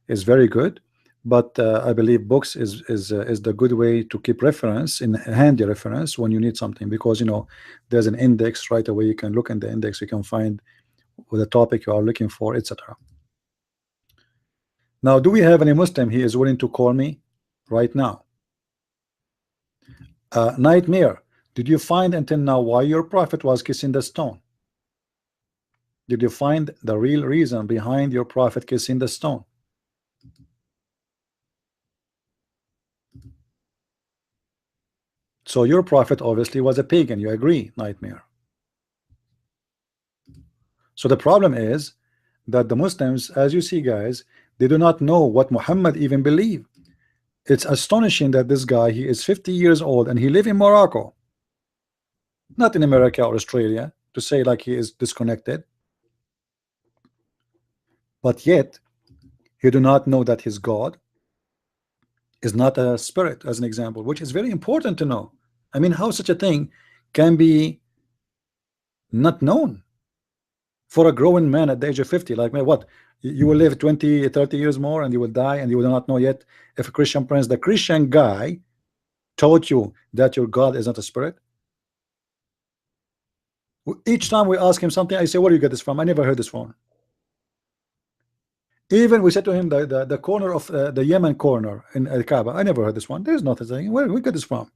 is very good, but I believe books is the good way to keep reference, in handy reference, when you need something, because there's an index right away. You can look in the index, you can find the topic you are looking for, etc. Now, do we have any Muslim he is willing to call me right now? Nightmare, did you find until now why your prophet was kissing the stone? Did you find the real reason behind your prophet kissing the stone? So your prophet obviously was a pagan, you agree, Nightmare? So the problem is that the Muslims, as you see, guys, they do not know what Muhammad even believed. It's astonishing that this guy, he is 50 years old and he live in Morocco, not in America or Australia, to say like he is disconnected, but yet he do not know that his God is not a spirit, as an example, which is very important to know. I mean, how such a thing can be not known for a growing man at the age of 50? Like, man, what, you will live 20, 30 years more and you will die and you will not know yet if a Christian Prince, the Christian guy, taught you that your God is not a spirit? Each time we ask him something, I say, where do you get this from? I never heard this from. Even we said to him the corner of the Yemen corner in Al Kaaba, I never heard this one. There's not a thing. Where we get this from?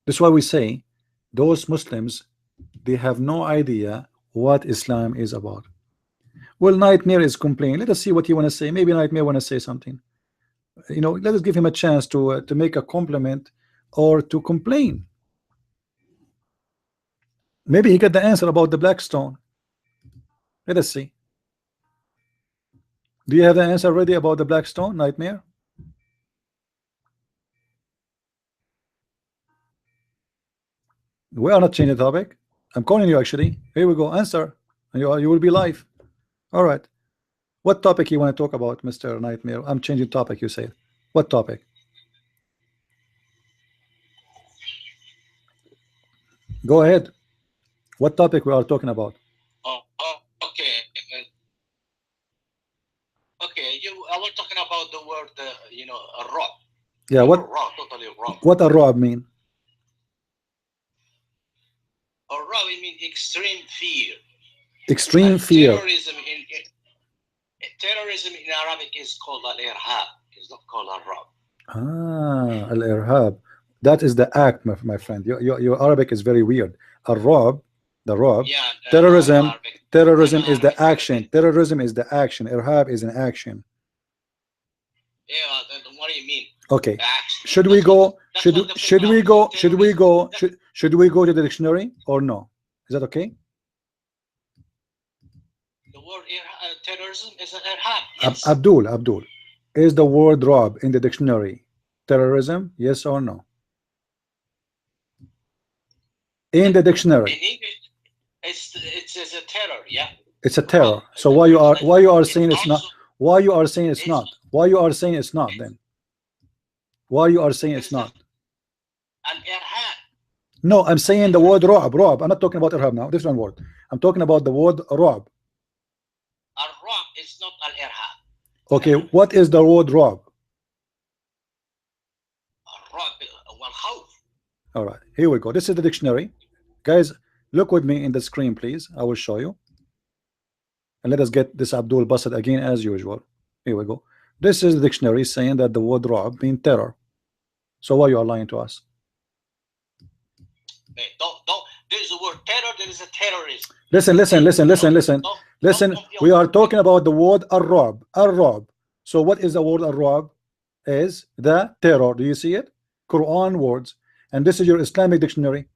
That's why we say those Muslims, they have no idea what Islam is about. Well, Nightmare is complaining. Let us see what you want to say. Maybe Nightmare want to say something. Let us give him a chance to make a compliment or to complain. Maybe he got the answer about the black stone. Let us see. Do you have the answer ready about the black stone, Nightmare? We are not changing the topic. I'm calling you actually. Here we go. Answer. And you will be live. All right. What topic you want to talk about, Mr. Nightmare? I'm changing topic, you said. What topic? Go ahead. What topic we are talking about? Okay. Okay, I was talking about the word, rob. Yeah, what? Rob, totally wrong. What a rob mean? A rob, I mean extreme fear. Extreme fear. Terrorism in Arabic is called al-irhab. It's not called al-rob. Ah, al-irhab. That is the act, my friend. Your Arabic is very weird. Al-rob, the rob. Yeah, terrorism. Arabic. Terrorism is the action. Terrorism is the action. Irhab is an action. Yeah, what do you mean? Okay. Action. Should we go? Should we go to the dictionary or no? Is that okay? The word terrorism is an irhab. Yes. Abdul, is the word rob in the dictionary terrorism? Yes or no? In the dictionary. In English, it's a terror. Yeah. It's a terror. So why you are saying it's not? Why you are saying it's not? Why you are saying it's not then? Why you are saying it's not? An irhab. No, I'm saying the word rob. I'm not talking about irhab now. Different word. I'm talking about the word rob. Al-rob is not al-irhab. Okay, what is the word rob? Al-rob, wal-khawf. All right, here we go. This is the dictionary. Guys, look with me in the screen, please. I will show you. And let us get this Abdul busted again as usual. Here we go. This is the dictionary saying that the word rob means terror. So why you are lying to us? Hey, don't. There's a word terror. There is a terrorist. Listen. We are talking about the word al-rob. Al-rob. So what is the word al-rob? Is the terror. Do you see it? Quran words. And this is your Islamic dictionary.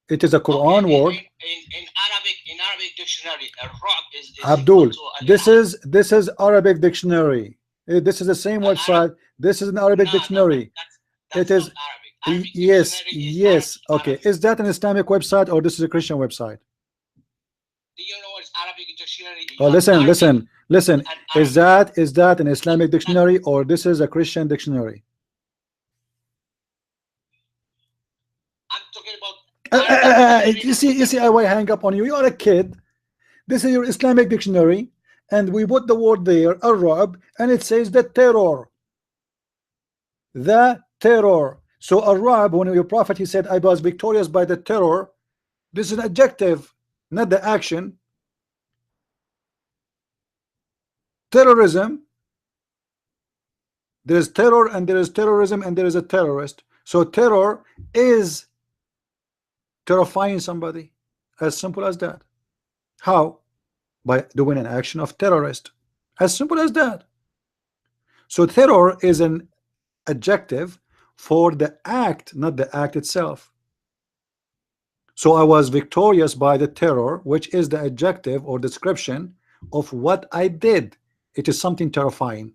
It is a Quran word. In Arabic dictionary, الرعب is Abdul, this is Arabic dictionary. This is the same website. This is an Arabic dictionary. That's it is Arabic yes, yes. Arabic. Okay, is that an Islamic website or this is a Christian website? Do you know what's Arabic dictionary? Oh, listen. Is that an Islamic dictionary or this is a Christian dictionary? I'm talking about. You see, I will hang up on you. You are a kid. This is your Islamic dictionary, and we put the word there, Arab, and it says the terror. The terror. So Arab, when your prophet he said, I was victorious by the terror, this is an adjective, not the action. Terrorism. There is terror and there is terrorism and there is a terrorist. So terror is terrifying somebody, as simple as that. How? By doing an action of terrorist, as simple as that. So terror is an adjective for the act, not the act itself. So I was victorious by the terror, which is the adjective or description of what I did. It is something terrifying,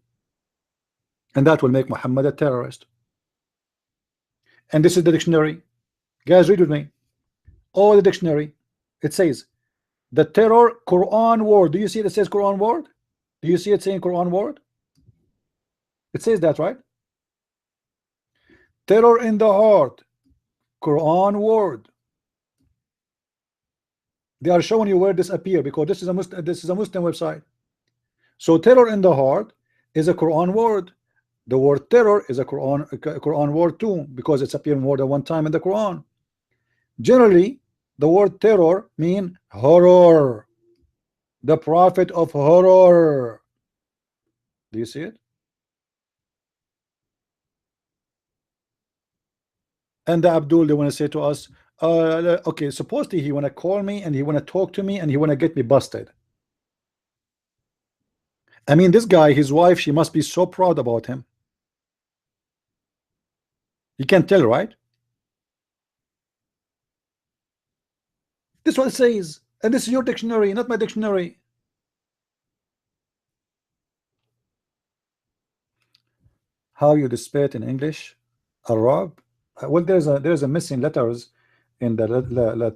and that will make Muhammad a terrorist. And this is the dictionary. Guys, read with me. All the dictionary. It says the terror Quran word. Do you see it says Quran word? Do you see it saying Quran word? It says that, right? Terror in the heart, Quran word. They are showing you where this appear because this is a Muslim website. So terror in the heart is a Quran word. The word terror is a Quran word too, because it's appeared more than one time in the Quran. Generally, the word terror mean horror. The prophet of horror. Do you see it? And the Abdul, they want to say to us, okay, supposedly he want to call me and he want to talk to me and he want to get me busted. I mean, this guy, his wife, she must be so proud about him. You can tell, right? This is what it says, and this is your dictionary, not my dictionary. How you spell in English? Arab. Well, there's a missing letters in the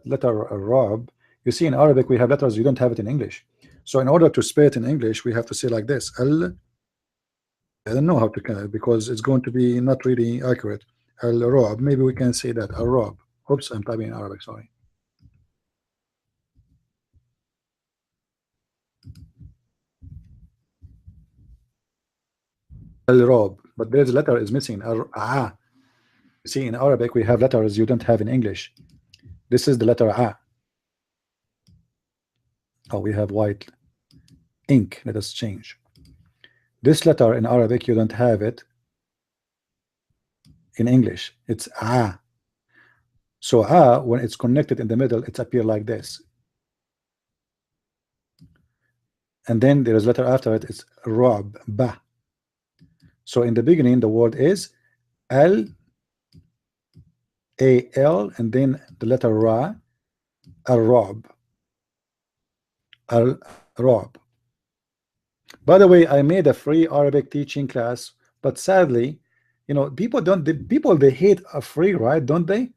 letter Arab. You see, in Arabic we have letters, you don't have it in English. So in order to spell it in English, we have to say like this. I don't know how to, because it's going to be not really accurate. Al-Arab. Maybe we can say that Arab. Oops, I'm typing in Arabic. Sorry. Al-Arab. But there's a letter is missing. You see, in Arabic we have letters you don't have in English. This is the letter A. Oh, we have white ink. Let us change. This letter in Arabic, you don't have it in English. It's A. So A, when it's connected in the middle, it's appear like this. And then there is letter after it, it's Rab, Ba. So in the beginning, the word is L, A, L, and then the letter Ra, Arab. Al-Rab. By the way, I made a free Arabic teaching class, but sadly, you know, people they hate a free, right? Don't they?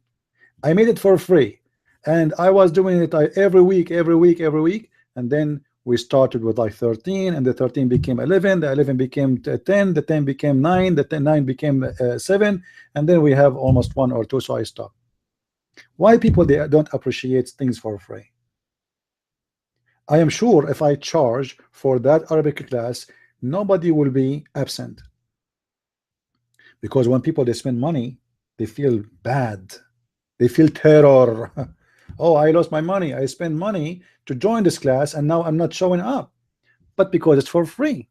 I made it for free, and I was doing it every week, and then we started with like 13, and the 13 became 11, the 11 became 10, the 10 became 9, the 9 became 7, and then we have almost 1 or 2, so I stopped. Why people they don't appreciate things for free? I am sure if I charge for that Arabic class, nobody will be absent. Because when people they spend money, they feel bad. They feel terror. Oh, I lost my money. I spent money to join this class and now I'm not showing up. But because it's for free.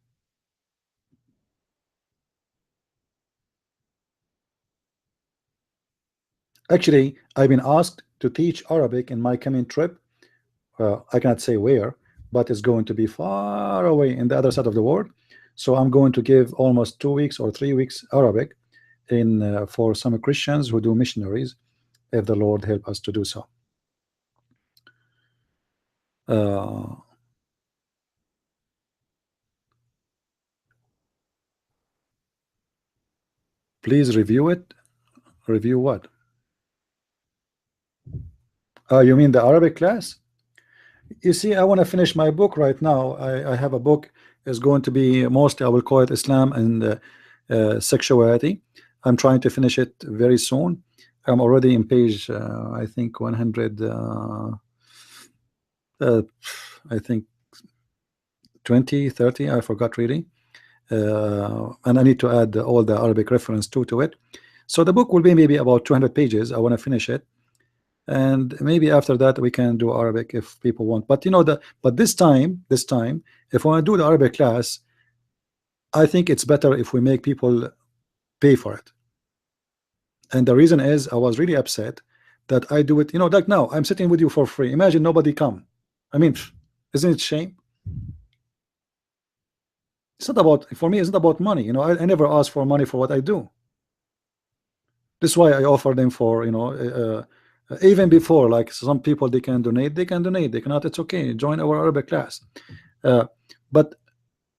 Actually, I've been asked to teach Arabic in my coming trip. I cannot say where, but it's going to be far away in the other side of the world. So I'm going to give almost 2 weeks or 3 weeks Arabic in for some Christians who do missionaries, if the Lord help us to do so. Please review it. Review what? You mean the Arabic class? You see, I want to finish my book right now. I have a book. Is going to be mostly, I will call it Islam and sexuality. I'm trying to finish it very soon. I'm already in page I think 100 I think 20 30, I forgot really, and I need to add all the Arabic reference to it. So the book will be maybe about 200 pages. I want to finish it, and maybe after that we can do Arabic if people want. But you know, this time if I want to do the Arabic class, I think it's better if we make people pay for it. And the reason is I was really upset that I do it, you know, like now I'm sitting with you for free. Imagine nobody come. I mean, isn't it shame? It's not about, for me, it's not about money. You know, I never ask for money for what I do. This is why I offer them for, you know, even before, like some people, they can donate, they cannot, it's okay, join our Arabic class. But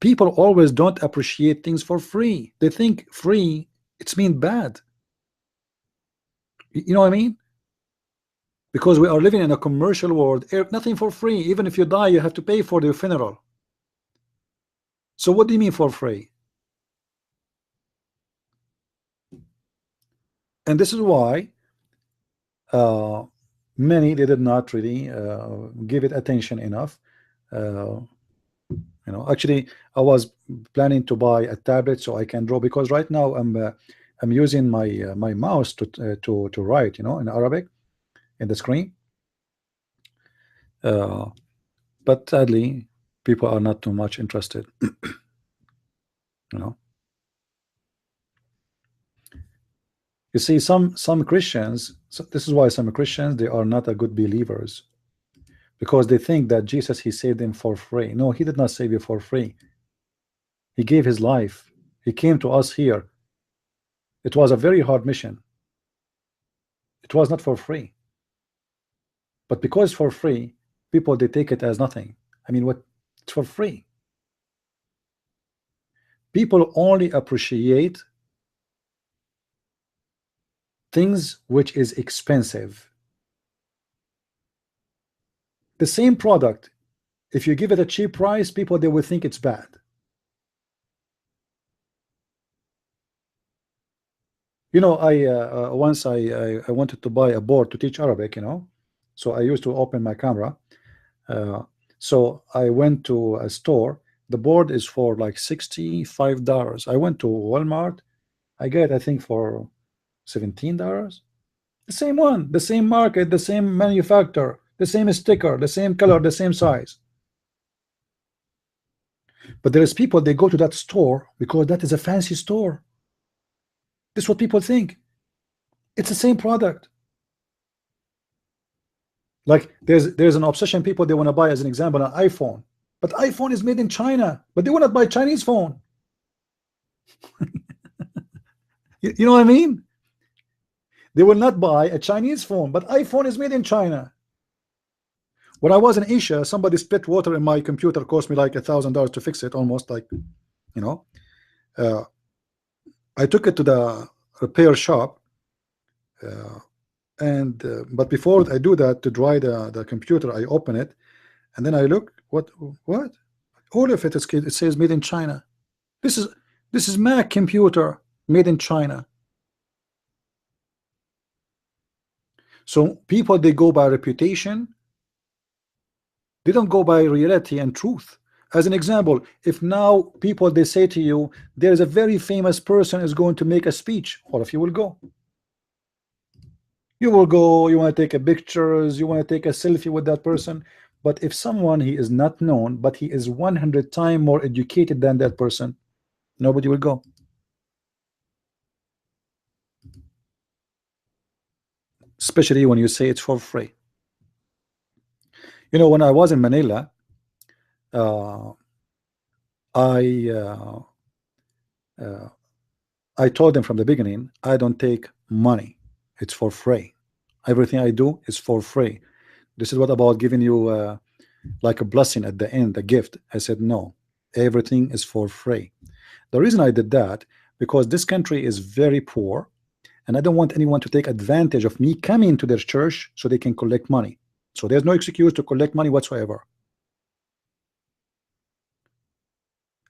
people always don't appreciate things for free. They think free, it's mean bad. You know what I mean? Because we are living in a commercial world, nothing for free. Even if you die, you have to pay for your funeral. So what do you mean for free? And this is why many, they did not really give it attention enough. You know, actually I was planning to buy a tablet so I can draw, because right now I'm using my my mouse to write, you know, in Arabic in the screen. But sadly people are not too much interested. You know, you see, some Christians, so this is why some Christians, they are not a good believers, because they think that Jesus, he saved them for free. No, he did not save you for free. He gave his life. He came to us here. It was a very hard mission. It was not for free. But because it's for free, people, they take it as nothing. I mean, what? It's for free. People only appreciate things which is expensive. The same product, if you give it a cheap price, people, they will think it's bad. You know, I once I wanted to buy a board to teach Arabic, you know, so I used to open my camera. So I went to a store. The board is for like $65. I went to Walmart. I get, I think, for $17. The same one, the same market, the same manufacturer, the same sticker, the same color, the same size. But there is people, they go to that store because that is a fancy store. This is what people think. It's the same product. Like there's an obsession, people, they want to buy, as an example, an iPhone. But iPhone is made in China, but they want to buy Chinese phone. You know what I mean? They will not buy a Chinese phone, but iPhone is made in China. When I was in Asia, somebody spit water in my computer, cost me like $1,000 to fix it, almost, like, you know. I took it to the repair shop, but before I do that, to dry the computer, I open it, and then I look, what all of it is, it says made in China. This is Mac computer made in China. So people, they go by reputation. They don't go by reality and truth. As an example, if now people, they say to you, there is a very famous person is going to make a speech, all of you will go. You will go, you want to take a pictures, you want to take a selfie with that person. But if someone, he is not known, but he is 100 times more educated than that person, nobody will go. Especially when you say it's for free. You know, when I was in Manila, I told them from the beginning, I don't take money. It's for free. Everything I do is for free. This is what about giving you like a blessing at the end, a gift. I said no, everything is for free. The reason I did that, because this country is very poor, and I don't want anyone to take advantage of me coming to their church so they can collect money. So there's no excuse to collect money whatsoever.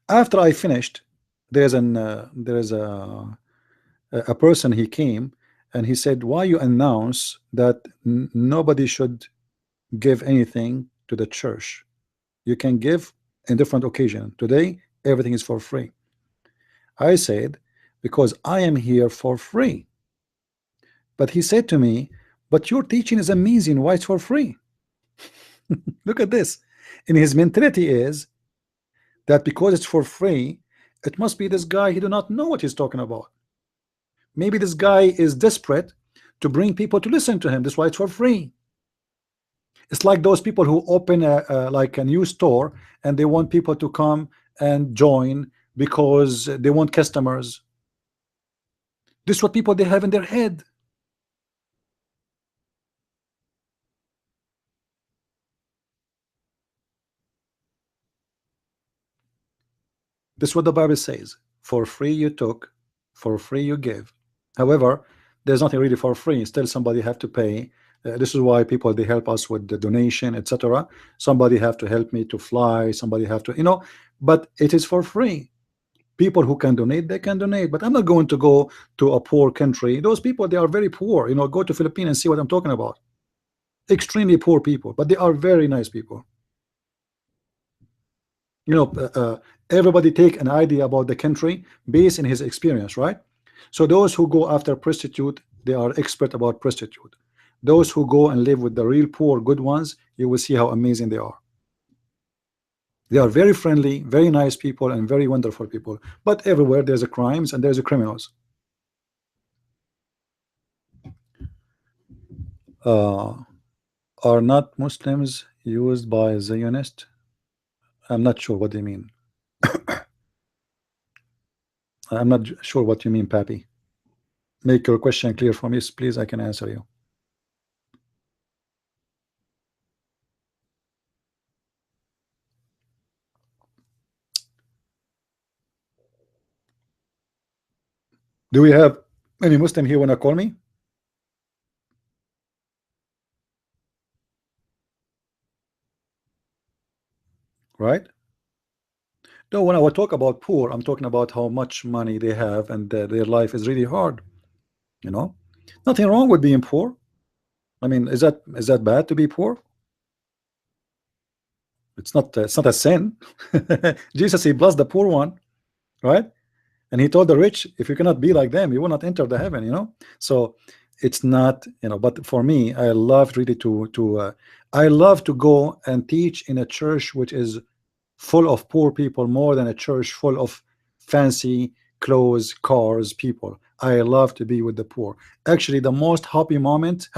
After I finished, there's a person, he came and he said, why you announce that nobody should give anything to the church? You can give in different occasion. Today everything is for free. I said, because I am here for free. But he said to me, but your teaching is amazing, why it's for free? Look at this. And his mentality is that because it's for free, it must be this guy, he do not know what he's talking about. Maybe this guy is desperate to bring people to listen to him. That's why it's for free. It's like those people who open like a new store and they want people to come and join because they want customers. This is what people they have in their head. This is what the Bible says. For free you took, for free you give. However, there's nothing really for free. Still somebody have to pay. This is why people they help us with the donation, etc. Somebody have to help me to fly, somebody have to, you know, but it is for free. People who can donate, they can donate, but I'm not going to go to a poor country. Those people, they are very poor. You know, go to Philippines and see what I'm talking about. Extremely poor people, but they are very nice people. You know, everybody take an idea about the country based in his experience, right? So those who go after prostitute, they are expert about prostitute. Those who go and live with the real poor good ones, you will see how amazing they are. They are very friendly, very nice people, and very wonderful people. But everywhere there's a crimes and there's a criminals. Are not Muslims used by Zionists? I'm not sure what they mean. I'm not sure what you mean, Pappy. Make your question clear for me, please. I can answer you. Do we have any Muslim here wanna call me? Right? No, when I would talk about poor, I'm talking about how much money they have and their life is really hard. You know, nothing wrong with being poor. I mean, is that bad to be poor? It's not a sin. Jesus, he blessed the poor one, right? And he told the rich, if you cannot be like them, you will not enter the heaven, you know. So it's not, you know, but for me, I love really I love to go and teach in a church which is full of poor people more than a church full of fancy clothes, cars, people. I love to be with the poor. Actually, the most happy moments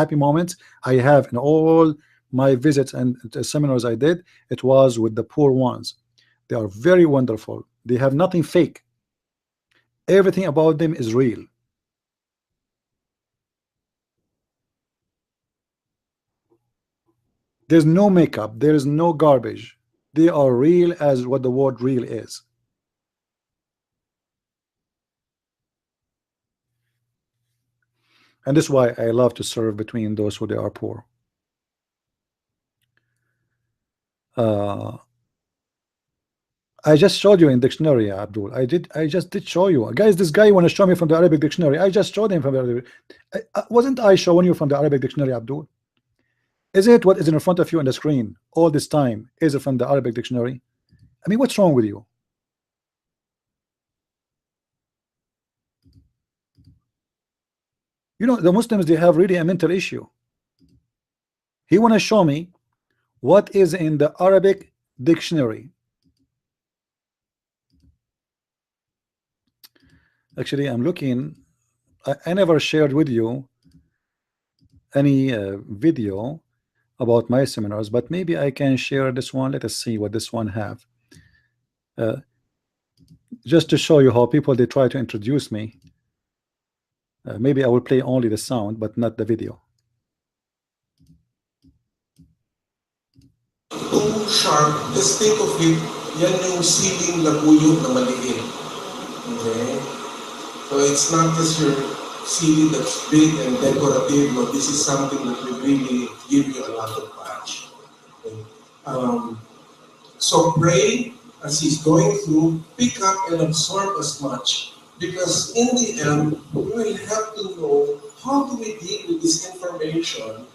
I have in all my visits and seminars I did, it was with the poor ones. They are very wonderful. They have nothing fake. Everything about them is real. There's no makeup, there is no garbage. They are real as what the word real is. And this is why I love to serve between those who they are poor. I just showed you in dictionary, Abdul. I just did show you. Guys, this guy want to show me from the Arabic dictionary. I just showed him from the Arabic. Wasn't I showing you from the Arabic dictionary, Abdul? Is it what is in front of you on the screen all this time? Is it from the Arabic dictionary? I mean, what's wrong with you? You know, the Muslims, they have really a mental issue. He want to show me what is in the Arabic dictionary. Actually, I'm looking. I never shared with you any video about my seminars, but maybe I can share this one. Let us see what this one have. Just to show you how people they try to introduce me. Maybe I will play only the sound but not the video. too sharp, just think of it, yan yung siling labuyo na maliit. Okay? So it's not just your ceiling that's big and decorative, but this is something that will really give you a lot of punch. Okay? So pray as he's going through, pick up and absorb as much, because in the end, we will have to know how do we deal with this information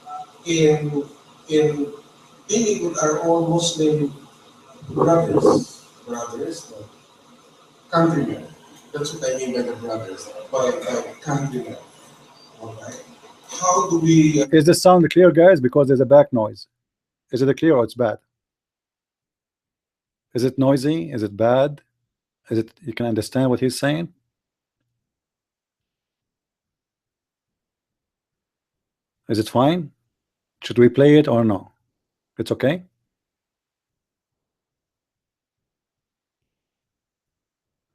in dealing with our own Muslim brothers, no, countrymen. That's what I mean by the brothers, by countrymen. Okay. How do we? Is the sound clear, guys? Because there's a back noise. Is it clear or it's bad? Is it noisy? Is it bad? Is it, you can understand what he's saying? Is it fine? Should we play it or no? It's okay?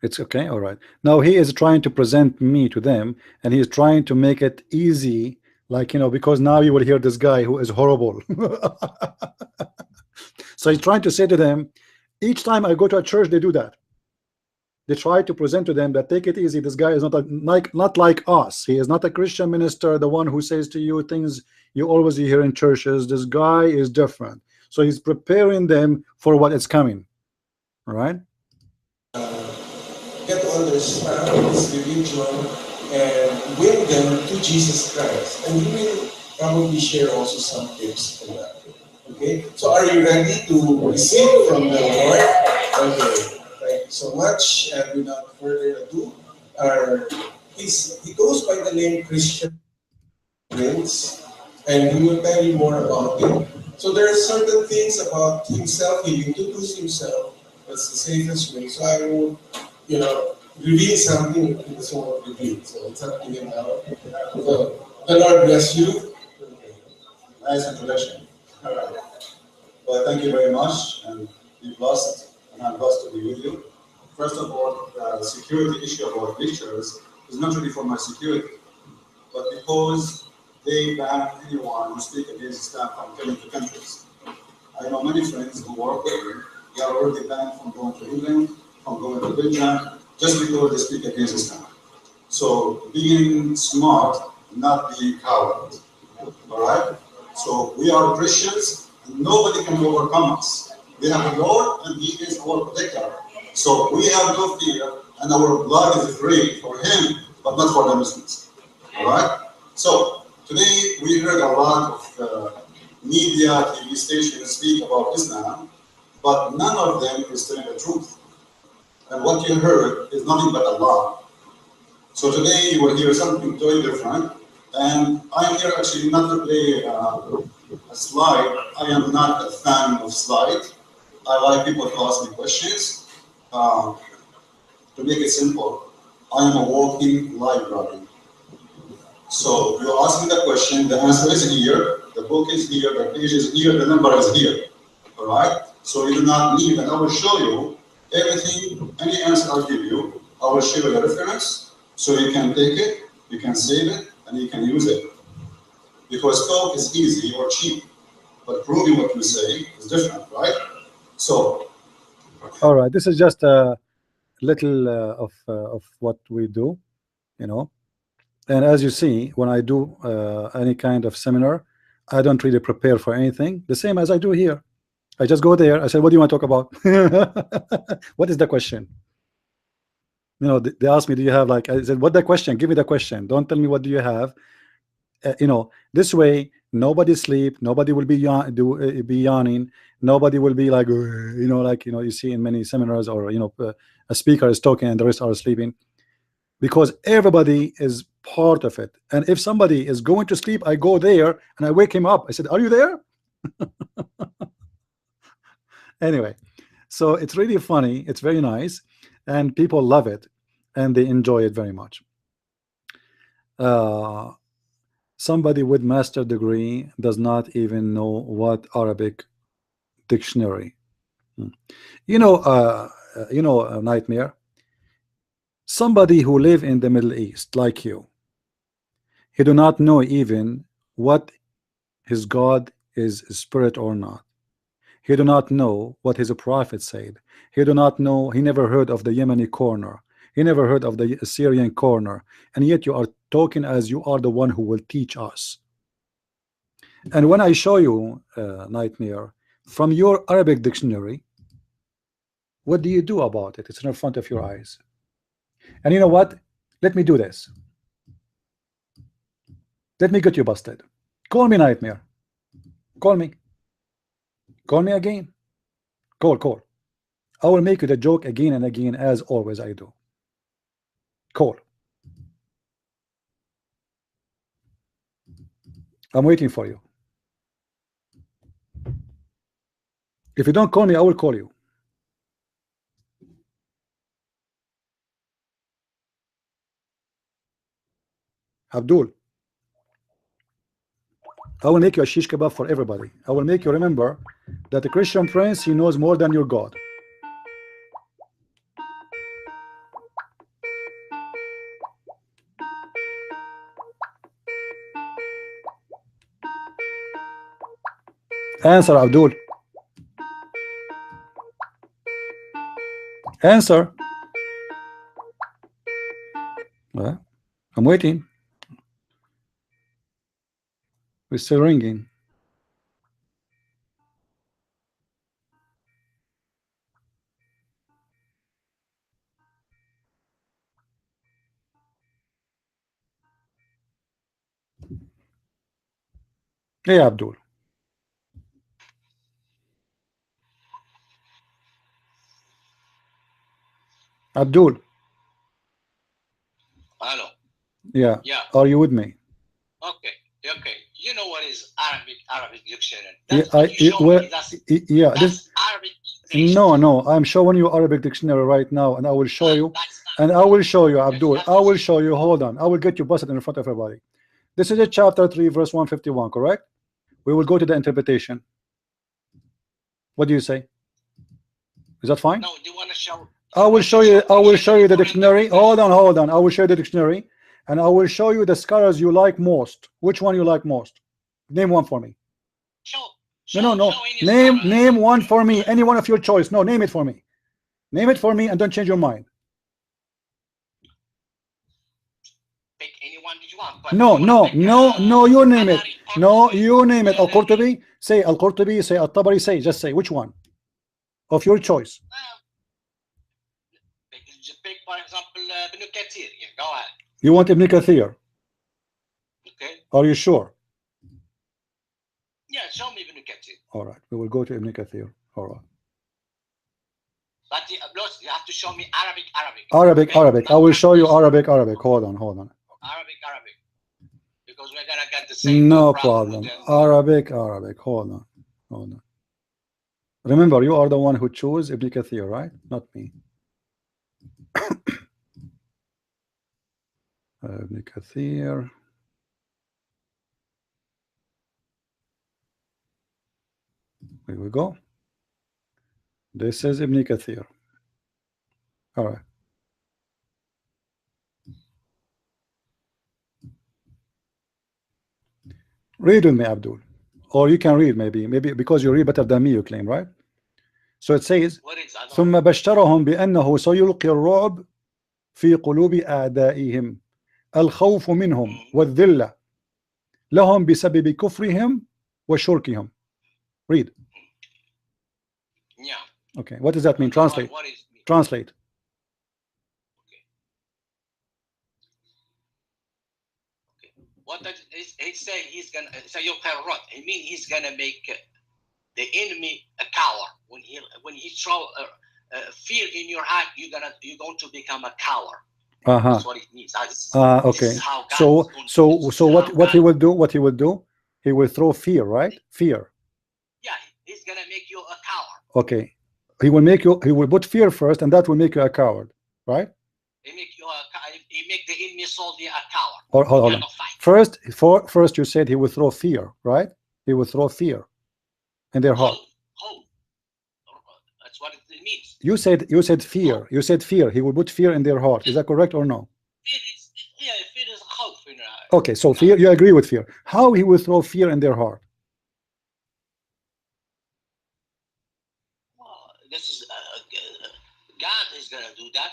It's okay, all right. Now he is trying to present me to them, and he is trying to make it easy, like, you know, because now you will hear this guy who is horrible. So he's trying to say to them, each time I go to a church, they do that. They try to present to them that take it easy. This guy is not like us. He is not a Christian minister, the one who says to you things you always hear in churches. This guy is different. So he's preparing them for what is coming. All right? Get to understand this religion and win them to Jesus Christ. And you will probably share also some tips for that. Okay? So are you ready to receive from the Lord? Okay. Thank you so much. And without further ado, he goes by the name ChristianPrince, and he will tell you more about it. So there are certain things about himself. He introduced himself. That's the safest way. So I will, reveal something he doesn't want to reveal. So it's up to him now. So the Lord bless you. Nice introduction. All right. Well, thank you very much, and be blessed. And I'm blessed to be with you. First of all, the security issue about lectures is not really for my security, but because they ban anyone who speaks against Islam from coming to countries. I know many friends who work there, they are already banned from going to England, from going to Belgium, just because they speak against Islam. So being smart, not being coward. All right? So we are Christians, and nobody can overcome us. We have the Lord, and He is our protector. So we have no fear, and our blood is free for Him, but not for the Muslims. All right? So today we heard a lot of media, TV stations speak about Islam, but none of them is telling the truth. And what you heard is nothing but a lie. So today you will hear something totally different. And I'm here actually not to play a slide. I am not a fan of slides. I like people to ask me questions. To make it simple, I am a walking library. So you ask me the question, the answer is here, the book is here, the page is here, the number is here. All right? So you do not need, and I will show you everything, any answer I'll give you, I will show you the reference, so you can take it, you can save it, and you can use it. Because talk is easy or cheap, but proving what you say is different, right? So, all right, this is just a little of what we do, And as you see, when I do any kind of seminar, I don't really prepare for anything. The same as I do here. I just go there. I said, "What do you want to talk about?" What is the question? They asked me, "Do you have like?" I said, "What the question? Give me the question. Don't tell me what do you have." This way nobody sleep, nobody will be yawning, nobody will be like you see in many seminars, or a speaker is talking and the rest are sleeping, because everybody is part of it. And if somebody is going to sleep, I go there and I wake him up. I said, "Are you there?" Anyway, so it's really funny, it's very nice, and people love it and they enjoy it very much. Somebody with master degree does not even know what Arabic dictionary. A nightmare. Somebody who live in the Middle East like you, he do not know even what his God is, spirit or not. He do not know what his prophet said. He do not know. He never heard of the Yemeni corner. He never heard of the Syrian corner. And yet you are talking as you are the one who will teach us. And when I show you Nightmare from your Arabic dictionary, what do you do about it? It's in front of your eyes. And you know what? Let me do this. Let me get you busted. Call me Nightmare. Call me. Call me again. Call. I will make you the joke again and again, as always I do. Call. I'm waiting for you. If you don't call me, I will call you. Abdul, I will make you a shish kebab for everybody. I will make you remember that the Christian Prince, he knows more than your God. Answer, Abdul. Answer. Well, I'm waiting. We're still ringing. Hey, Abdul. Abdul. Hello. Yeah. Yeah. Are you with me? Okay. You know what is Arabic dictionary? Yeah, That's what you show me. That's Arabic English. No. I'm showing you Arabic dictionary right now, and I will show you. And I will show you, Abdul. I will show you. Hold on. I will get you busted in front of everybody. This is a chapter 3, verse 151, correct? We will go to the interpretation. What do you say? Is that fine? No, do you want to show? I will show you the dictionary. Hold on. I will show you the dictionary, and I will show you the scholars you like most. Which one you like most? Name one for me. No. Name one for me. Any one of your choice. No, name it for me. Name it for me, and don't change your mind. Pick anyone you want. But No. You name it. No, you name it. Al-Qurtubi. Say Al-Qurtubi. Say Al-Tabari. Say. Just say which one of your choice. Pick, for example, Ibn Kathir. Yeah, go ahead. You want Ibn Kathir? Okay. Are you sure? Yeah, show me Ibn Kathir. All right, we will go to Ibn Kathir. All right. But you have to show me Arabic. Arabic. I will show you Arabic. Hold on. Arabic. Because we're gonna get the same. No problem. Arabic. Hold on. Remember, you are the one who chose Ibn Kathir, right? Not me. Ibn Kathir. Here we go. This is Ibn Kathir. All right. Read with me, Abdul. Or you can read maybe because you read better than me, you claim, right? So it says ثم بشرهم بأنه سيلقي الرعب في قلوب أعدائهم الخوف منهم والذلة لهم بسبب كفرهم وشركهم. Read. Yeah. Okay. What does that mean? Translate. Translate. What does he say? He's gonna say he mean he's gonna make the enemy a coward. When he throw fear in your heart, you're going to become a coward. That's what it means. Okay. So what he will do? What he will do? He will throw fear, right? Fear. Yeah, he's gonna make you a coward. Okay. He will put fear first, and that will make you a coward, right? He make the enemy soldier a coward. Hold on. First you said he will throw fear, right? He will throw fear in their heart. That's what it means. You said fear. You said fear. He will put fear in their heart. Is that correct or no? Fear is hope. Okay, so fear. You agree with fear. How he will throw fear in their heart? this is God is gonna do that.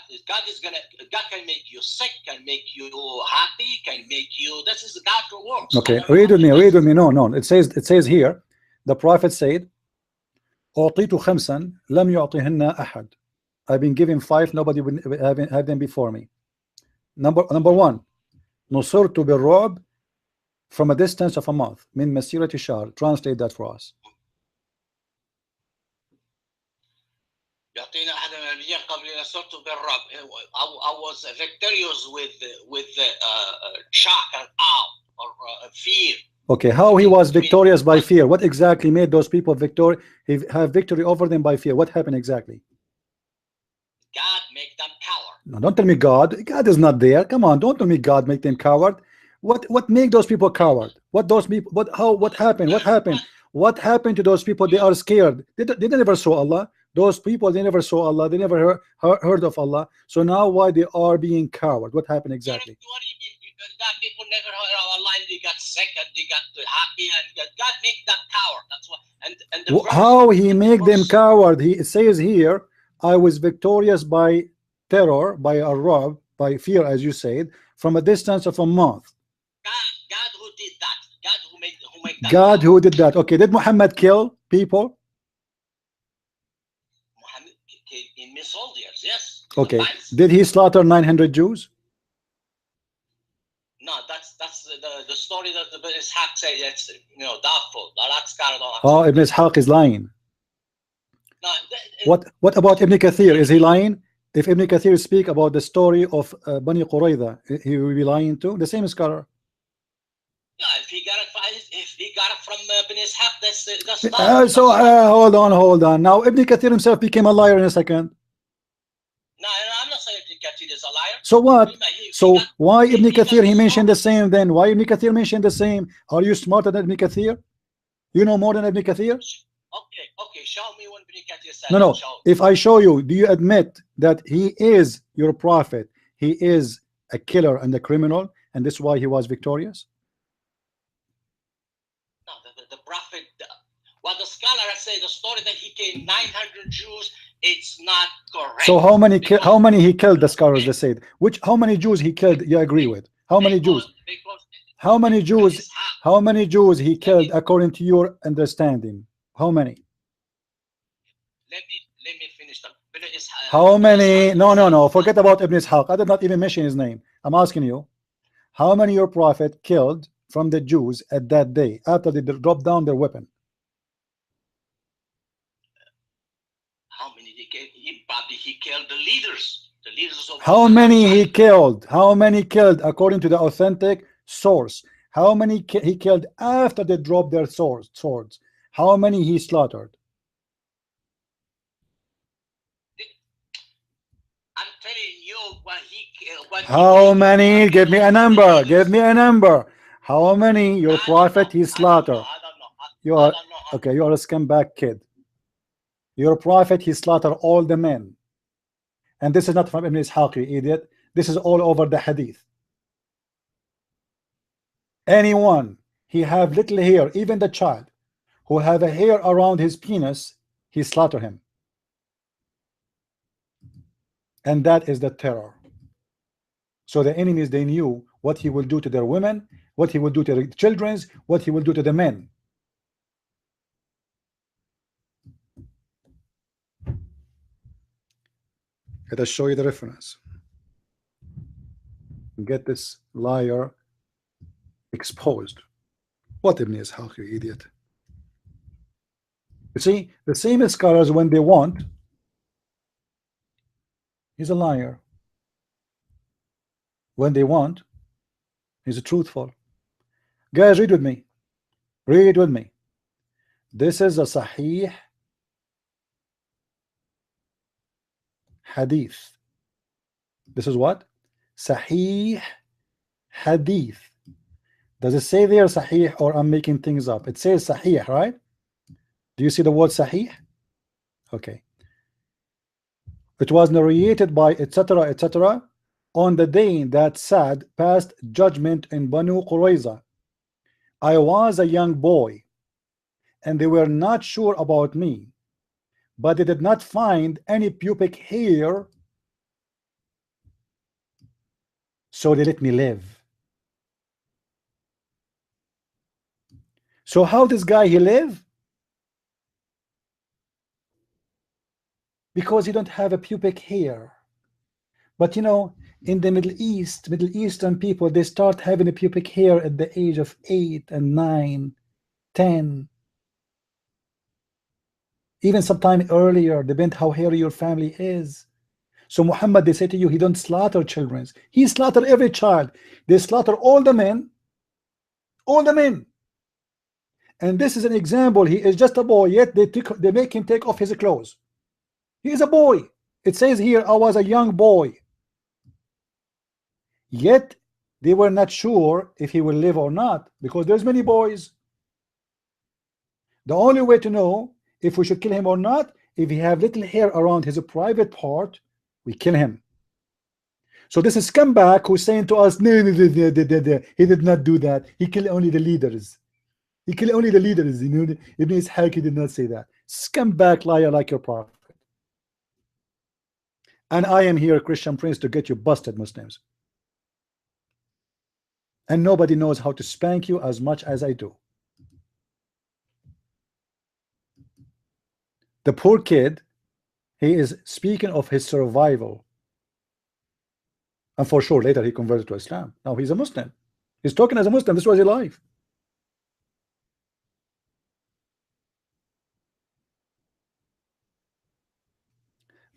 God can make you sick, can make you happy, can make you. This is God works. Okay, read with me. Read with me. No, no. It says here. The Prophet said, "أعطيت خمسا لم يعطيهن أحد." I've been given 5. Nobody would have them before me. Number 1. نصرت بالرعب from a distance of a month. من مسيرة شهر. Translate that for us. يعطينا أحد من الأنبياء قبل نصرت بالرعب. I was victorious with shock and awe or fear. Okay, how he was victorious by fear? What exactly made those people he have victory over them by fear? What happened exactly? God make them coward. No, don't tell me God. God is not there. Come on, don't tell me God make them coward. What make those people coward? What happened? What happened to those people? They are scared. They never saw Allah. Those people, they never saw Allah. They never heard of Allah. So now why they are being coward? What happened exactly? That people never heard of Allah, and they got sick and they got happy, and God make them coward. That's what. How he make them coward? It says here, I was victorious by terror, by a rob, by fear, as you said, from a distance of a month. God who did that. God who made that. God who did that. Okay, did Muhammad kill people? Muhammad killed enemy soldiers, yes. Okay. Did he slaughter 900 Jews? No, that's the story that the Ibn Ishaq said. It's doubtful. Oh, Ibn Ishaq is lying. No, what about Ibn Kathir? Is he lying? If Ibn Kathir speak about the story of Bani Qurayza, he will be lying too. The same scholar. Yeah, if he got it from Ibn Ishaq, that's so hold on. Now Ibn Kathir himself became a liar in a second. No, I'm not saying Ibn Kathir is a liar. So what? So why Ibn Kathir he mentioned the same then? Why Ibn Kathir mentioned the same? Are you smarter than Ibn Kathir? You know more than Ibn Kathir? Okay, show me when Ibn Kathir said. No. If I show you, do you admit that he is your prophet? He is a killer and a criminal, and this is why he was victorious? No, the prophet. What the scholar say, the story that he killed 900 Jews, it's not correct. So how many he killed? The scholars they said. How many Jews he killed? You agree with? How many Jews? How many Jews he killed according to your understanding? How many? Let me finish them. How many? No. Forget about Ibn Ishaq. I did not even mention his name. I'm asking you, how many your prophet killed from the Jews at that day after they dropped down their weapon? How many he killed the leaders of how many he killed? How many killed according to the authentic source? How many he killed after they dropped their swords? How many he slaughtered? I'm telling you what he killed. How many? Give me a number. Give me a number. How many your prophet he slaughtered? I don't know. You are okay. You are a scumbag kid. Your prophet he slaughtered all the men, and this is not from Ibn Ishaq, you idiot. This is all over the hadith. Anyone he have little hair, even the child who have a hair around his penis, he slaughter him, and that is the terror. So the enemies, they knew what he will do to their women, what he will do to the children, what he will do to the men. Let us show you the reference. Get this liar exposed. What Ibn Ishaq, you idiot. You see, the same scholars, when they want, he's a liar. When they want, he's truthful. Guys, read with me. Read with me. This is a Sahih Hadith. This is what? Sahih Hadith. Does it say there Sahih, or I'm making things up? It says Sahih, right? Do you see the word Sahih? Okay. It was narrated by etc. etc. on the day that Sa'd passed judgment in Banu Qurayza. I was a young boy, and they were not sure about me, but they did not find any pubic hair, so they let me live. So how this guy he live? Because he don't have a pubic hair. But you know, in the Middle Eastern people, they start having a pubic hair at the age of 8 and 9, 10, even sometime earlier, depend how hairy your family is. So Muhammad, they say to you, he don't slaughter children. He slaughter every child. They slaughter all the men. All the men. And this is an example. He is just a boy, yet they make him take off his clothes. He is a boy. It says here, I was a young boy. Yet they were not sure if he will live or not, because there's many boys. The only way to know if we should kill him or not, if he have little hair around his private part, we kill him. So this is scumbag who's saying to us, no, he did not do that. He killed only the leaders. He killed only the leaders. You know, Ibn Ishaq, he did not say that. Scumbag liar like your prophet. And I am here, Christian Prince, to get you busted, Muslims. And nobody knows how to spank you as much as I do. The poor kid, he is speaking of his survival. And for sure, later he converted to Islam. Now he's a Muslim. He's talking as a Muslim. This was his life.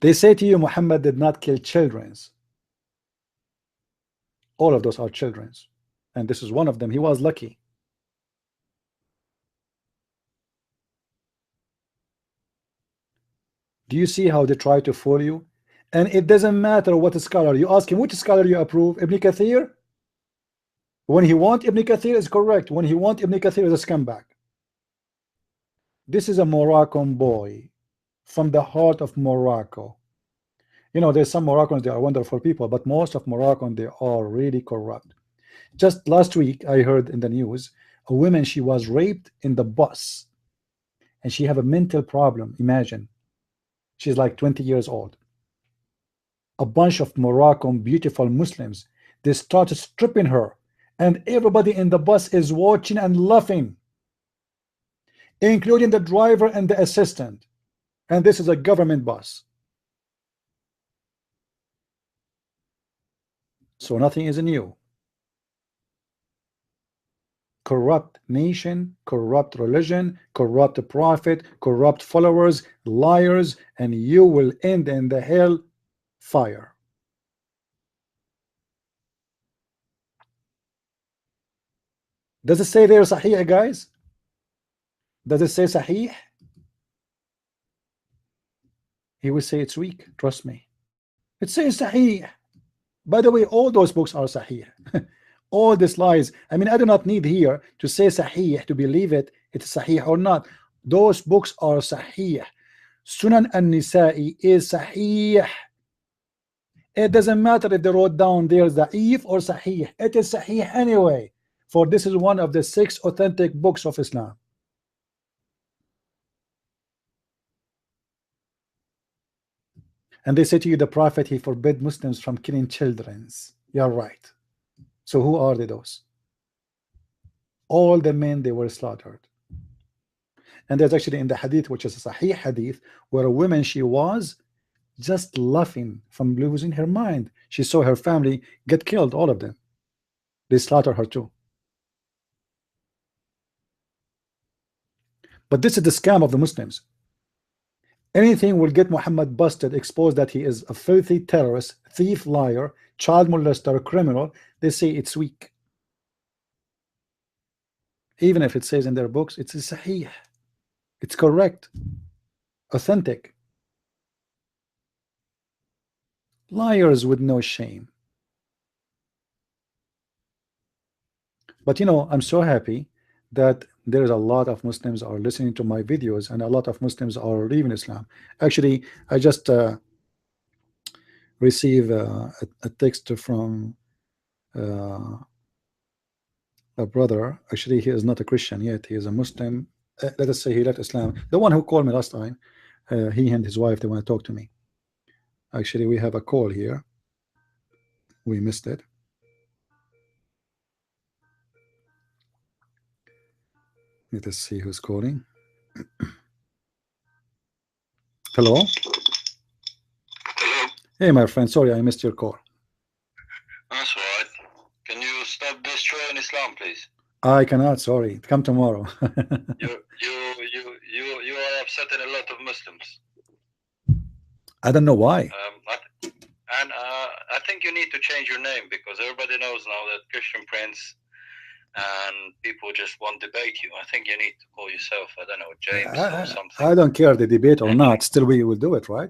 They say to you, Muhammad did not kill children. All of those are children. And this is one of them. He was lucky. Do you see how they try to fool you? And it doesn't matter what scholar. You ask him, which scholar you approve? Ibn Kathir? When he want Ibn Kathir is correct. When he want Ibn Kathir is a scumbag. This is a Moroccan boy from the heart of Morocco. You know, there's some Moroccans, they are wonderful people, but most of Moroccan, they are really corrupt. Just last week, I heard in the news, a woman, she was raped in the bus. And she have a mental problem, imagine. She's like 20 years old. A bunch of Moroccan beautiful Muslims, they started stripping her. And everybody in the bus is watching and laughing. Including the driver and the assistant. And this is a government bus. So nothing is new. Corrupt nation, corrupt religion, corrupt prophet, corrupt followers, liars, and you will end in the hell fire. Does it say there Sahih, guys? Does it say Sahih? He will say it's weak, trust me. It says Sahih. By the way, all those books are Sahih. All these lies. I mean, I do not need here to say Sahih to believe it's Sahih or not. Those books are Sahih. Sunan An-Nisa'i is Sahih. It doesn't matter if they wrote down there Da'if or Sahih. It is Sahih anyway. For this is one of the 6 authentic books of Islam. And they say to you, the Prophet, he forbid Muslims from killing children. You're right. So who are they, those? All the men, they were slaughtered. And there's actually in the hadith, which is a Sahih hadith, where a woman, she was just laughing from losing her mind. She saw her family get killed, all of them. They slaughter her too. But this is the scam of the Muslims. Anything will get Muhammad busted, exposed that he is a filthy terrorist, thief, liar, child molester, criminal. They say it's weak. Even if it says in their books, it's Sahih. It's correct. Authentic. Liars with no shame. But you know, I'm so happy that there is a lot of Muslims are listening to my videos, and a lot of Muslims are leaving Islam. Actually, I just received a text from a brother. Actually, he is not a Christian yet. He is a Muslim. Let us say he left Islam. The one who called me last time, he and his wife, they want to talk to me. Actually, we have a call here. We missed it. Let us see who's calling. Hello? Hello? Hey, my friend. Sorry, I missed your call. That's all right. Can you stop destroying Islam, please? I cannot. Sorry. Come tomorrow. You are upsetting a lot of Muslims. I don't know why. I think you need to change your name, because everybody knows now that ChristianPrince and people just won't debate you. I think you need to call yourself, I don't know, James or something. I don't care they debate or not. Still, we will do it, right?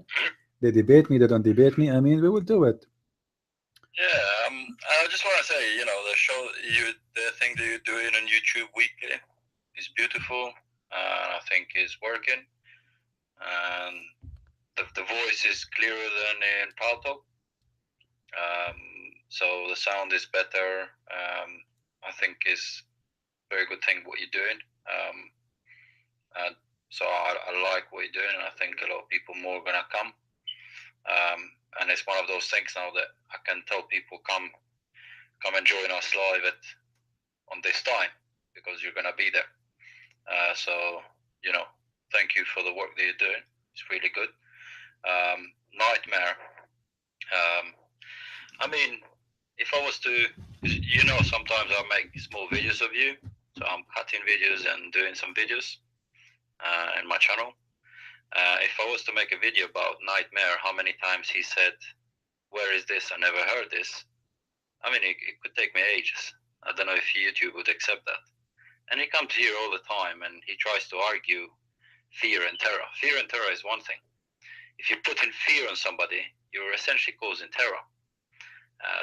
They debate me, they don't debate me. I mean, we will do it. Yeah, I just want to say, you know, the thing that you're doing on YouTube weekly is beautiful. I think is working, and the voice is clearer than in Paltalk. So the sound is better. I think is a very good thing what you're doing. So I like what you're doing, and I think a lot of people more are gonna come. And it's one of those things now that I can tell people come and join us live on this time, because you're gonna be there. So you know, thank you for the work that you're doing. It's really good. Nightmare. I mean, if I was to, you know, sometimes I make small videos of you, so I'm cutting videos and doing some videos in my channel. If I was to make a video about Nightmare, how many times he said, "Where is this? I never heard this." I mean, it could take me ages. I don't know if YouTube would accept that. And he comes here all the time and he tries to argue fear and terror. Fear and terror is one thing. If you put in fear on somebody, you're essentially causing terror.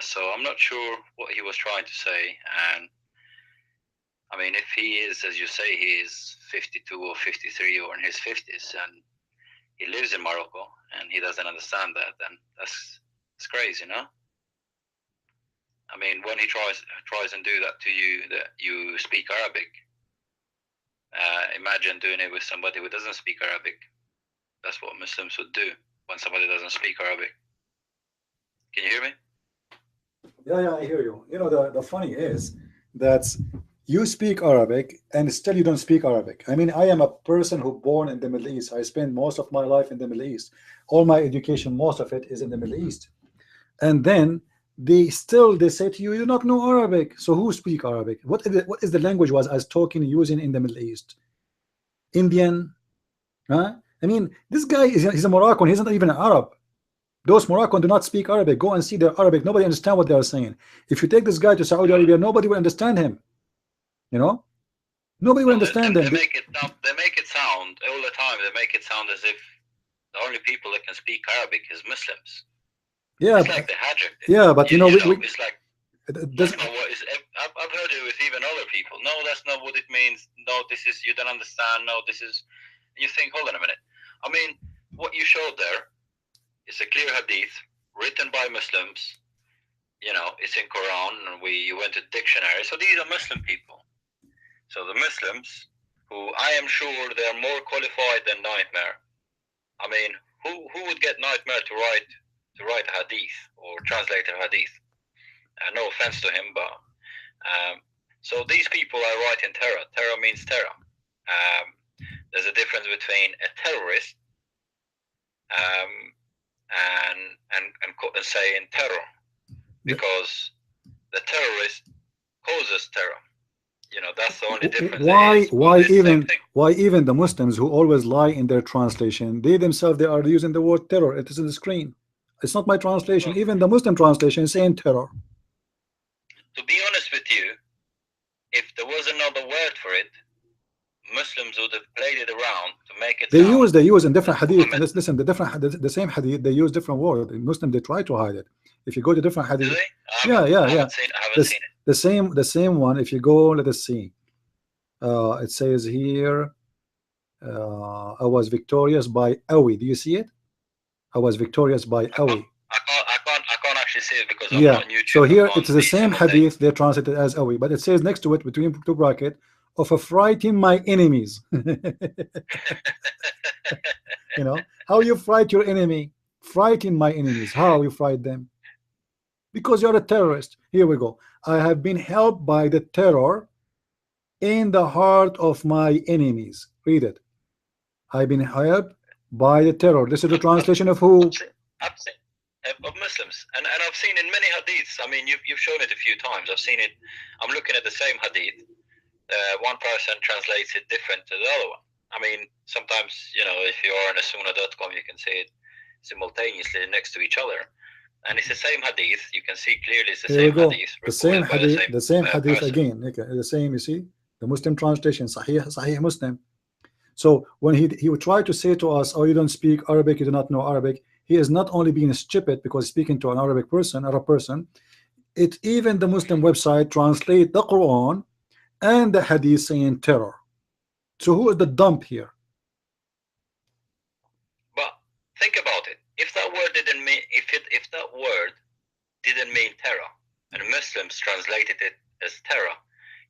So I'm not sure what he was trying to say. And I mean, if he is, as you say, he is 52 or 53 or in his 50s, and he lives in Morocco and he doesn't understand that, then that's crazy, no? I mean, when he tries and do that to you, that you speak Arabic, imagine doing it with somebody who doesn't speak Arabic. That's what Muslims would do when somebody doesn't speak Arabic. Can you hear me? Yeah, I hear you. You know, the funny is that you speak Arabic and still you don't speak Arabic. I mean, I am a person who born in the Middle East. I spent most of my life in the Middle East. All my education, most of it is in the Middle East. And then they say to you, you don't know Arabic. So who speak Arabic? What is the language was as talking using in the Middle East? Indian? Huh? I mean, this guy he's a Moroccan. He's not even an Arab. Those Moroccans do not speak Arabic. Go and see their Arabic. Nobody understand what they are saying. If you take this guy to Saudi Arabia, nobody will understand him. You know, nobody will understand them. They make it sound all the time. They make it sound as if the only people that can speak Arabic is Muslims. Yeah, it's like the Hajj. Yeah, but you know, it's like that's not what is. I've heard it with even other people. No, that's not what it means. No, this is, you don't understand. No, this is. And you think, hold on a minute. I mean, what you showed there is a clear hadith written by Muslims. You know, it's in Quran, and you went to dictionary. So these are Muslim people. So the Muslims, who I am sure they are more qualified than Nightmare. I mean, who would get Nightmare to write a hadith or translate a hadith? No offense to him, but so these people are writing terror. Terror means terror. There's a difference between a terrorist and saying terror, because the terrorist causes terror. You know, that's the only difference. Why even the Muslims who always lie in their translation, they themselves, they are using the word terror. It is in the screen. It's not my translation. Even the Muslim translation is saying terror. To be honest with you, if there was another word for it, Muslims would have played it around to make it. They use in different hadith. Listen, the same hadith, they use different words. In Muslim, they try to hide it. If you go to different hadith, I haven't seen it. The same one. If you go, let us see. It says here, I was victorious by Awi. Do you see it? I was victorious by Awi. I can't actually see it because I'm not on YouTube. So here it's the same hadith. They translated as Awi, but it says next to it, between two brackets, of a frighten my enemies. You know how you fight your enemy? Fighting my enemies. How you fight them? Because you're a terrorist. Here we go. I have been helped by the terror in the heart of my enemies. Read it. I've been helped by the terror. This is the translation of who? I've seen of Muslims, and I've seen in many hadiths. I mean, you've shown it a few times. I've seen it. I'm looking at the same hadith. One person translates it different to the other one. I mean, sometimes, you know, if you are on asuna.com, you can see it simultaneously next to each other, and it's the same hadith. You can see clearly it's the Here we same go. hadith. The same hadith. The same hadith person. again. Okay, the same. You see, the Muslim translation, Sahih Muslim. So when he would try to say to us, "Oh, you don't speak Arabic, you do not know Arabic," he is not only being stupid because speaking to an Arab person. It even the Muslim website translate the Quran and the hadith saying terror. So who is the dump here? But think about it. If that word didn't mean, if that word didn't mean terror, and Muslims translated it as terror,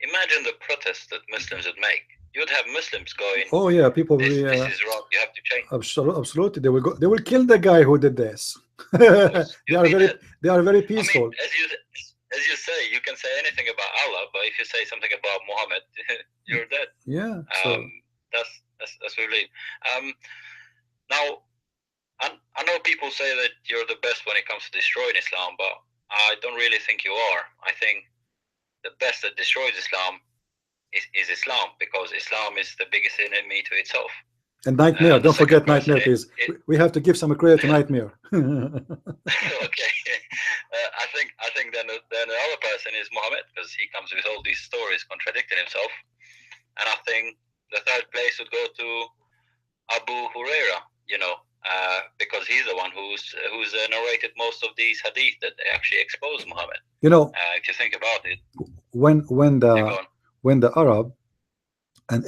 imagine the protest that Muslims would make. You'd have Muslims going, "Oh yeah, people. This is wrong. You have to change." Absolutely, they will go. They will kill the guy who did this. They are very peaceful. I mean, as you say, you can say anything about Allah, but if you say something about Muhammad, you're dead. Yeah. So that's really. Now, I know people say that you're the best when it comes to destroying Islam, but I don't really think you are. I think the best that destroys Islam is Islam, because Islam is the biggest enemy to itself. And Nightmare, don't forget Nightmare, please. We have to give some credit to Nightmare. Okay, I think then the other person is Muhammad, because he comes with all these stories contradicting himself. And I think the third place would go to Abu Huraira, you know, because he's the one who's narrated most of these hadith that they actually expose Muhammad. You know, if you think about it, when the Arab and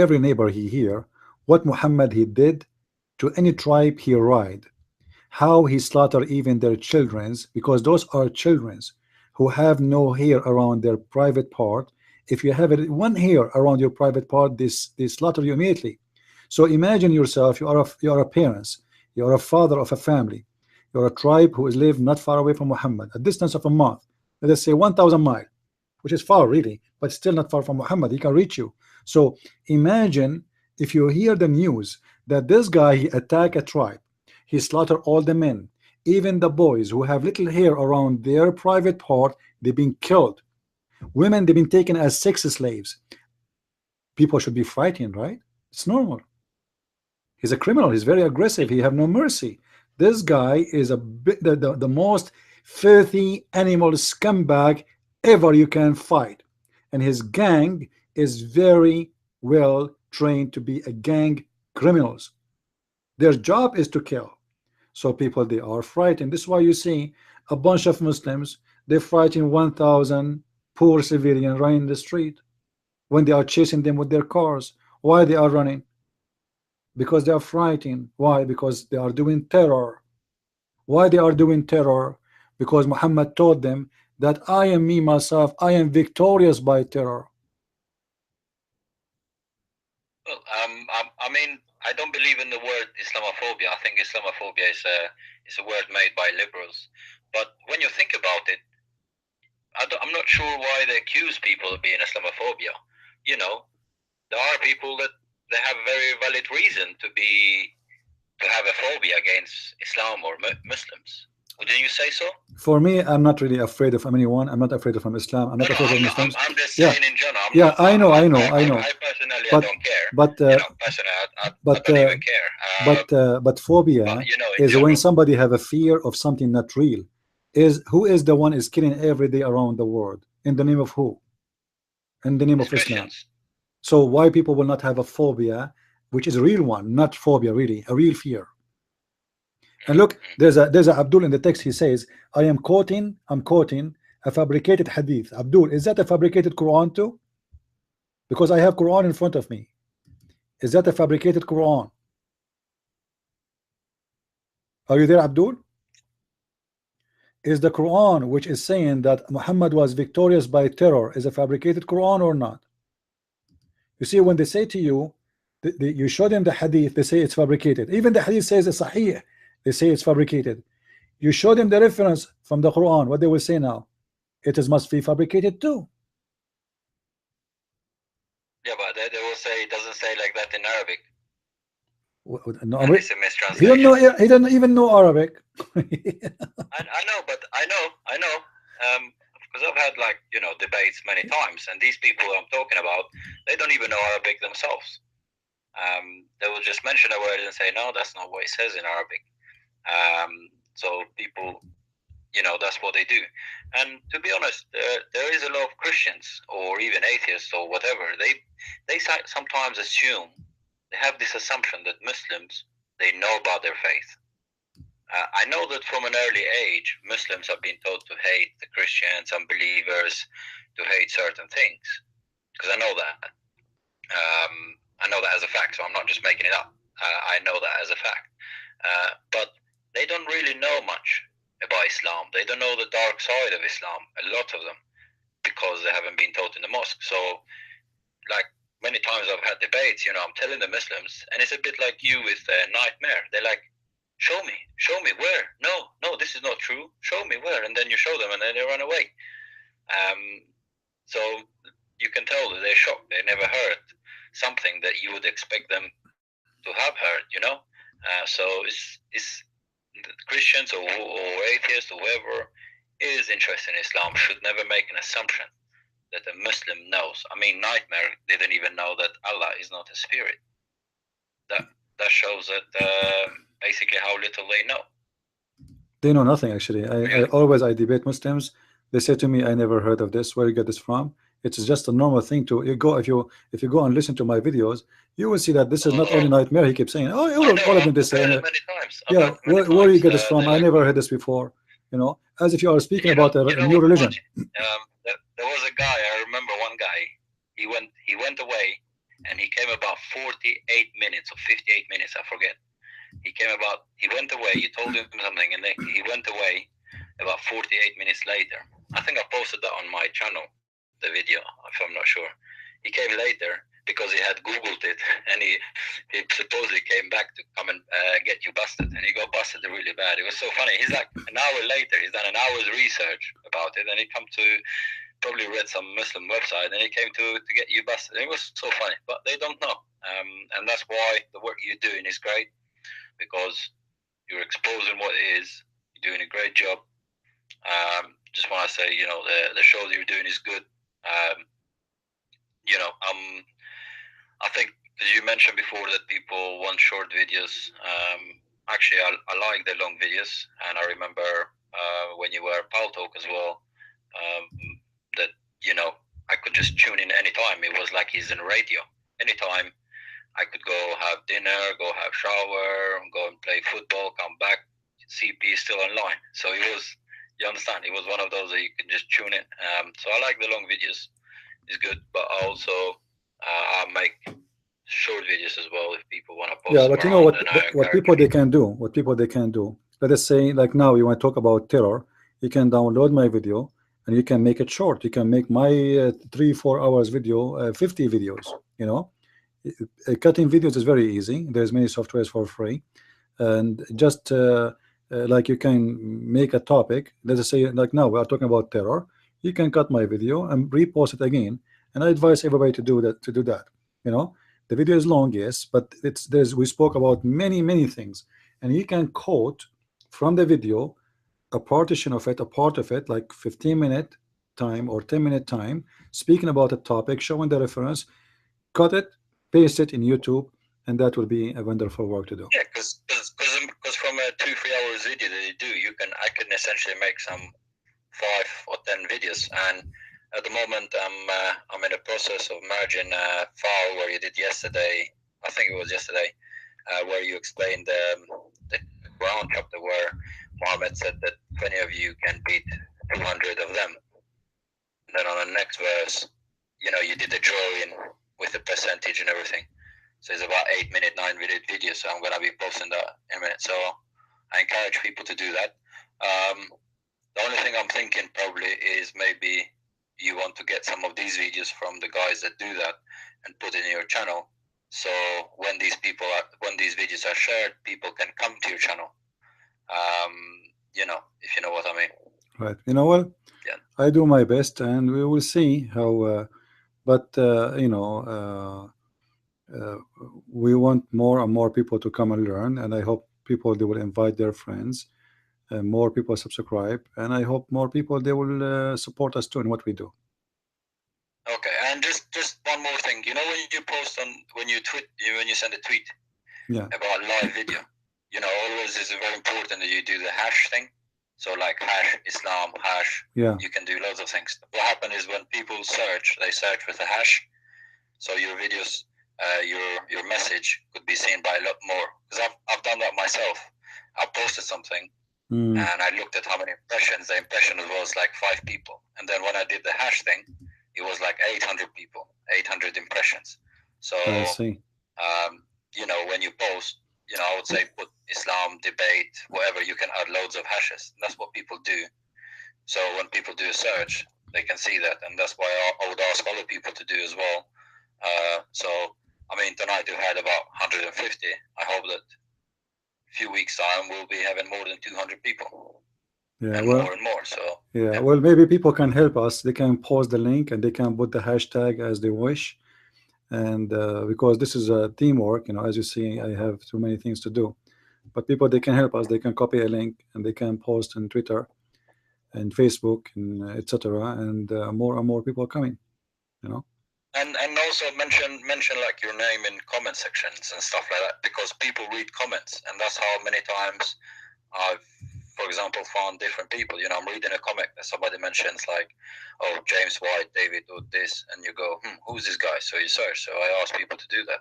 every neighbor he hear what Muhammad he did to any tribe he ride, how he slaughter even their children's, because those are children's who have no hair around their private part. If you have one hair around your private part, they slaughter you immediately. So imagine yourself, you are a parents, you are a father of a family, you are a tribe who is live not far away from Muhammad, a distance of a month, let us say 1,000 miles, which is far really, but still not far from Muhammad. He can reach you. So imagine if you hear the news that this guy, he attacked a tribe, he slaughtered all the men, even the boys who have little hair around their private part, they've been killed. Women, they've been taken as sex slaves. People should be frightened, right? It's normal. He's a criminal. He's very aggressive. He have no mercy. This guy is the most filthy animal scumbag ever you can fight, and his gang is very well trained to be a gang criminals. Their job is to kill. So people, they are frightened. This is why you see a bunch of Muslims, they're fighting 1,000 poor civilians running the street when they are chasing them with their cars. Why they are running? Because they are frightened. Why? Because they are doing terror. Why they are doing terror? Because Muhammad told them that I am me myself, I am victorious by terror. Well, I mean, I don't believe in the word Islamophobia. I think Islamophobia is a word made by liberals. But when you think about it, I'm not sure why they accuse people of being Islamophobia. You know, there are people that they have very valid reason to have a phobia against Islam or Muslims. Wouldn't you say so? For me, I'm not really afraid of anyone. I'm not afraid of Islam. I'm not afraid of Muslims. I'm just saying in general. I know. I personally, I don't care. But personally, I don't even care. But phobia is general, when somebody have a fear of something not real. Who is the one is killing every day around the world? In the name of who? In the name of Islam. So why people will not have a phobia, which is a real one, not phobia, really a real fear? And look, there's a Abdul in the text. He says, I'm quoting a fabricated hadith. Abdul, is that a fabricated Quran too? Because I have Quran in front of me. Is that a fabricated Quran? Are you there, Abdul? Is the Quran which is saying that Muhammad was victorious by terror is a fabricated Quran or not? You see, when they say to you You show them the hadith, they say it's fabricated. Even the hadith says it's sahih, they say it's fabricated. You show them the reference from the Quran, what they will say now? It is must be fabricated too. Yeah, but they will say it doesn't say like that in Arabic. No, And it's a mistranslation. he don't know. He doesn't even know Arabic. I know, but I know. Because I've had, like, you know, debates many times, and these people I'm talking about, they don't even know Arabic themselves. They will just mention a word and say, no, that's not what it says in Arabic. So people, you know, that's what they do. And to be honest, there is a lot of Christians or even atheists or whatever. They sometimes assume, they have this assumption that Muslims, they know about their faith. I know that from an early age, Muslims have been taught to hate the Christians, unbelievers, to hate certain things. Because I know that. I know that as a fact, so I'm not just making it up. I know that as a fact. But they don't really know much about Islam. They don't know the dark side of Islam, a lot of them, because they haven't been taught in the mosque. So, like, many times I've had debates, you know, I'm telling the Muslims, and it's a bit like you with Nightmare. They're like, show me where? No, this is not true. Show me where, and then you show them, and then they run away. So you can tell that they're shocked. They never heard something that you would expect them to have heard, you know. So it's Christians or atheists or whoever is interested in Islam should never make an assumption that a Muslim knows. I mean, Nightmare didn't even know that Allah is not a spirit. That shows that basically how little they know. They know nothing, actually. I debate Muslims. They say to me, I never heard of this. Where you get this from? It's just a normal thing to if you go and listen to my videos, you will see that this is not only Nightmare. He keeps saying, oh, all of them they say, yeah, where you get this from? I never heard this before. You know, as if you are speaking about a new religion. There was a guy, I remember one guy, he went away, and he came about 48 minutes or 58 minutes, I forget. He went away, you told him something, and then he went away about 48 minutes later. I think I posted that on my channel, the video, if I'm not sure. He came later because he had Googled it, and he supposedly came back to come and get you busted, and he got busted really bad. It was so funny. He's like, an hour later, he's done an hour's research about it, and he come to, probably read some Muslim website, and he came to get you busted. It was so funny, but they don't know. And that's why the work you're doing is great, because you're exposing what it is. You're doing a great job. Just want to say, you know, the show that you're doing is good. You know, I think, as you mentioned before, that people want short videos. Actually, I like the long videos, and I remember when you were Pal Talk as well, that, you know, I could just tune in anytime. It was like he's in radio. Anytime I could go have dinner, go have shower, go and play football, come back, CP is still online. So it was, you understand, it was one of those that you can just tune in. So I like the long videos. It's good, but also I make short videos as well if people want to post. Yeah, but you know what people they can do. Let us say, like, now you want to talk about terror. You can download my video and you can make it short. You can make my 3-4 hours video 50 videos. You know, cutting videos is very easy. There's many softwares for free, and just like you can make a topic. Let us say, like, now we are talking about terror. You can cut my video and repost it again, and I advise everybody to do that. You know, the video is long, yes, but we spoke about many things, and you can quote from the video a part of it, like 15-minute time or 10-minute time, speaking about a topic, showing the reference, cut it, paste it in YouTube, and that will be a wonderful work to do. Yeah, because from a 2-3 hours video that you do, I can essentially make some 5 or 10 videos. And at the moment, I'm in the process of merging a file where you did yesterday. I think it was yesterday, where you explained the Quran chapter where Muhammad said that 20 of you can beat 200 of them. And then on the next verse, you know, you did the drawing with the percentage and everything. So it's about 8-minute, 9-minute video. So I'm gonna be posting that in a minute. So I encourage people to do that. The only thing I'm thinking probably is maybe you want to get some of these videos from the guys that do that and put it in your channel, So when these videos are shared, people can come to your channel. You know, if you know what I mean. Right. You know what? Yeah. I do my best, and we will see how. But you know, we want more and more people to come and learn, and I hope people they will invite their friends, and more people subscribe, and I hope more people they will support us too in what we do. Okay, and just one more thing. You know, when you post on when you send a tweet, yeah, about live video, you know, always is very important that you do the hash thing. So like hash Islam, hash. Yeah. You can do loads of things. What happens is when people search, they search with a hash. So your videos, your message could be seen by a lot more. Because I've done that myself. I posted something and I looked at how many impressions. The impression was like 5 people. And then when I did the hash thing, it was like 800 people, 800 impressions. So I see. you know, when you post, you know, I would say put Islam, debate, whatever, you can add loads of hashes. And that's what people do. So when people do a search, they can see that. And that's why I would ask other people to do as well. So, I mean, tonight we had about 150. I hope that a few weeks' time we'll be having more than 200 people. Yeah, and well, more and more. So yeah, well, maybe people can help us. They can post the link and they can put the hashtag as they wish. And because this is a teamwork, you know, as you see, I have too many things to do. But people, they can help us. They can copy a link and they can post on Twitter and Facebook and etc. And more and more people are coming, you know. And also mention like your name in comment sections and stuff like that, because people read comments, and that's how many times I've, for example, found different people. You know, I'm reading a comment that somebody mentions like, oh, James White, David did this, and you go, who's this guy? So you search. So I ask people to do that.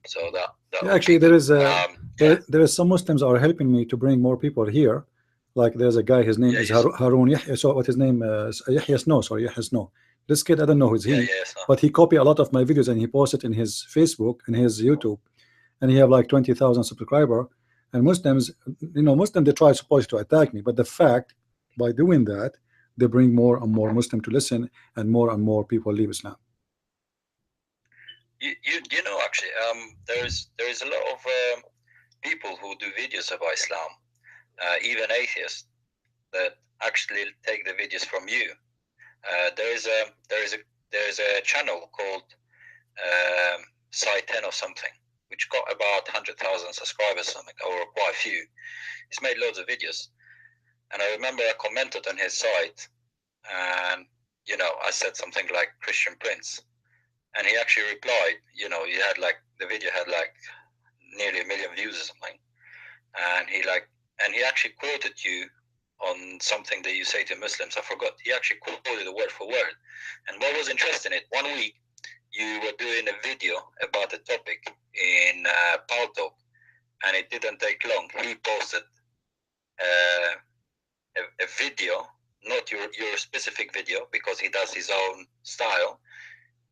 So that yeah, actually there is there is some Muslims are helping me to bring more people here. Like there's a guy, his name is Harun Yahya. So what his name is? Yahya Snow. Sorry, Yahya Snow. This kid, I don't know who's he, but he copied a lot of my videos and he posted in his Facebook and his YouTube, and he have like 20,000 subscribers. And Muslims, you know, Muslims, they try supposed to attack me, but the fact by doing that, they bring more and more Muslim to listen, and more people leave Islam. You know, actually, there is a lot of people who do videos about Islam, even atheists, that actually take the videos from you. There is a channel called Site 10 or something, which got about 100,000 subscribers, something, or quite a few. He's made loads of videos, and I remember I commented on his site, and you know, I said something like ChristianPrince, and he actually replied. You know, he had like the video had like nearly 1 million views or something, and he actually quoted you on something that you say to Muslims. I forgot. He actually quoted it word for word. And what was interesting, it 1 week you were doing a video about the topic in Paltalk, and it didn't take long. He posted a video, not your specific video, because he does his own style,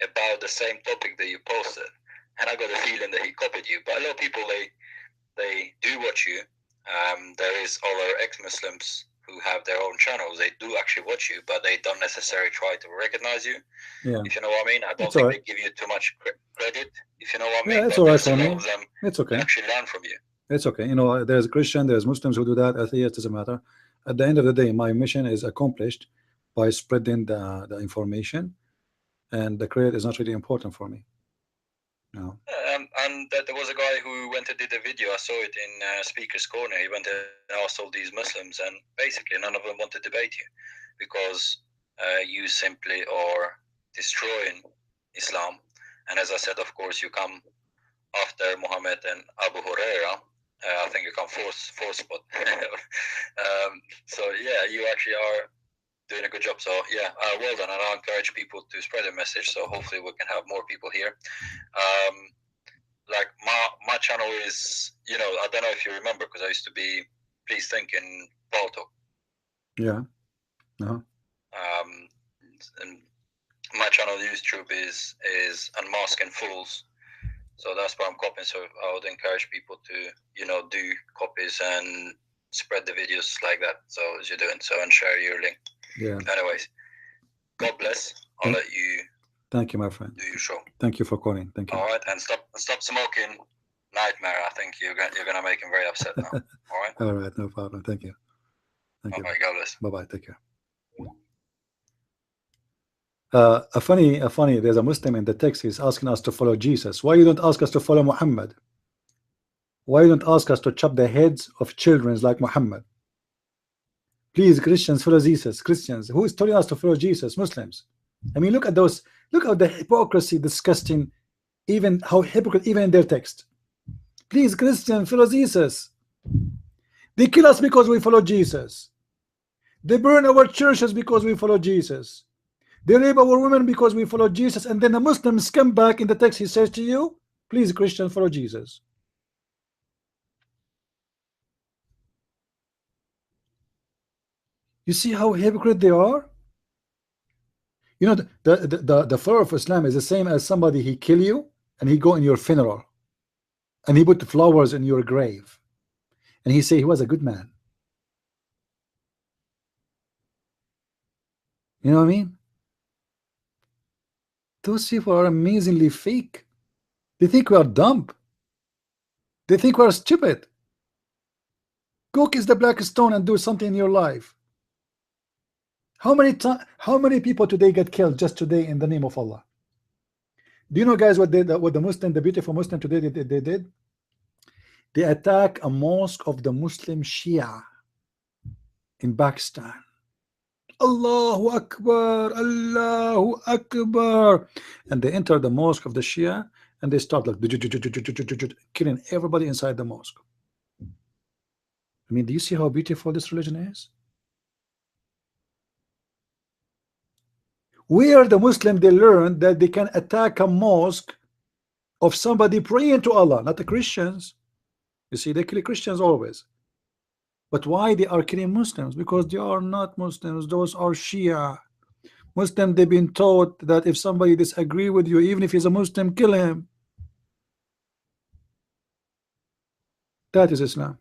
about the same topic that you posted. And I got a feeling that he copied you. But a lot of people, they do watch you. There is other ex-Muslims who have their own channels. They do actually watch you, but they don't necessarily try to recognize you. Yeah. If you know what I mean. I don't think they give you too much credit. If you know what I mean. Yeah, it's all right for me. It's okay. Actually learn from you. It's okay. You know, there's Christian, there's Muslims who do that. Atheists, doesn't matter. At the end of the day, my mission is accomplished by spreading the information, and the credit is not really important for me. No. And there was a guy who went and did a video. I saw it in Speaker's Corner. He went and asked all these Muslims, and basically none of them want to debate you, because you simply are destroying Islam. And as I said, of course, you come after Muhammad and Abu Huraira. I think you come fourth spot. So yeah, you actually are doing a good job. So yeah, well done. And I encourage people to spread the message. So hopefully we can have more people here. Like my channel is, you know, I don't know if you remember, because I used to be Please Think in Paltalk. Yeah. And my channel on YouTube is Unmasking Fools. So that's what I'm copying. So I would encourage people to, you know, do copies and spread the videos like that. So as you're doing so, and share your link. Yeah. Anyways, God bless. I'll let you Thank you, my friend. Do your show. Thank you for calling. Thank you. All right, and stop smoking Nightmare. I think you're gonna make him very upset now. All right. All right, no problem. Thank you. Thank you. All right, God bless. Bye bye. Take care. A funny. There's a Muslim in the text. He's asking us to follow Jesus. Why you don't ask us to follow Muhammad? Why you don't ask us to chop the heads of children like Muhammad? Please, Christians, follow Jesus. Christians, who is telling us to follow Jesus? Muslims. I mean, look at those. Look at the hypocrisy, disgusting. Even how hypocrite, even in their text. Please, Christian, follow Jesus. They kill us because we follow Jesus. They burn our churches because we follow Jesus. They rape our women because we follow Jesus. And then the Muslims come back in the text. He says to you, please, Christian, follow Jesus. You see how hypocrite they are? You know, the flower of Islam is the same as somebody, he kill you and he go in your funeral and he put the flowers in your grave and he say he was a good man. You know what I mean? Those people are amazingly fake. They think we are dumb. They think we are stupid. Go kiss the black stone and do something in your life. How many people today get killed just today in the name of Allah? Do you know, guys, what the beautiful Muslim today they did? They attack a mosque of the Muslim Shia in Pakistan. Allahu Akbar, Allahu Akbar. And they enter the mosque of the Shia and they start like killing everybody inside the mosque. I mean, do you see how beautiful this religion is? Where the Muslim, they learn that they can attack a mosque of somebody praying to Allah, not the Christians. You see, they kill Christians always. But why they are killing Muslims? Because they are not Muslims. Those are Shia. Muslim, they've been taught that if somebody disagree with you, even if he's a Muslim, kill him. That is Islam.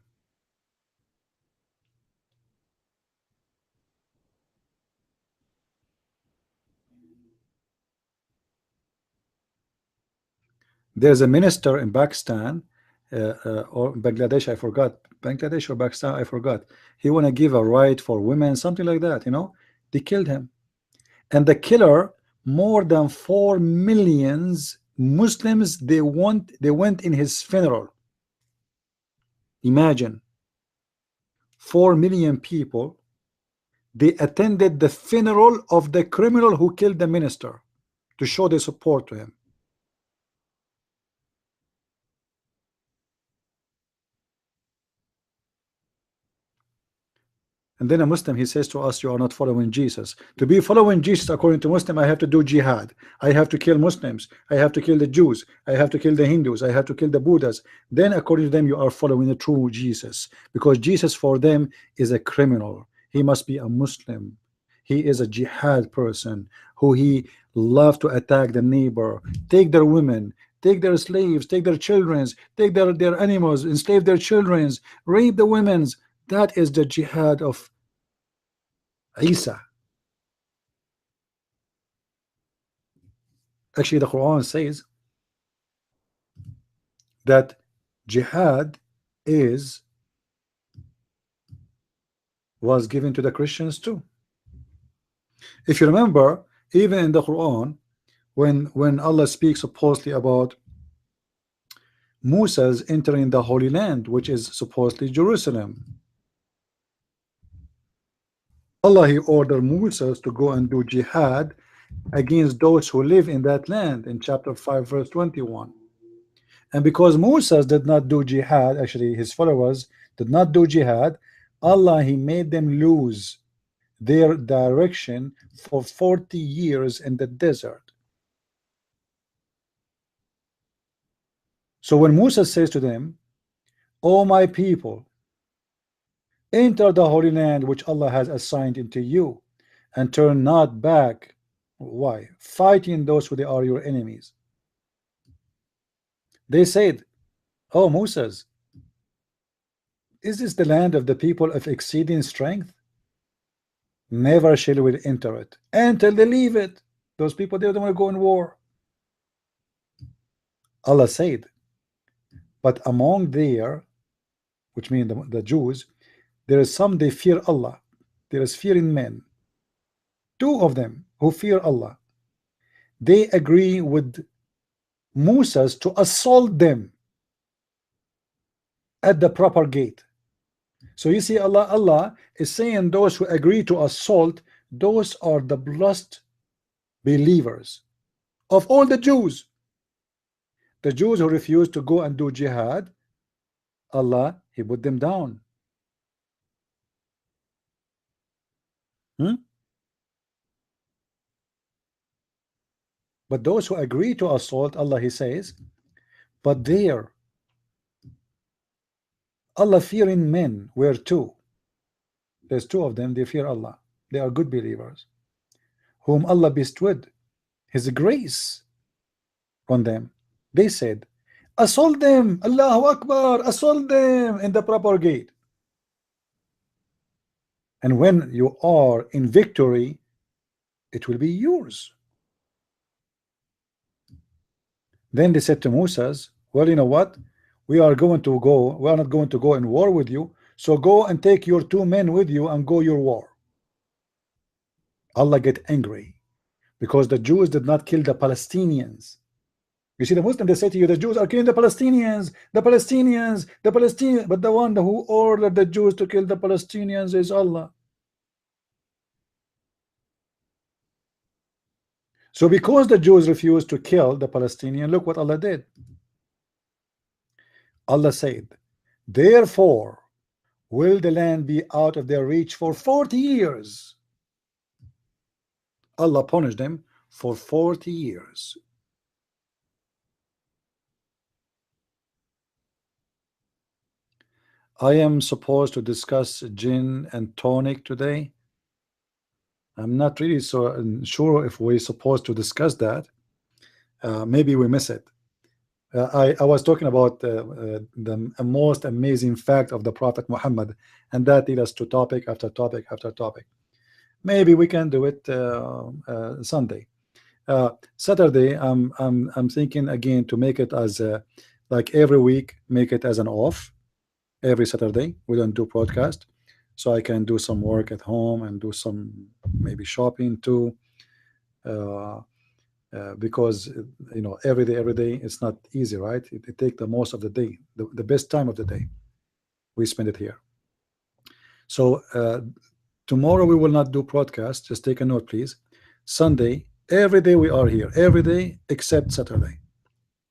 There's a minister in Pakistan or Bangladesh, I forgot. Bangladesh or Pakistan, I forgot. He want to give a right for women, something like that. You know, they killed him, and the killer, more than 4 million Muslims, they went in his funeral. Imagine, 4 million people, they attended the funeral of the criminal who killed the minister to show their support to him. And then a Muslim, he says to us, you are not following Jesus. To be following Jesus, according to Muslim, I have to do jihad. I have to kill Muslims. I have to kill the Jews. I have to kill the Hindus. I have to kill the Buddhas. Then according to them, you are following the true Jesus. Because Jesus for them is a criminal. He must be a Muslim. He is a jihad person who he love to attack the neighbor, take their women, take their slaves, take their children, take their animals, enslave their children, rape the women's. That is the jihad of Isa. Actually, the Quran says that jihad was given to the Christians too. If you remember, even in the Quran, when Allah speaks supposedly about Moses entering the Holy Land, which is supposedly Jerusalem, Allah, he ordered Moses to go and do jihad against those who live in that land in chapter 5 verse 21. And because Moses did not do jihad, actually his followers did not do jihad, Allah, he made them lose their direction for 40 years in the desert. So when Moses says to them, "O my people, enter the Holy Land which Allah has assigned into you, and turn not back." Why? Fighting those who they are your enemies. They said, "Oh Moses, is this the land of the people of exceeding strength? Never shall we enter it until they leave it." Those people, they don't want to go in war. Allah said, but among there, which means the Jews, there is some, they fear Allah. There is fear in men. Two of them who fear Allah, they agree with Moses to assault them at the proper gate. So you see, Allah is saying those who agree to assault, those are the blessed believers of all the Jews. The Jews who refuse to go and do jihad, Allah, He put them down. But those who agree to assault, Allah, He says, but there, Allah fearing men were two. There's two of them, they fear Allah. They are good believers, whom Allah bestowed His grace on them. They said, assault them, Allahu Akbar, assault them in the proper gate. And when you are in victory, it will be yours. Then they said to Moses, well, you know what? We are not going to go in war with you. So go and take your 2 men with you and go your war. Allah get angry because the Jews did not kill the Palestinians. You see, the Muslims, they say to you, the Jews are killing the Palestinians, the Palestinians, the Palestinians. But the one who ordered the Jews to kill the Palestinians is Allah. So because the Jews refused to kill the Palestinian, look what Allah did. Allah said, therefore will the land be out of their reach for 40 years. Allah punished them for 40 years. I am supposed to discuss gin and tonic today. I'm not really so sure if we're supposed to discuss that. Maybe we miss it. I was talking about the most amazing fact of the Prophet Muhammad, and that leads us to topic after topic after topic. Maybe we can do it Sunday. Saturday, I'm thinking again to make it as like every week, make it as an off. Every Saturday we don't do podcast, so I can do some work at home and do some maybe shopping too. Because you know, every day it's not easy, right? It takes the most of the day, the best time of the day we spend it here. So tomorrow we will not do podcast. Just take a note, please. Sunday, every day we are here, every day except Saturday,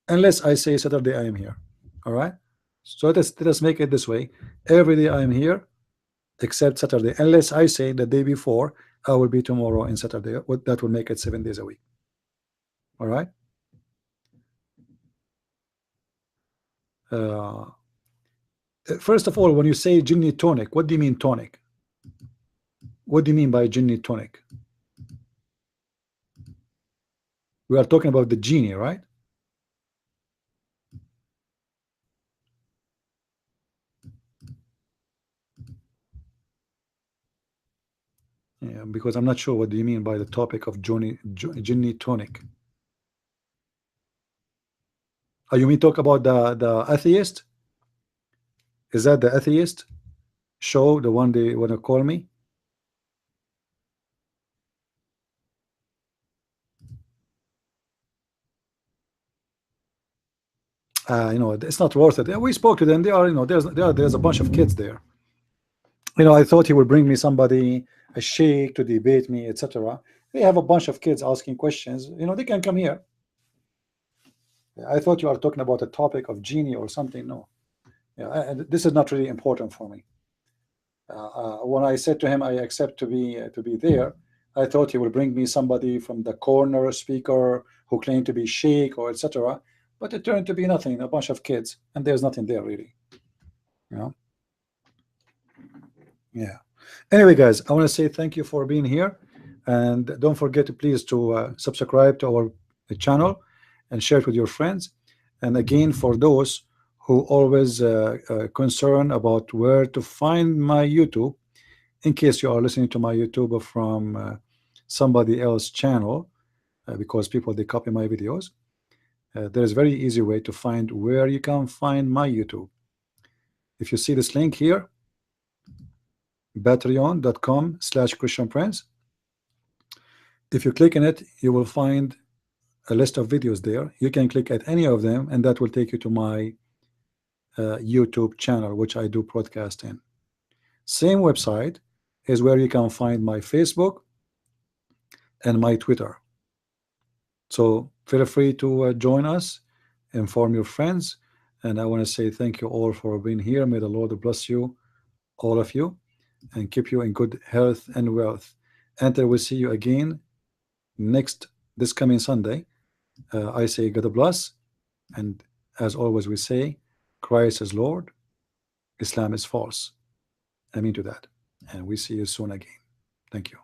unless I say Saturday I am here. All right, so let us make it this way. Every day I am here except Saturday, unless I say the day before I will be tomorrow and Saturday. That will make it 7 days a week. All right. First of all, when you say jinni tonic, what do you mean tonic? What do you mean by jinni tonic? We are talking about the genie, right? Yeah, because I'm not sure what do you mean by the topic of jinni tonic. Oh, you mean talk about the atheist? Is that the atheist show, the one they want to call me? You know, it's not worth it. We spoke to them. They are, you know, there's a bunch of kids there. You know, I thought he would bring me somebody, a sheikh, to debate me, etc. They have a bunch of kids asking questions. You know, they can come here. I thought you are talking about a topic of genie or something. No, yeah, this is not really important for me. When I said to him I accept to be there, I thought he would bring me somebody from the corner speaker who claimed to be sheikh or etc. But it turned to be nothing, a bunch of kids, and there's nothing there really. You know. Yeah. Anyway, guys, I want to say thank you for being here, and don't forget to please to subscribe to our channel and share it with your friends. And again, for those who always concerned about where to find my YouTube, in case you are listening to my YouTube from somebody else's channel, because people, they copy my videos. There is a very easy way to find where you can find my YouTube. If you see this link here, patreon.com/ChristianPrince, if you click on it, you will find a list of videos there. You can click at any of them, and that will take you to my YouTube channel, which I do broadcast in. Same website is where you can find my Facebook and my Twitter. So feel free to join us, inform your friends, and I want to say thank you all for being here. May the Lord bless you, all of you, and keep you in good health and wealth. Until we see you again this coming Sunday, I say God bless, and as always we say, Christ is Lord, Islam is false. I mean to that, and we see you soon again. Thank you.